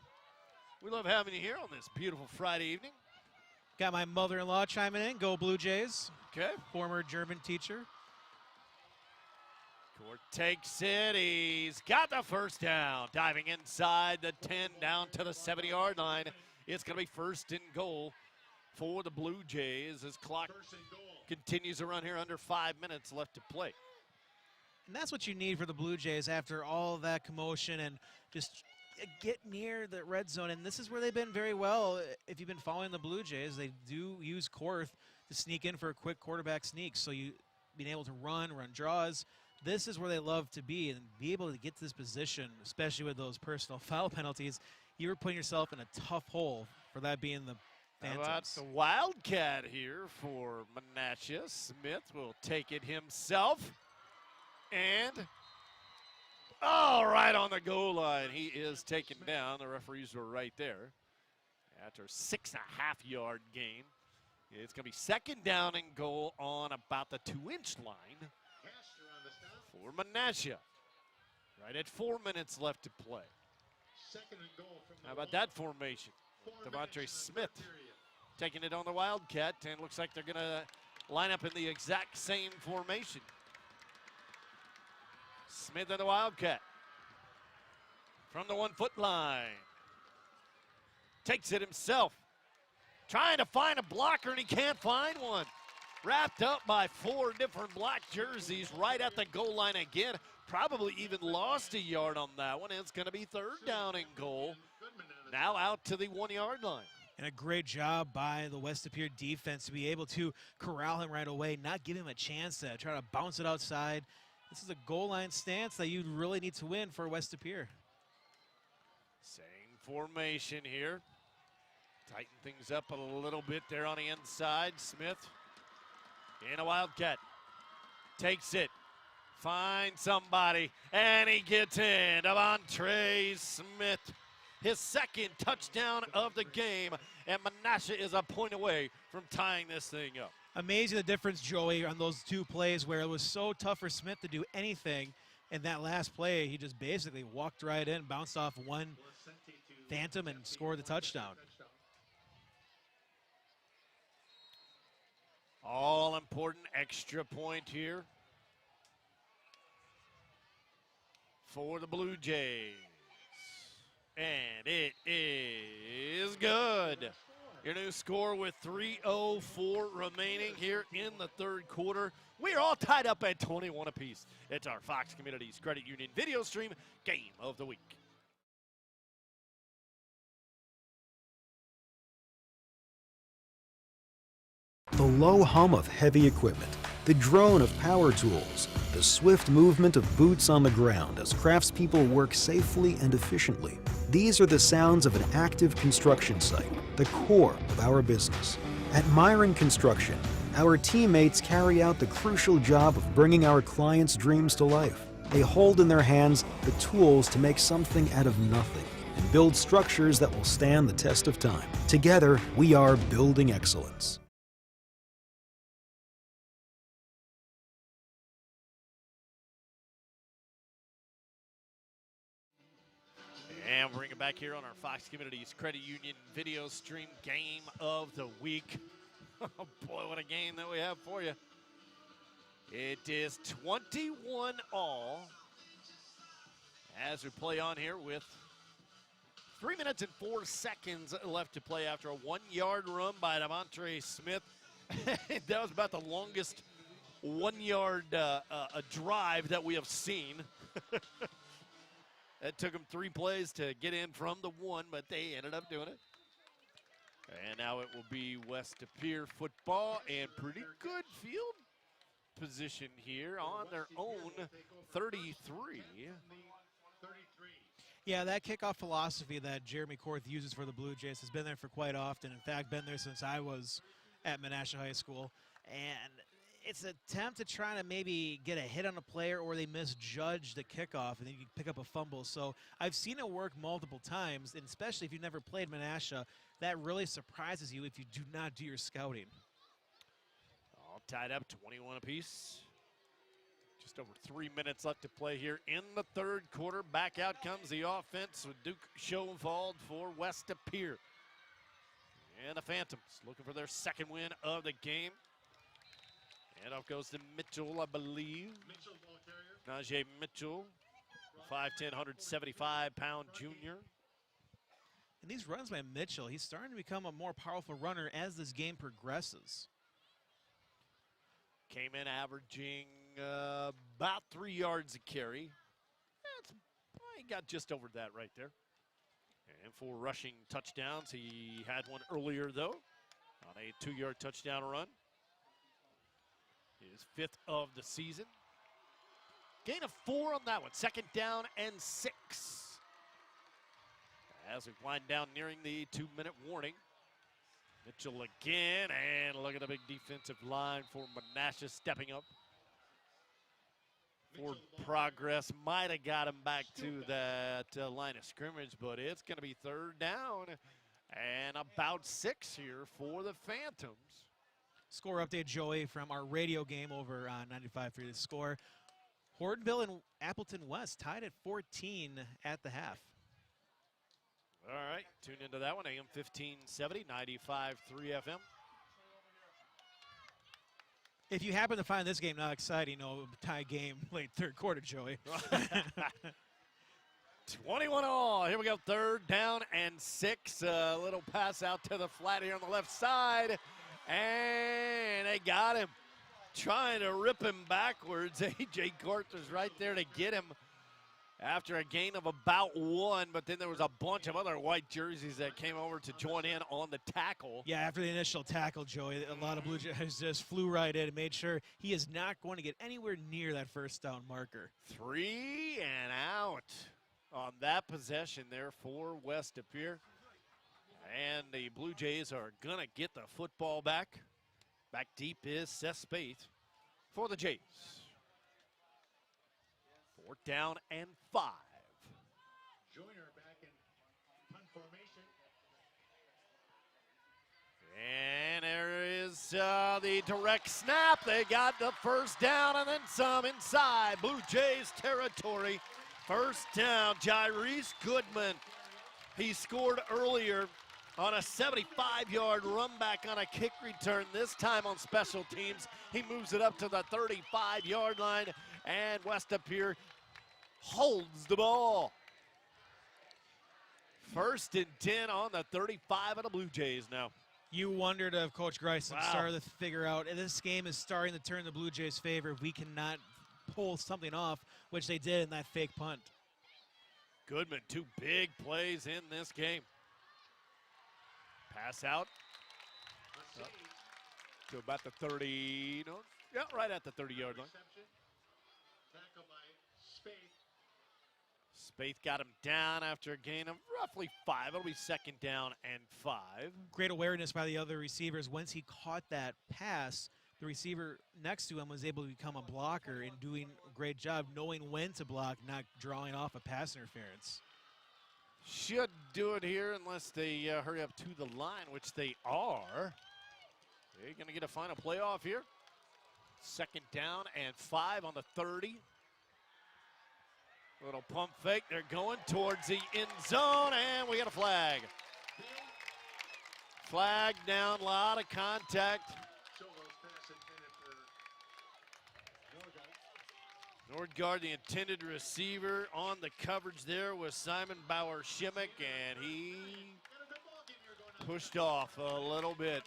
[SPEAKER 1] We love having you here on this beautiful Friday evening.
[SPEAKER 2] Got my mother-in-law chiming in. Go Blue Jays.
[SPEAKER 1] Okay.
[SPEAKER 2] Former German teacher.
[SPEAKER 1] Court takes it. He's got the 1st down. Diving inside the 10 down to the 7-yard line. It's going to be 1st and goal for the Blue Jays as clock continues to run here under 5 minutes left to play.
[SPEAKER 2] And that's what you need for the Blue Jays after all of that commotion and just get near the red zone. And this is where they've been very well. If you've been following the Blue Jays, they do use Korth to sneak in for a quick quarterback sneak. So you being able to run draws, this is where they love to be and be able to get to this position, especially with those personal foul penalties. You're putting yourself in a tough hole for that being the Phantoms.
[SPEAKER 1] How about the Wildcat here for Menasha? Smith will take it himself. And, right on the goal line. He is taken down. The referees were right there. After a 6.5-yard gain. It's going to be 2nd down and goal on about the 2-inch line for Menasha. Right at 4 minutes left to play. How about that formation? Devontae Smith taking it on the Wildcat, and it looks like they're going to line up in the exact same formation. Smith and the Wildcat from the 1-foot line. Takes it himself. Trying to find a blocker, and he can't find one. Wrapped up by 4 different black jerseys right at the goal line again. Probably even lost a yard on that one. It's going to be 3rd down and goal. Now out to the 1-yard line.
[SPEAKER 2] And a great job by the West Appear defense to be able to corral him right away, not give him a chance to try to bounce it outside. This is a goal line stance that you really need to win for West Appear.
[SPEAKER 1] Same formation here. Tighten things up a little bit there on the inside. Smith in a Wildcat. Takes it. Finds somebody. And he gets in. Devontae Smith. His 2nd touchdown of the game. And Menasha is a point away from tying this thing up.
[SPEAKER 2] Amazing the difference, Joey, on those 2 plays where it was so tough for Smith to do anything. And that last play, he just basically walked right in, bounced off one Phantom, and scored the touchdown.
[SPEAKER 1] All important extra point here for the Blue Jays. And it is good. Your new score with 3:04 remaining here in the third quarter. We are all tied up at 21 apiece. It's our Fox Communities Credit Union video stream game of the week.
[SPEAKER 8] The low hum of heavy equipment, the drone of power tools, the swift movement of boots on the ground as craftspeople work safely and efficiently. These are the sounds of an active construction site, the core of our business. At Myron Construction, our teammates carry out the crucial job of bringing our clients' dreams to life. They hold in their hands the tools to make something out of nothing and build structures that will stand the test of time. Together, we are building excellence.
[SPEAKER 1] And we'll bring it back here on our Fox Communities Credit Union video stream game of the week. Oh boy, what a game that we have for you. It is 21-all as we play on here with 3 minutes and 4 seconds left to play after a 1-yard run by Devontre Smith. That was about the longest 1-yard drive that we have seen. It took them 3 plays to get in from the 1, but they ended up doing it. And now it will be West De Pere football, and pretty good field position here on their own 33.
[SPEAKER 2] Yeah, that kickoff philosophy that Jeremy Korth uses for the Blue Jays has been there for quite often. In fact, been there since I was at Menasha High School. And it's an attempt to try to maybe get a hit on a player, or they misjudge the kickoff and then you pick up a fumble. So I've seen it work multiple times, and especially if you've never played Menasha, that really surprises you if you do not do your scouting.
[SPEAKER 1] All tied up, 21 apiece. Just over 3 minutes left to play here in the third quarter. Back out comes the offense with Duke Schoenwald for West De Pere. And the Phantoms looking for their second win of the game. And off goes to Mitchell, I believe.
[SPEAKER 10] Mitchell, ball carrier.
[SPEAKER 1] Najee Mitchell, 5'10", 175-pound junior.
[SPEAKER 2] And these runs by Mitchell, he's starting to become a more powerful runner as this game progresses.
[SPEAKER 1] Came in averaging about 3 yards a carry. He got just over that right there. And 4 rushing touchdowns. He had one earlier, though, on a 2-yard touchdown run. His 5th of the season. Gain of 4 on that one. 2nd down and 6. As we wind down nearing the 2-minute warning. Mitchell again, and look at the big defensive line for Menasha stepping up. Forward progress might have got him back to that line of scrimmage, but it's going to be 3rd down and about 6 here for the Phantoms.
[SPEAKER 2] Score update, Joey, from our radio game over on 95.3 The Score. Hortonville and Appleton West tied at 14 at the half.
[SPEAKER 1] All right, tune into that one, AM 1570, 95.3 FM.
[SPEAKER 2] If you happen to find this game not exciting, tie game late third quarter, Joey.
[SPEAKER 1] 21-all. Here we go, 3rd down and 6. A little pass out to the flat here on the left side. And they got him. Trying to rip him backwards. A.J. Korth was right there to get him after a gain of about 1, but then there was a bunch of other white jerseys that came over to join in on the tackle.
[SPEAKER 2] Yeah, after the initial tackle, Joey, a lot of Blue Jays just flew right in and made sure he is not going to get anywhere near that 1st down marker.
[SPEAKER 1] 3 and out on that possession there for West De Pere. And the Blue Jays are going to get the football back. Back deep is Seth Spaeth for the Jays. 4th down and 5.
[SPEAKER 10] Joyner back in punt formation.
[SPEAKER 1] And there is the direct snap. They got the 1st down and then some inside Blue Jays territory. 1st down, Jairese Goodman. He scored earlier on a 75-yard run back on a kick return, this time on special teams. He moves it up to the 35-yard line, and West De Pere holds the ball. 1st and 10 on the 35 of the Blue Jays now.
[SPEAKER 2] You wondered if Coach Greisen
[SPEAKER 1] Wow.
[SPEAKER 2] started to figure out, and this game is starting to turn the Blue Jays' favor. We cannot pull something off, which they did in that fake punt.
[SPEAKER 1] Goodman, 2 big plays in this game. Pass out to about the 30, Yeah, right at the 30-yard line.
[SPEAKER 10] Tackle by Spade.
[SPEAKER 1] Spaeth got him down after a gain of roughly 5. It'll be 2nd down and 5.
[SPEAKER 2] Great awareness by the other receivers. Once he caught that pass, the receiver next to him was able to become a blocker and doing a great job knowing when to block, not drawing off a pass interference.
[SPEAKER 1] Should do it here unless they hurry up to the line, which they are. They're going to get a final playoff here. 2nd down and 5 on the 30. Little pump fake. They're going towards the end zone, and we got a flag. Flag down, a lot of contact. Nordgaard, the intended receiver, on the coverage there was Simon Bauer-Schimmick, and he pushed off a little bit.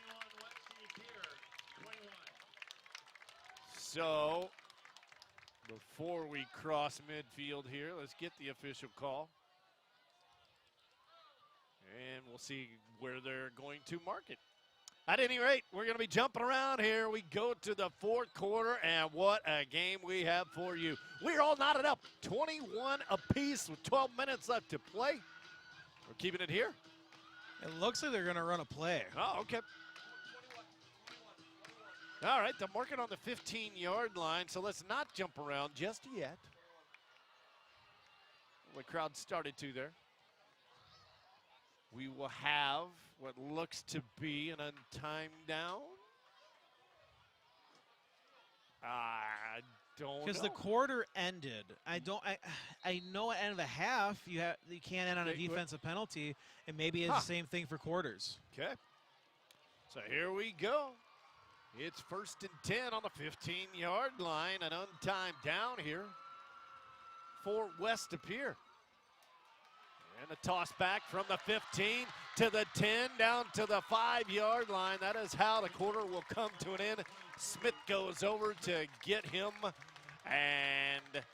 [SPEAKER 1] So, before we cross midfield here, let's get the official call. And we'll see where they're going to mark it. At any rate, we're going to be jumping around here. We go to the 4th quarter, and what a game we have for you. We're all knotted up, 21 apiece with 12 minutes left to play. We're keeping it here.
[SPEAKER 2] It looks like they're going to run a play.
[SPEAKER 1] Oh, okay. All right, they're marking on the 15-yard line, so let's not jump around just yet. The crowd started to there. We will have what looks to be an untimed down. I don't know.
[SPEAKER 2] Because the quarter ended. I know at the end of the half you can't end on a defensive penalty, and maybe it's the same thing for quarters.
[SPEAKER 1] Okay. So here we go. It's 1st and 10 on the 15-yard line, an untimed down here for West to Pere. And a toss back from the 15 to the 10, down to the 5-yard line. That is how the quarter will come to an end. Smith goes over to get him, and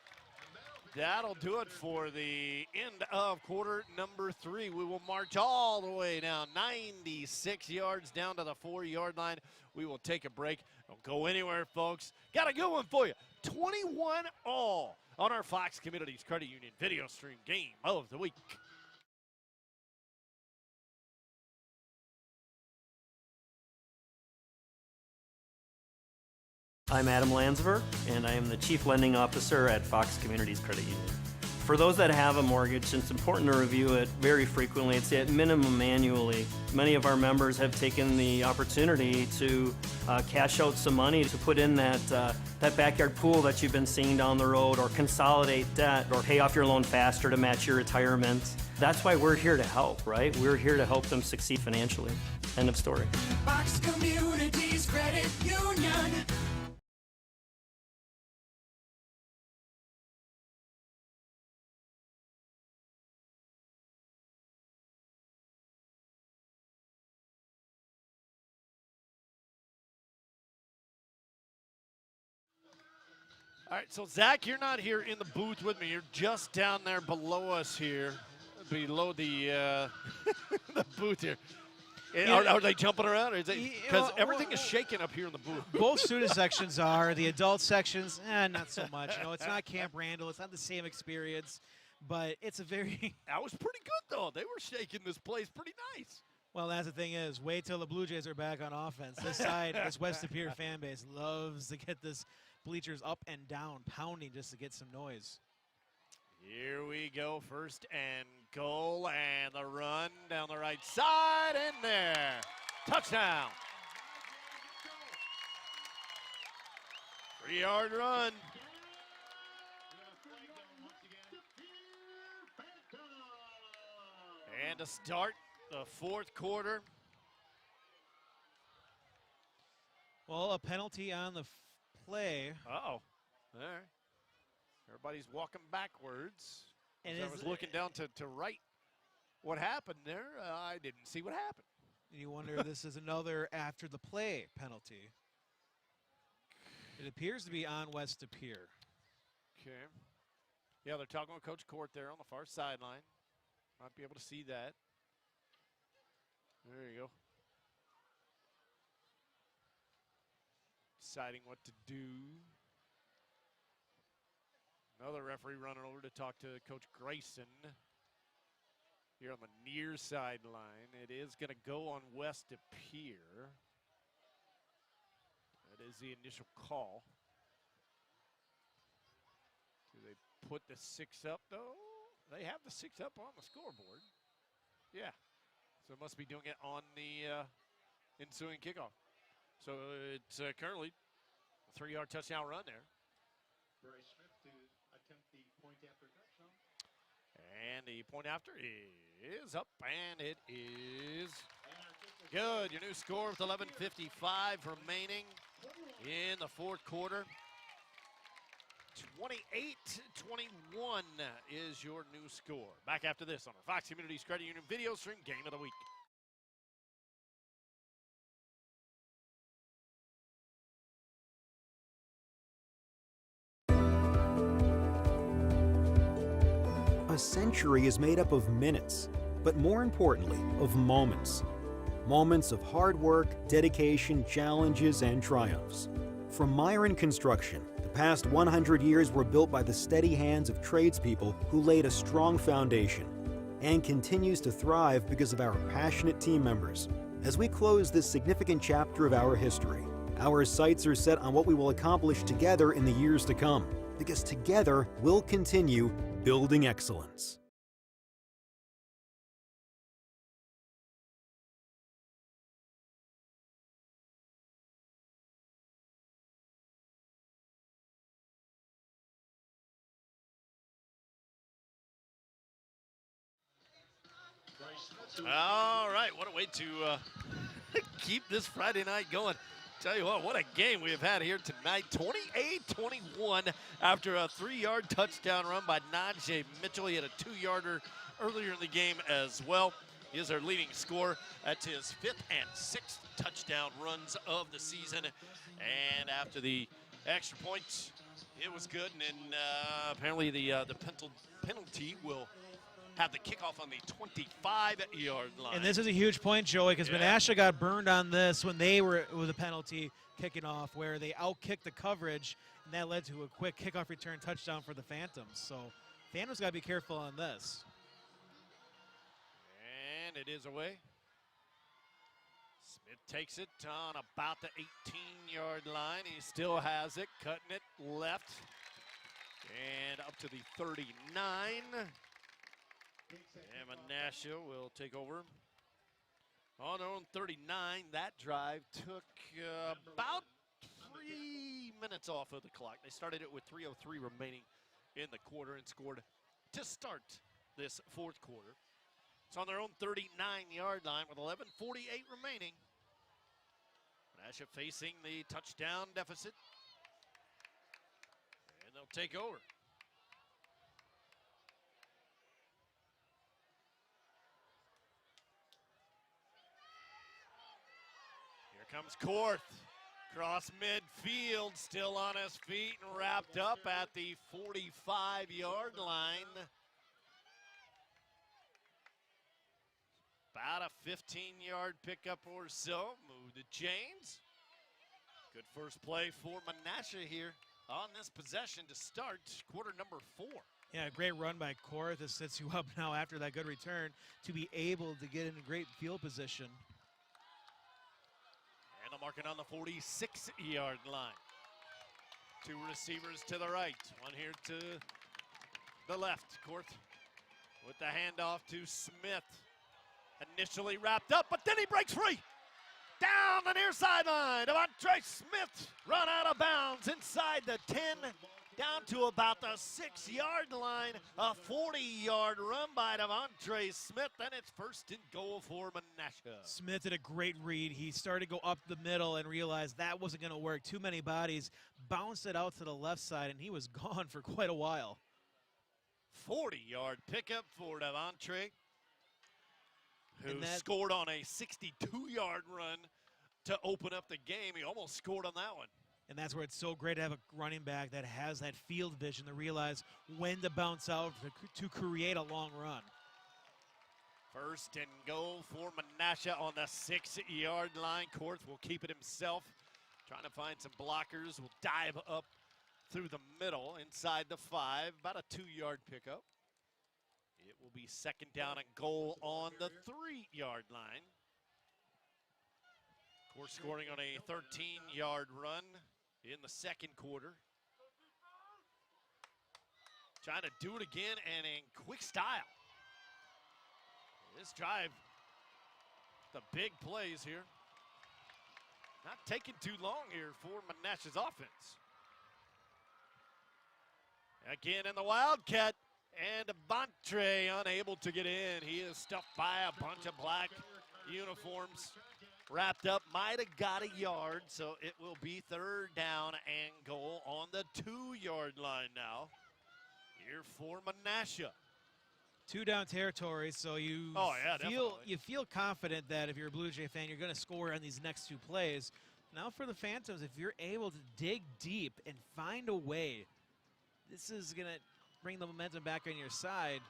[SPEAKER 1] that'll do it for the end of quarter number 3. We will march all the way down 96 yards down to the 4-yard line. We will take a break. Don't go anywhere, folks. Got a good one for you. 21 all on our Fox Communities Credit Union video stream game of the week.
[SPEAKER 9] I'm Adam Landsver, and I am the Chief Lending Officer at Fox Communities Credit Union. For those that have a mortgage, it's important to review it very frequently. It's at minimum annually. Many of our members have taken the opportunity to cash out some money to put in that backyard pool that you've been seeing down the road, or consolidate debt, or pay off your loan faster to match your retirement. That's why we're here to help, right? We're here to help them succeed financially. End of story.
[SPEAKER 6] Fox Communities Credit Union.
[SPEAKER 1] All right, so Zach, you're not here in the booth with me. You're just down there below us here, below the the booth here. Are they jumping around? Because everything is shaking up here in the booth.
[SPEAKER 2] Both student sections are. The adult sections, not so much. It's not Camp Randall. It's not the same experience, but it's a very.
[SPEAKER 1] That was pretty good, though. They were shaking this place pretty nice.
[SPEAKER 2] Well, that's the thing is, wait till the Bluejays are back on offense. This side, this West Pere fan base loves to get this bleachers up and down, pounding just to get some noise.
[SPEAKER 1] Here we go, 1st and goal, and the run down the right side, in there. Touchdown. 3-yard run. And to start the 4th quarter.
[SPEAKER 2] Well, a penalty on the play.
[SPEAKER 1] Uh-oh. All right. Everybody's walking backwards.
[SPEAKER 2] And
[SPEAKER 1] I was looking down to right. What happened there? I didn't see what happened.
[SPEAKER 2] You wonder if this is another after the play penalty. It appears to be on West Pere.
[SPEAKER 1] Okay. Yeah, they're talking with Coach Court there on the far sideline. Might be able to see that. There you go. deciding what to do. Another referee running over to talk to Coach Grayson here on the near sideline. It is going to go on West to Pier. That is the initial call. Do they put the 6 up, though? They have the 6 up on the scoreboard. Yeah. So it must be doing it on the ensuing kickoff. So it's currently a 3-yard touchdown run there.
[SPEAKER 10] Pere Smith to attempt the point after touchdown.
[SPEAKER 1] And the point after is up, and it is good. Your new score with 11:55 remaining in the fourth quarter. 28-21 is your new score. Back after this on our Fox Communities Credit Union Video Stream Game of the Week.
[SPEAKER 8] A century is made up of minutes, but more importantly, of moments. Moments of hard work, dedication, challenges, and triumphs. From Myron Construction, the past 100 years were built by the steady hands of tradespeople who laid a strong foundation, and continues to thrive because of our passionate team members. As we close this significant chapter of our history, our sights are set on what we will accomplish together in the years to come, because together we'll continue building excellence.
[SPEAKER 1] All right, what a way to keep this Friday night going. Tell you what a game we have had here tonight. 28-21 after a 3-yard touchdown run by Najee Mitchell. He had a 2-yarder earlier in the game as well. He is our leading scorer. That's his 5th and 6th touchdown runs of the season. And after the extra point, it was good. And then apparently the penalty will have the kickoff on the 25-yard line.
[SPEAKER 2] And this is a huge point, Joey, because Menasha got burned on this when they were with a penalty kicking off, where they outkicked the coverage, and that led to a quick kickoff return touchdown for the Phantoms. So Phantoms got to be careful on this.
[SPEAKER 1] And it is away. Smith takes it on about the 18-yard line. He still has it, cutting it left and up to the 39. And Menasha will take over on their own 39. That drive took about 3 minutes off of the clock. They started it with 3:03 remaining in the quarter and scored to start this fourth quarter. It's on their own 39-yard line with 11:48 remaining. Menasha facing the touchdown deficit. And they'll take over. Comes Korth, cross midfield, still on his feet and wrapped up at the 45-yard line. About a 15-yard pickup or so. Move the chains. Good first play for Menasha here on this possession to start quarter number 4.
[SPEAKER 2] Yeah, a great run by Korth. This sets you up now after that good return to be able to get in a great field position.
[SPEAKER 1] And they'll mark it on the 46-yard line. 2 receivers to the right, 1 here to the left. Korth with the handoff to Smith. Initially wrapped up, but then he breaks free. Down the near sideline, Devontae Smith run out of bounds inside the 10, down to about the 6-yard line. A 40-yard run by Devontae Smith, then it's first and goal for Menasha.
[SPEAKER 2] Smith did a great read. He started to go up the middle and realized that wasn't going to work. Too many bodies, bounced it out to the left side, and he was gone for quite a while.
[SPEAKER 1] 40-yard pickup for Devontae, who scored on a 62-yard run to open up the game. He almost scored on that one.
[SPEAKER 2] And that's where it's so great to have a running back that has that field vision to realize when to bounce out to create a long run.
[SPEAKER 1] First and goal for Menasha on the 6-yard line. Korth will keep it himself.
[SPEAKER 11] Trying to find some blockers. Will dive up through the middle inside the 5. About a 2-yard pickup. It will be second down and goal on the 3-yard line. Of course, scoring on a 13-yard run in the second quarter. Trying to do it again and in quick style. This drive, the big plays here. Not taking too long here for Menasha's offense. Again in the Wildcat, and Devontre unable to get in. He is stuffed by a bunch of black uniforms. Wrapped up, might have got a yard, so it will be third down and goal on the 2-yard line now. Here for Menasha.
[SPEAKER 2] 2 down territory, so you feel confident that if you're a Blue Jay fan, you're going to score on these next 2 plays. Now for the Phantoms, if you're able to dig deep and find a way, this is going to bring the momentum back on your side,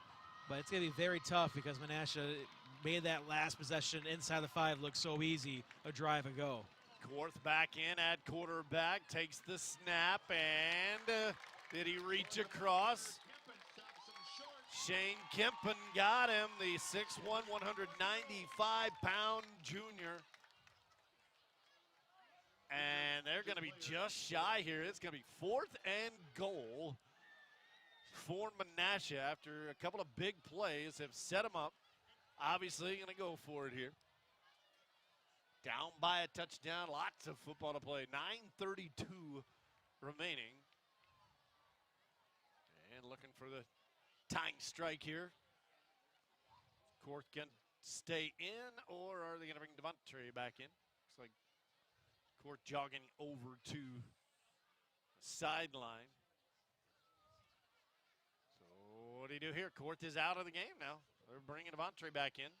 [SPEAKER 2] but it's going to be very tough because Menasha made that last possession inside the 5 look so easy a drive ago.
[SPEAKER 11] Korth back in at quarterback, takes the snap, and did he reach across? Shane Kempen got him, the 6'1", 195-pound junior. And they're going to be just shy here. It's going to be 4th and goal for Menasha after a couple of big plays have set them up. Obviously going to go for it here. Down by a touchdown, lots of football to play. 9:32 remaining. And looking for the tying strike here. Korth can stay in, or are they going to bring Devontre back in? Looks like Korth jogging over to the sideline. So what do you do here? Korth is out of the game now. They're bringing Devontre back in.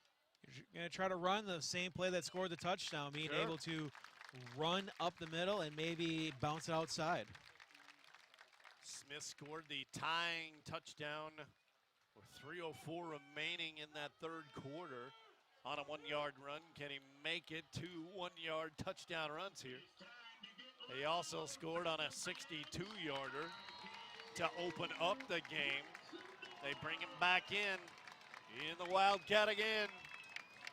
[SPEAKER 2] You're going to try to run the same play that scored the touchdown, being able to run up the middle and maybe bounce it outside.
[SPEAKER 11] Smith scored the tying touchdown with 3:04 remaining in that third quarter on a 1-yard run. Can he make it 2 1-yard touchdown runs here? He also scored on a 62-yarder to open up the game. They bring him back in the Wildcat again.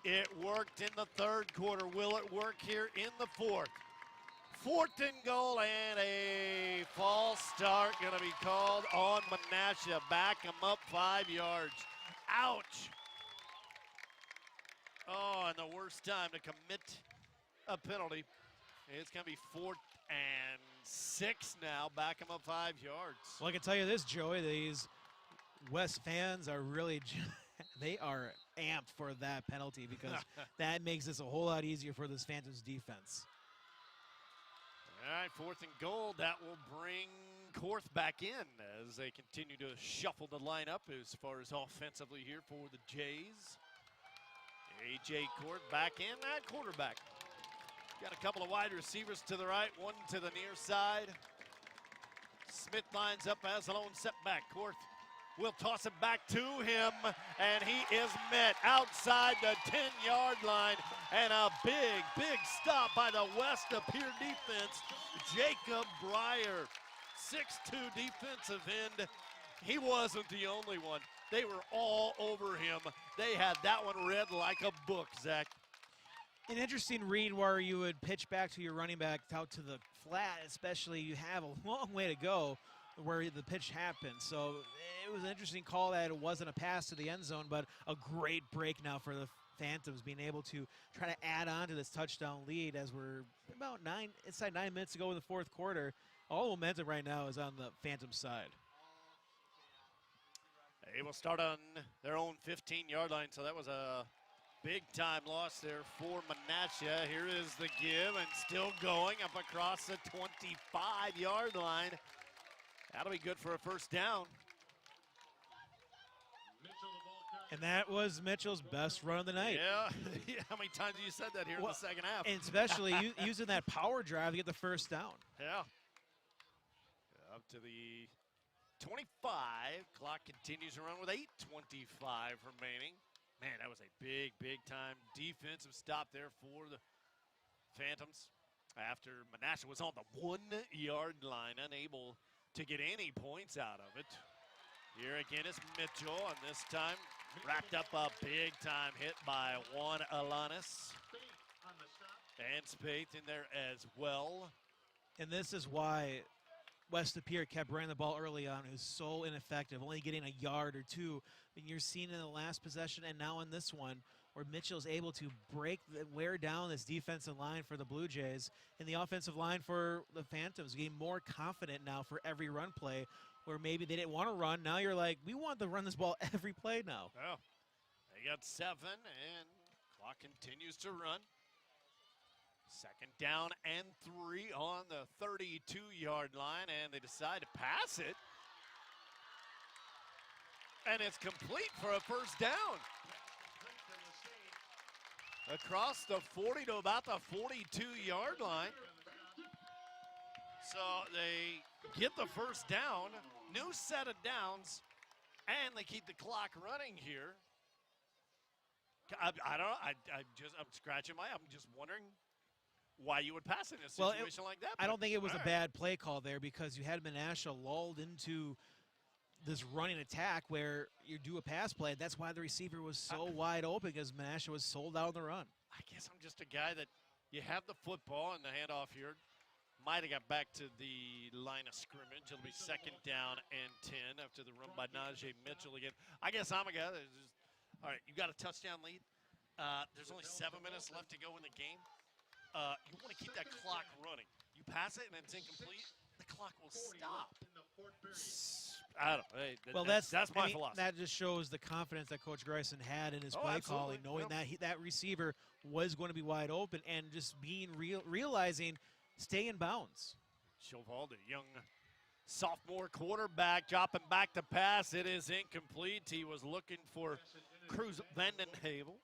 [SPEAKER 11] It worked in the third quarter. Will it work here in the fourth? 4th and goal, and a false start going to be called on Menasha. Back him up 5 yards. Ouch. Oh, and the worst time to commit a penalty. It's going to be 4th and 6 now. Back him up 5 yards.
[SPEAKER 2] Well, I can tell you this, Joey, these West fans are really, they are amped for that penalty because that makes this a whole lot easier for this Phantoms defense.
[SPEAKER 11] All right, 4th and goal. That will bring Korth back in as they continue to shuffle the lineup as far as offensively here for the Jays. A.J. Korth back in at quarterback. Got a couple of wide receivers to the right, one to the near side. Smith lines up as a lone setback. Korth will toss it back to him, and he is met outside the 10-yard line. And a big, big stop by the West of Pere defense. Jacob Breyer, 6'2" defensive end. He wasn't the only one. They were all over him. They had that one read like a book, Zach.
[SPEAKER 2] An interesting read where you would pitch back to your running back out to the flat, especially you have a long way to go where the pitch happened. So it was an interesting call that it wasn't a pass to the end zone, but a great break now for the Phantoms being able to try to add on to this touchdown lead as we're about inside 9 minutes to go in the fourth quarter. All momentum right now is on the Phantom side.
[SPEAKER 11] They will start on their own 15-yard line, so that was a big-time loss there for Menasha. Here is the give, and still going up across the 25-yard line. That'll be good for a first down.
[SPEAKER 2] And that was Mitchell's best run of the night.
[SPEAKER 11] Yeah. How many times have you said that here in the second half?
[SPEAKER 2] And especially using that power drive to get the first down.
[SPEAKER 11] Yeah. Up to the 25. Clock continues to run with 8:25 remaining. Man, that was a big, big-time defensive stop there for the Phantoms. after Menasha was on the 1 yard line, unable to get any points out of it. Here again is Mitchell, and this time racked up a big-time hit by Juan Alanis. And Spaeth in there as well.
[SPEAKER 2] And this is why West Lapeer kept running the ball early on. It was so ineffective, only getting a yard or two. And you're seeing in the last possession and now in this one where Mitchell's able to wear down this defensive line for the Blue Jays, and the offensive line for the Phantoms getting more confident now for every run play, where maybe they didn't want to run. Now you're like, we want to run this ball every play now.
[SPEAKER 11] Oh, they got 7, and clock continues to run. 2nd down and 3 on the 32-yard line, and they decide to pass it. And it's complete for a first down. Across the 40 to about the 42-yard line. So they get the first down, new set of downs, and they keep the clock running here. I don't know. I'm scratching my. I'm just wondering why you would pass in a situation like that.
[SPEAKER 2] I don't think it was a bad play call there, because you had Menasha lulled into this running attack where you do a pass play. That's why the receiver was so wide open, because Menasha was sold out on the run.
[SPEAKER 11] I guess I'm just a guy that you have the football and the handoff here. Might have got back to the line of scrimmage. It'll be 2nd down and 10 after the run by Najee Mitchell again. I guess I'm a guy that's just, all right, you got a touchdown lead. There's only 7 minutes left to go in the game. You want to keep that clock running. You pass it and it's incomplete, the clock will stop. I don't know. Hey,
[SPEAKER 2] Well,
[SPEAKER 11] that's my philosophy.
[SPEAKER 2] That just shows the confidence that Coach Greisen had in his play calling, knowing that that receiver was going to be wide open, and just being realizing stay in bounds.
[SPEAKER 11] Chauval, the young sophomore quarterback, dropping back to pass. It is incomplete. He was looking for Cruz Vandenhavel.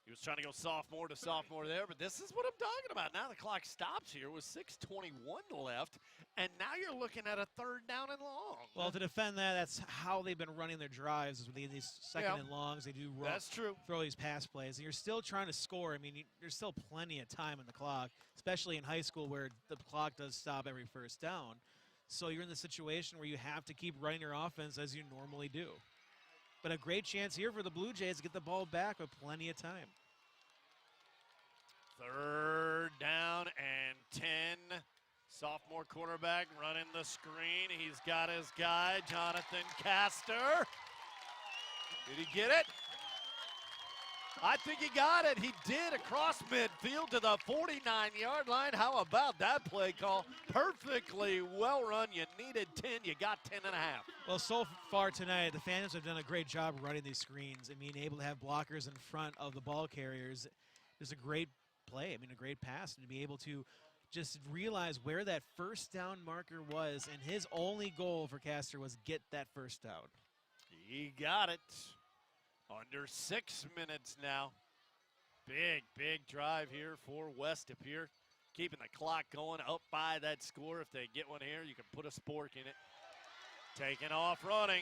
[SPEAKER 11] He was trying to go sophomore to sophomore there, but this is what I'm talking about. Now the clock stops here with 6:21 left, and now you're looking at a 3rd down and long.
[SPEAKER 2] Well, to defend that, that's how they've been running their drives, is with these 2nd and longs. They do
[SPEAKER 11] That's true.
[SPEAKER 2] Throw these pass plays, and you're still trying to score. I mean, there's still plenty of time in the clock, especially in high school where the clock does stop every first down. So you're in the situation where you have to keep running your offense as you normally do. But a great chance here for the Blue Jays to get the ball back with plenty of time.
[SPEAKER 11] 3rd down and 10. Sophomore quarterback running the screen. He's got his guy, Jonathan Castor. Did he get it? I think he got it. He did, across midfield to the 49-yard line. How about that play call? Perfectly well run. You needed 10. You got 10 and a half.
[SPEAKER 2] Well, so far tonight, the Phantoms have done a great job running these screens and being able to have blockers in front of the ball carriers. It's a great play. I mean, a great pass, and to be able to just realize where that first down marker was, and his only goal for Castor was get that first down.
[SPEAKER 11] He got it. Under 6 minutes now. Big drive here for West Lapeer. Keeping the clock going, up by that score. If they get one here, you can put a spork in it. Taking off running.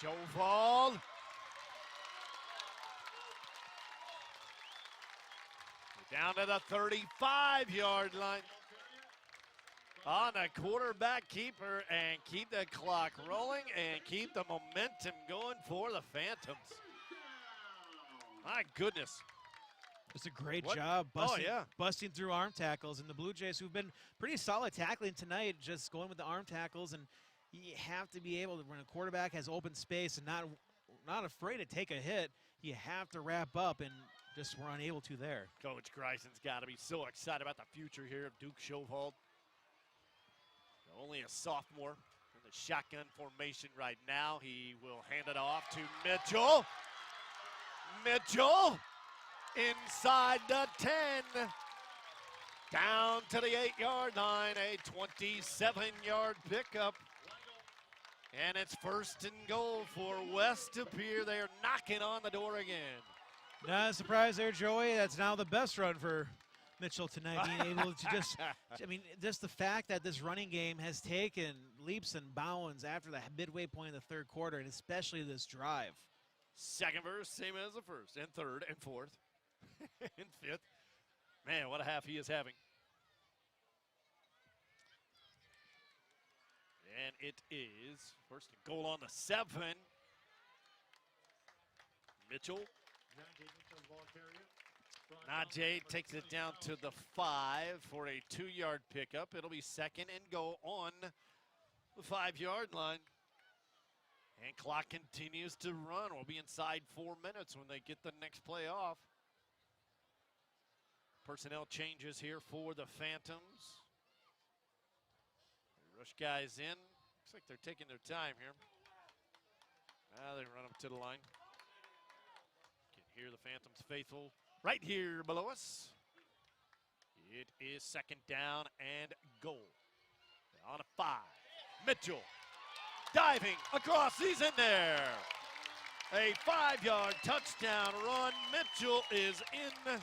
[SPEAKER 11] Chauval. Down to the 35-yard line. On the quarterback keeper, and keep the clock rolling and keep the momentum going for the Phantoms. My goodness.
[SPEAKER 2] It's a great job busting,
[SPEAKER 11] yeah.
[SPEAKER 2] busting through arm tackles. And the Blue Jays, who've been pretty solid tackling tonight, just going with the arm tackles. And you have to be able to, when a quarterback has open space and not afraid to take a hit, you have to wrap up, and just were unable to there.
[SPEAKER 11] Coach Greisen's got to be so excited about the future here of Duke Chauval. Only a sophomore in the shotgun formation right now. He will hand it off to Mitchell. Mitchell inside the 10. Down to the 8-yard line, a 27-yard pickup. And it's 1st and goal for West Lapeer. They are knocking on the door again.
[SPEAKER 2] Not a surprise there, Joey. That's now the best run for Mitchell tonight, being able to just the fact that this running game has taken leaps and bounds after the midway point of the 3rd quarter, and especially this drive.
[SPEAKER 11] 2nd verse, same as the 1st, and 3rd and 4th. in fifth. Man, what a half he is having. And it is first and goal on the 7. Mitchell. Najee takes it down to the 5 for a 2-yard pickup. It'll be second and goal on the 5-yard line. And clock continues to run. We'll be inside 4 minutes when they get the next play off. Personnel changes here for the Phantoms. They rush guys in. Looks like they're taking their time here. They run up to the line. Can hear the Phantoms faithful right here below us. It is second down and goal. On a 5. Mitchell diving across. He's in there. A 5-yard touchdown run. Mitchell is in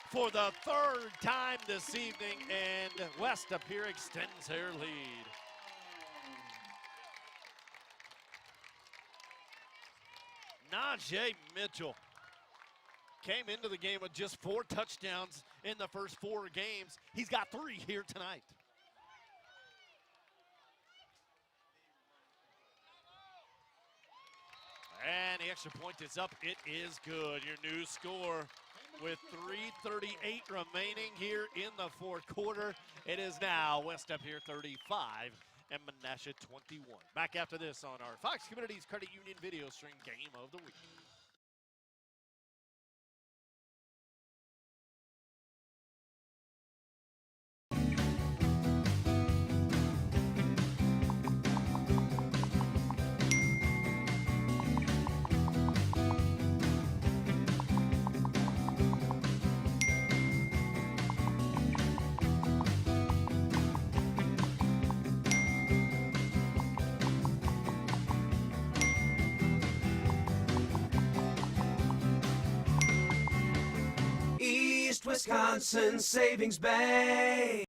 [SPEAKER 11] for the 3rd time this evening, and West up here extends their lead. Najee Mitchell came into the game with just 4 touchdowns in the first 4 games. He's got 3 here tonight. And the extra point is up. It is good. Your new score with 3:38 remaining here in the 4th quarter. It is now West up here 35 and Menasha 21. Back after this on our Fox Communities Credit Union video stream game of the week.
[SPEAKER 6] East Wisconsin Savings Bank.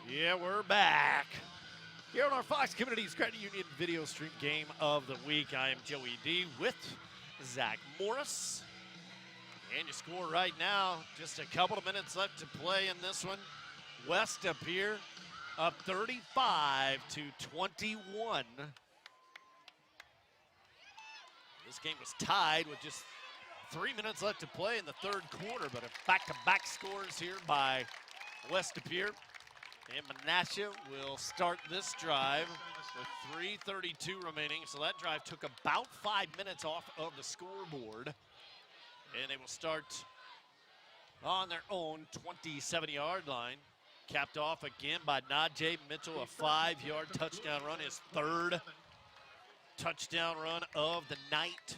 [SPEAKER 11] Yeah, we're back. Here on our Fox Communities Credit Union video stream game of the week. I am Joey D with Zach Morris. And your score right now, just a couple of minutes left to play in this one. West up here, up 35-21. This game was tied with just 3 minutes left to play in the 3rd quarter, but a back-to-back scores here by West up here. And Menasha will start this drive with 3:32 remaining. So that drive took about 5 minutes off of the scoreboard. And they will start on their own 27-yard line. Capped off again by Najee Mitchell, a 5-yard touchdown run, his 3rd touchdown run of the night.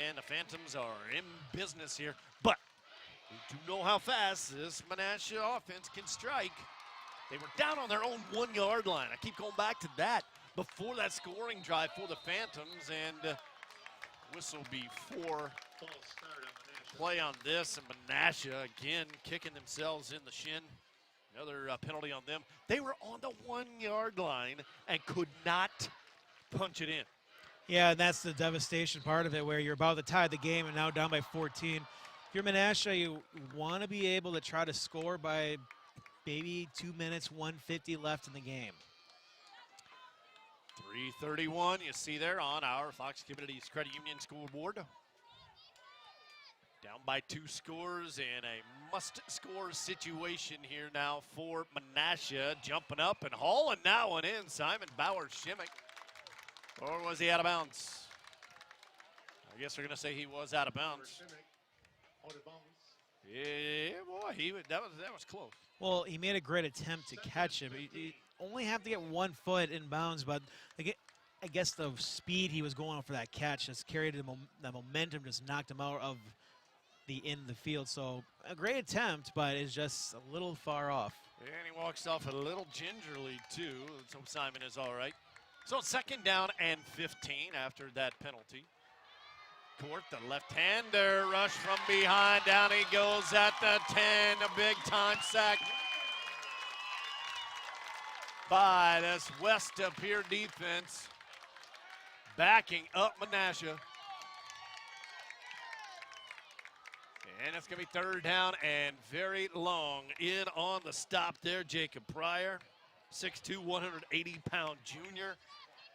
[SPEAKER 11] And the Phantoms are in business here, but we do know how fast this Menasha offense can strike. They were down on their own 1-yard line. I keep going back to that before that scoring drive for the Phantoms, and whistle before play on this, and Menasha again kicking themselves in the shin. Another penalty on them. They were on the 1-yard line and could not punch it in.
[SPEAKER 2] Yeah, and that's the devastation part of it, where you're about to tie the game and now down by 14. If you're Menasha, you want to be able to try to score by maybe 2 minutes, 1:50 left in the game.
[SPEAKER 11] 3:31, you see there on our Fox Communities Credit Union scoreboard. Down by 2 scores in a must-score situation here now for Menasha. Jumping up and hauling that one in, Simon Bauer-Shimmick. Or was he out of bounds? I guess we're going to say he was out of bounds. Yeah, boy, that was close.
[SPEAKER 2] Well, he made a great attempt to catch it, but you only have to get 1 foot in bounds, but I guess the speed he was going for that catch has carried him, that momentum just knocked him out of the end of the field. So a great attempt, but it's just a little far off.
[SPEAKER 11] And he walks off a little gingerly, too. So Simon is all right. So it's 2nd down and 15 after that penalty. Court, the left-hander, rush from behind. Down he goes at the 10, a big-time sack. by this West of Pier defense, backing up Menasha. And it's going to be third down and very long. In on the stop there, Jacob Pryor, 6'2", 180-pound junior,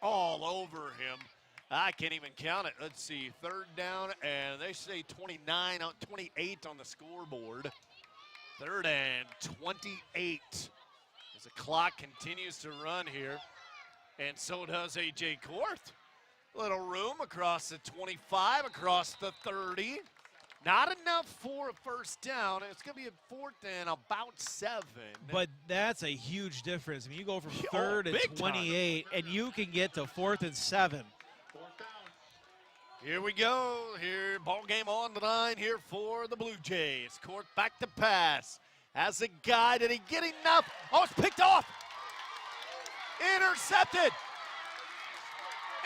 [SPEAKER 11] all over him. I can't even count it. Let's see, third down, and they say 28 on the scoreboard. Third and 28 as the clock continues to run here. And so does A.J. Korth. Little room across the 25, across the 30. Not enough for a first down. It's going to be a fourth and about 7.
[SPEAKER 2] But that's a huge difference. I mean, you go from third and 28, and you can get to 4th and 7.
[SPEAKER 11] Here we go. Here, ball game on the line here for the Blue Jays. Korth back to pass. Has a guy. Did he get enough? Oh, it's picked off. Intercepted.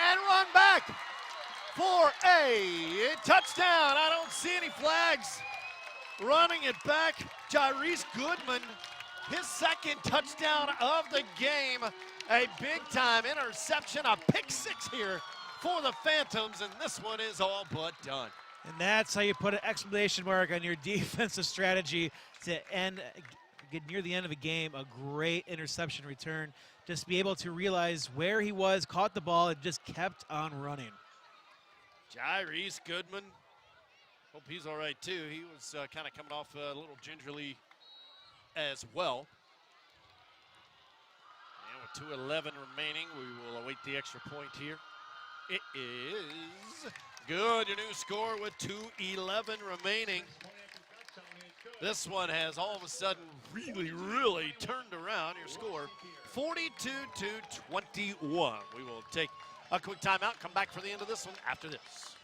[SPEAKER 11] And run back for a touchdown. I don't see any flags. Running it back, Jairus Goodman, his second touchdown of the game. A big-time interception, a pick 6 here for the Phantoms, and this one is all but done.
[SPEAKER 2] And that's how you put an exclamation mark on your defensive strategy to get near the end of a game. A great interception return. Just be able to realize where he was, caught the ball, and just kept on running.
[SPEAKER 11] Jairus Goodman, hope he's all right too. He was kind of coming off a little gingerly as well. And with 2:11 remaining, we will await the extra point here. It is good. Your new score with 2:11 remaining. This one has all of a sudden really turned around. Your score 42-21. We will take a quick timeout, come back for the end of this one after this.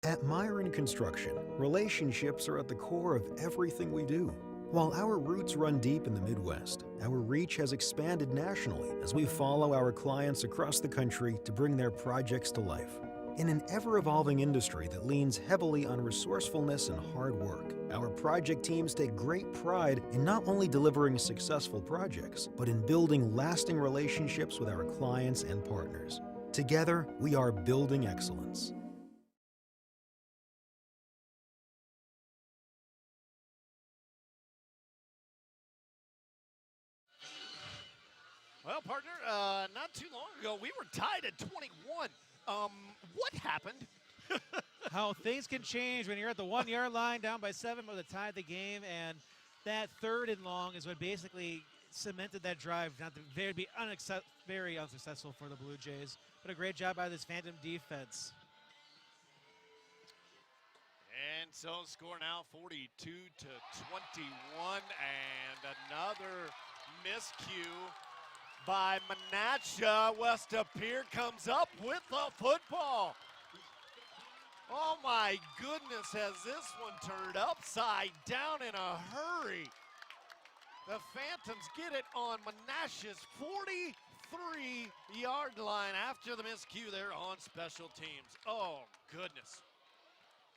[SPEAKER 8] At Myron Construction, relationships are at the core of everything we do. While our roots run deep in the Midwest, our reach has expanded nationally as we follow our clients across the country to bring their projects to life. In an ever-evolving industry that leans heavily on resourcefulness and hard work, our project teams take great pride in not only delivering successful projects, but in building lasting relationships with our clients and partners. Together, we are building excellence.
[SPEAKER 11] Well, partner, not too long ago, we were tied at 21. What happened?
[SPEAKER 2] How things can change when you're at the 1-yard line down by 7 with a tie the game, and that 3rd and long is what basically cemented that drive. Not to be very unsuccessful for the Blue Jays, but a great job by this Phantom defense.
[SPEAKER 11] And so score now 42-21, and another miscue by Menasha. West of Pier comes up with the football. Oh my goodness, has this one turned upside down in a hurry. The Phantoms get it on Menasha's 43-yard line after the miscue there on special teams. Oh goodness.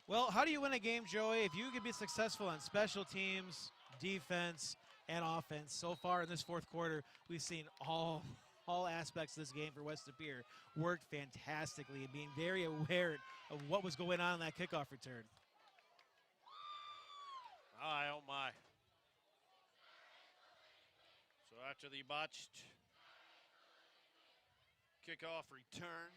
[SPEAKER 2] Well, how do you win a game, Joey? If you can be successful on special teams, defense, and offense. So far in this 4th quarter, we've seen all aspects of this game for West of Pier worked fantastically and being very aware of what was going on in that kickoff return.
[SPEAKER 11] Oh my. So after the botched kickoff return,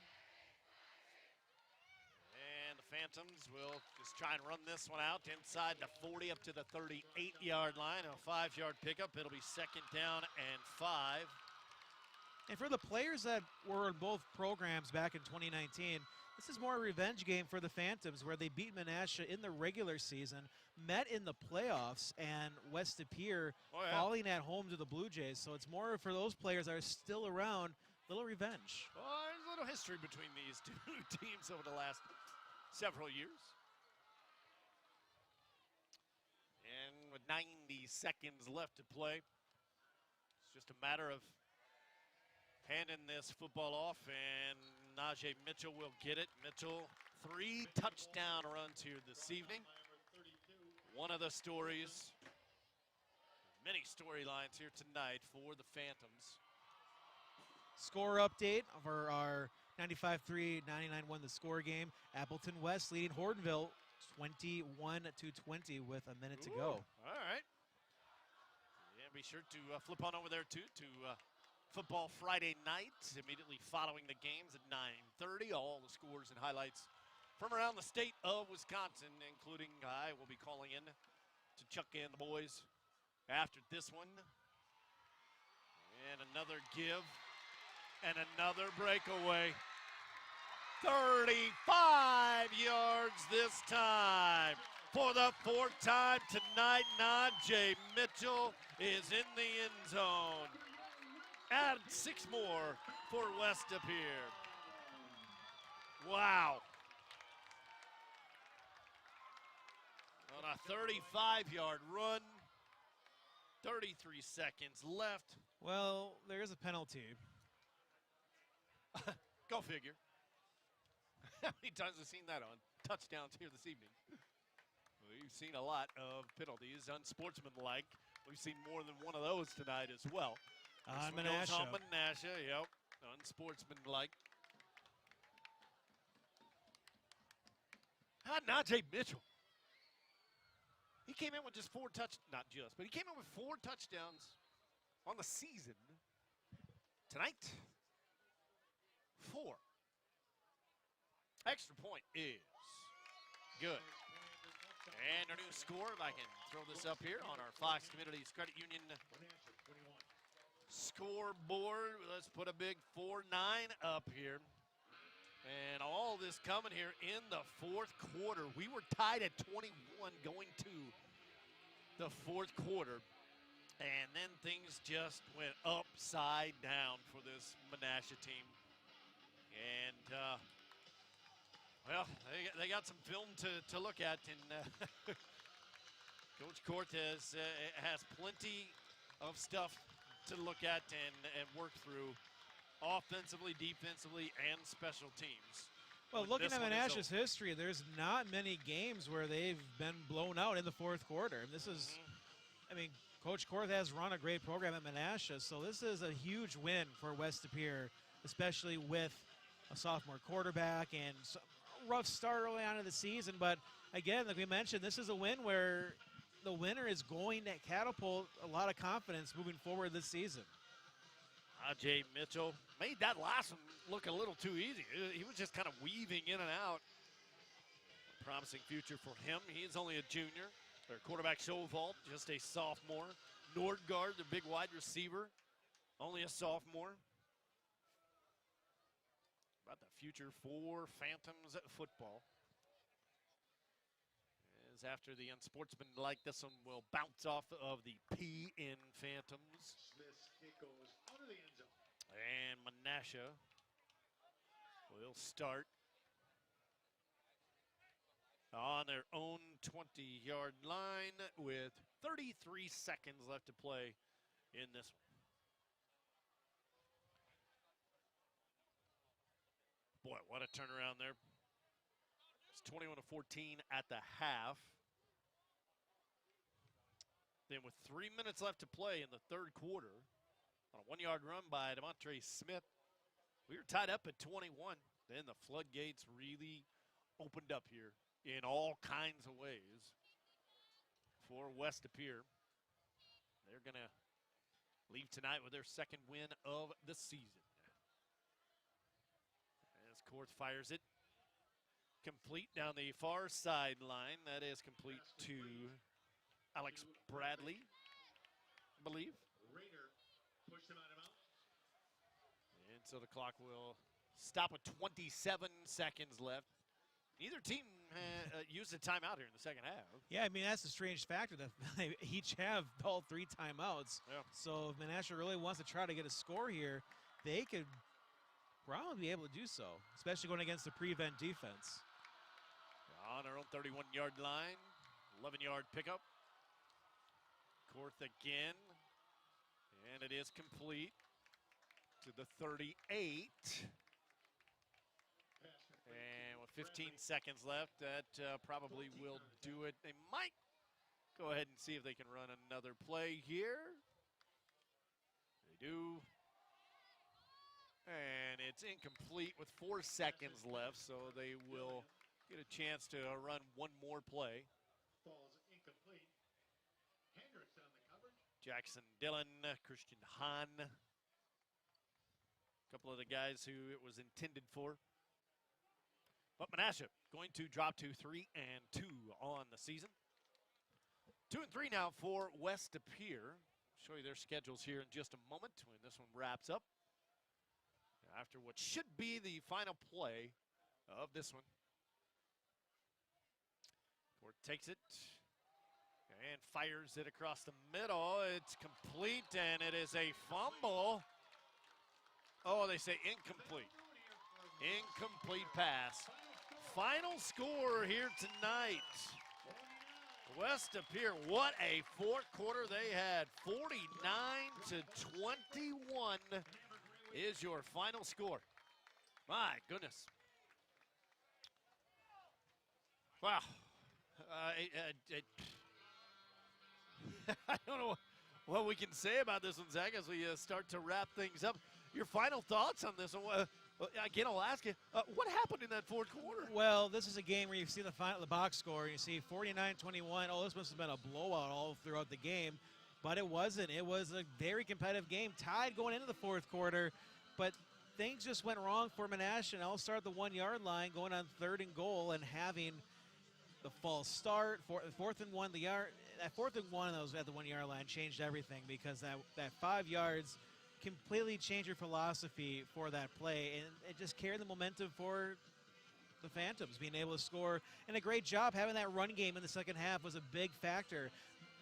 [SPEAKER 11] and the Phantoms will just try and run this one out inside the 40 up to the 38-yard line. A 5-yard pickup. It'll be 2nd down and 5.
[SPEAKER 2] And for the players that were in both programs back in 2019, this is more a revenge game for the Phantoms, where they beat Menasha in the regular season, met in the playoffs, and West of Pier falling at home to the Blue Jays. So it's more for those players that are still around, little revenge.
[SPEAKER 11] Well, there's a little history between these two teams over the last several years. And with 90 seconds left to play, it's just a matter of handing this football off, and Najee Mitchell will get it. Mitchell, 3 touchdown runs here this evening. One of the stories, many storylines here tonight for the Phantoms.
[SPEAKER 2] Score update for our 95-3, 99-1 the score game. Appleton West leading Hortonville 21-20 with a minute to go.
[SPEAKER 11] All right. Yeah, be sure to flip on over there, too, to Football Friday night, immediately following the games at 9:30. All the scores and highlights from around the state of Wisconsin, including I will be calling in to Chuck and the boys after this one. And another give and another breakaway. 35 yards this time. For the 4th time tonight, Najee Mitchell is in the end zone. Add 6 more for West up here. Wow. On a 35-yard run, 33 seconds left.
[SPEAKER 2] Well, there is a penalty.
[SPEAKER 11] Go figure. How many times have we seen that on touchdowns here this evening? We've seen a lot of penalties, unsportsmanlike. We've seen more than one of those tonight as well.
[SPEAKER 2] On Menasha.
[SPEAKER 11] On Menasha, yep. Unsportsmanlike. Najee Mitchell. He came in with just 4 not just, but he came in with 4 touchdowns on the season. Tonight, 4. Extra point is good. And our new score, if I can throw this up here on our Fox Communities Credit Union scoreboard. Let's put a big 4-9 up here. And all this coming here in the 4th quarter. We were tied at 21 going to the 4th quarter. And then things just went upside down for this Menasha team. And, well, they got some film to look at. And Coach Cortez has plenty of stuff to look at and work through offensively, defensively, and special teams.
[SPEAKER 2] Well, looking at Menasha's history, there's not many games where they've been blown out in the 4th quarter. And this is, I mean, Coach Cortez has run a great program at Menasha, so this is a huge win for West De Pere, especially with a sophomore quarterback and a rough start early on in the season. But again, like we mentioned, this is a win where the winner is going to catapult a lot of confidence moving forward this season.
[SPEAKER 11] Najee Mitchell made that last one look a little too easy. He was just kind of weaving in and out. Promising future for him. He is only a junior. Their quarterback Schovault, just a sophomore. Nordgaard, the big wide receiver, only a sophomore. About the future for Phantoms football. As after the unsportsmanlike, this one will bounce off of the P in Phantoms.
[SPEAKER 10] It goes out of the end zone.
[SPEAKER 11] And Menasha will start on their own 20-yard line with 33 seconds left to play in this one. Boy, what a turnaround there. It's 21-14 at the half. Then with 3 minutes left to play in the 3rd quarter, on a 1-yard run by Demontre Smith, we were tied up at 21. Then the floodgates really opened up here in all kinds of ways for West De Pere. They're going to leave tonight with their 2nd win of the season. As Korth fires it complete down the far sideline. That is complete to Alex Bradley, I believe.
[SPEAKER 10] Rayner pushed him out of bounds.
[SPEAKER 11] And so the clock will stop with 27 seconds left. Neither team used a timeout here in the 2nd half.
[SPEAKER 2] Yeah, I mean, that's a strange factor that they each have all 3 timeouts.
[SPEAKER 11] Yeah.
[SPEAKER 2] So if Menasha really wants to try to get a score here, they could probably be able to do so, especially going against the prevent defense.
[SPEAKER 11] On our own 31-yard line, 11-yard pickup. Korth again, and it is complete to the 38. 15 seconds left. That probably will do it. They might go ahead and see if they can run another play here. They do. And it's incomplete with 4 seconds left, so they will get a chance to run one more play.
[SPEAKER 10] Falls incomplete. Hendricks on the coverage.
[SPEAKER 11] Jackson Dillon, Christian Hahn. A couple of the guys who it was intended for. But Menasha going to drop to 3-2 on the season. 2-3 now for West De Pere. Show you their schedules here in just a moment when this one wraps up. After what should be the final play of this one. Court takes it and fires it across the middle. It's complete, and it is a fumble. Oh, they say incomplete. Incomplete pass. Final score here tonight. West De Pere, what a fourth quarter they had. 49-21 is your final score. My goodness. Wow. I don't know what we can say about this one, Zach, as we start to wrap things up. Your final thoughts on this one? Again, I'll ask you, what happened in that fourth quarter?
[SPEAKER 2] Well, this is a game where you see the box score, and you see 49-21. Oh, this must have been a blowout all throughout the game. But it wasn't. It was a very competitive game, tied going into the fourth quarter. But things just went wrong for Menasha, and I'll start the 1-yard line, going on 3rd and goal, and having the false start, 4th and 1. That 4th and 1 that was at the 1-yard line changed everything, because that 5 yards completely changed your philosophy for that play, and it just carried the momentum for the Phantoms being able to score. And a great job having that run game in the second half was a big factor.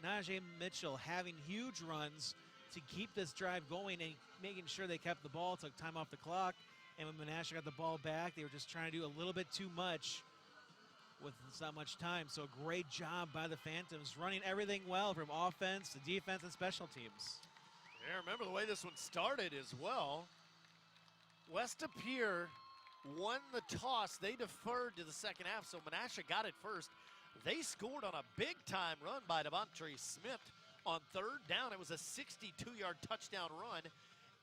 [SPEAKER 2] Najee Mitchell having huge runs to keep this drive going and making sure they kept the ball, took time off the clock. And when Menasha got the ball back, they were just trying to do a little bit too much with not much time. So great job by the Phantoms, running everything well from offense to defense and special teams.
[SPEAKER 11] Yeah, remember the way this one started as well. West De Pere won the toss. They deferred to the second half, so Menasha got it first. They scored on a big-time run by Devontre Smith on 3rd down. It was a 62-yard touchdown run.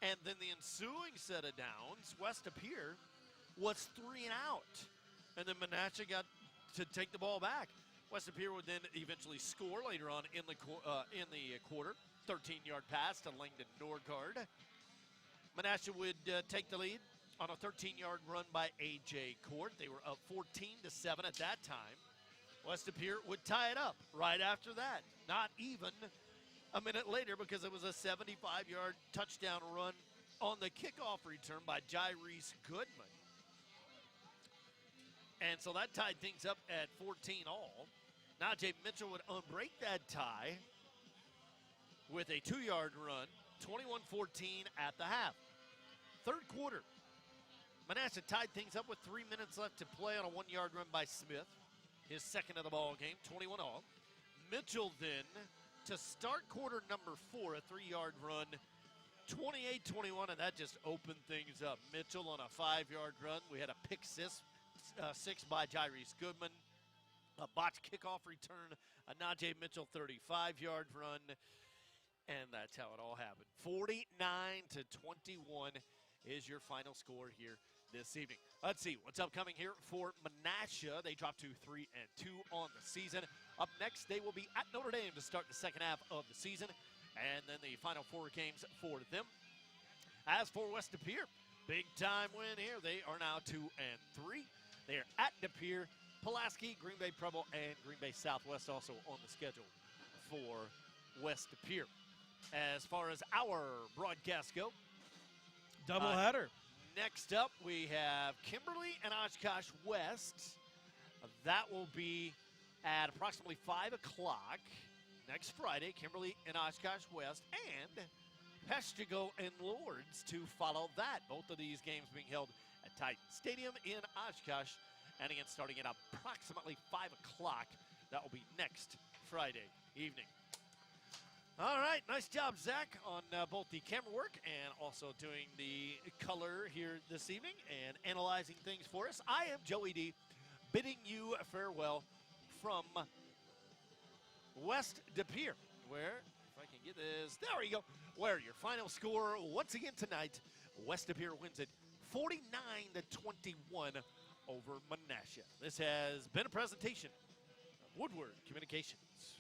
[SPEAKER 11] And then the ensuing set of downs, West De Pere was 3 and out. And then Menasha got to take the ball back. West De Pere would then eventually score later on in the quarter. 13-yard pass to Langdon Norgard. Menasha would take the lead on a 13-yard run by A.J. Court. They were up 14-7 at that time. West De Pere would tie it up right after that. Not even a minute later, because it was a 75-yard touchdown run on the kickoff return by Jairus Goodman. And so that tied things up at 14 all. Najee Mitchell would unbreak that tie with a 2-yard run, 21-14 at the half. Third quarter, Menasha tied things up with 3 minutes left to play on a 1-yard run by Smith, his second of the ball game, 21 all. Mitchell then, to start quarter number 4, a 3-yard run, 28-21, and that just opened things up. Mitchell on a 5-yard run. We had a pick six by Jairus Goodman, a botched kickoff return, a Najee Mitchell 35-yard run, and that's how it all happened. 49-21 is your final score here this evening. Let's see what's upcoming here for Menasha. They drop to 3-2 on the season. Up next, they will be at Notre Dame to start the second half of the season, and then the final 4 games for them. As for West De Pere, big time win here. They are now 2-3. They are at De Pere, Pulaski, Green Bay Preble, and Green Bay Southwest also on the schedule for West De Pere. As far as our broadcasts go,
[SPEAKER 2] doubleheader.
[SPEAKER 11] Next up, we have Kimberly and Oshkosh West. That will be at approximately 5 o'clock next Friday, Kimberly and Oshkosh West, and Peshtigo and Lourdes to follow that. Both of these games being held at Titan Stadium in Oshkosh, and again starting at approximately 5 o'clock. That will be next Friday evening. All right, nice job, Zach, on both the camera work and also doing the color here this evening and analyzing things for us. I am Joey D. bidding you farewell from West De Pere, where, if I can get this, there we go, where your final score once again tonight, West De Pere wins it 49-21 over Menasha. This has been a presentation of Woodward Communications.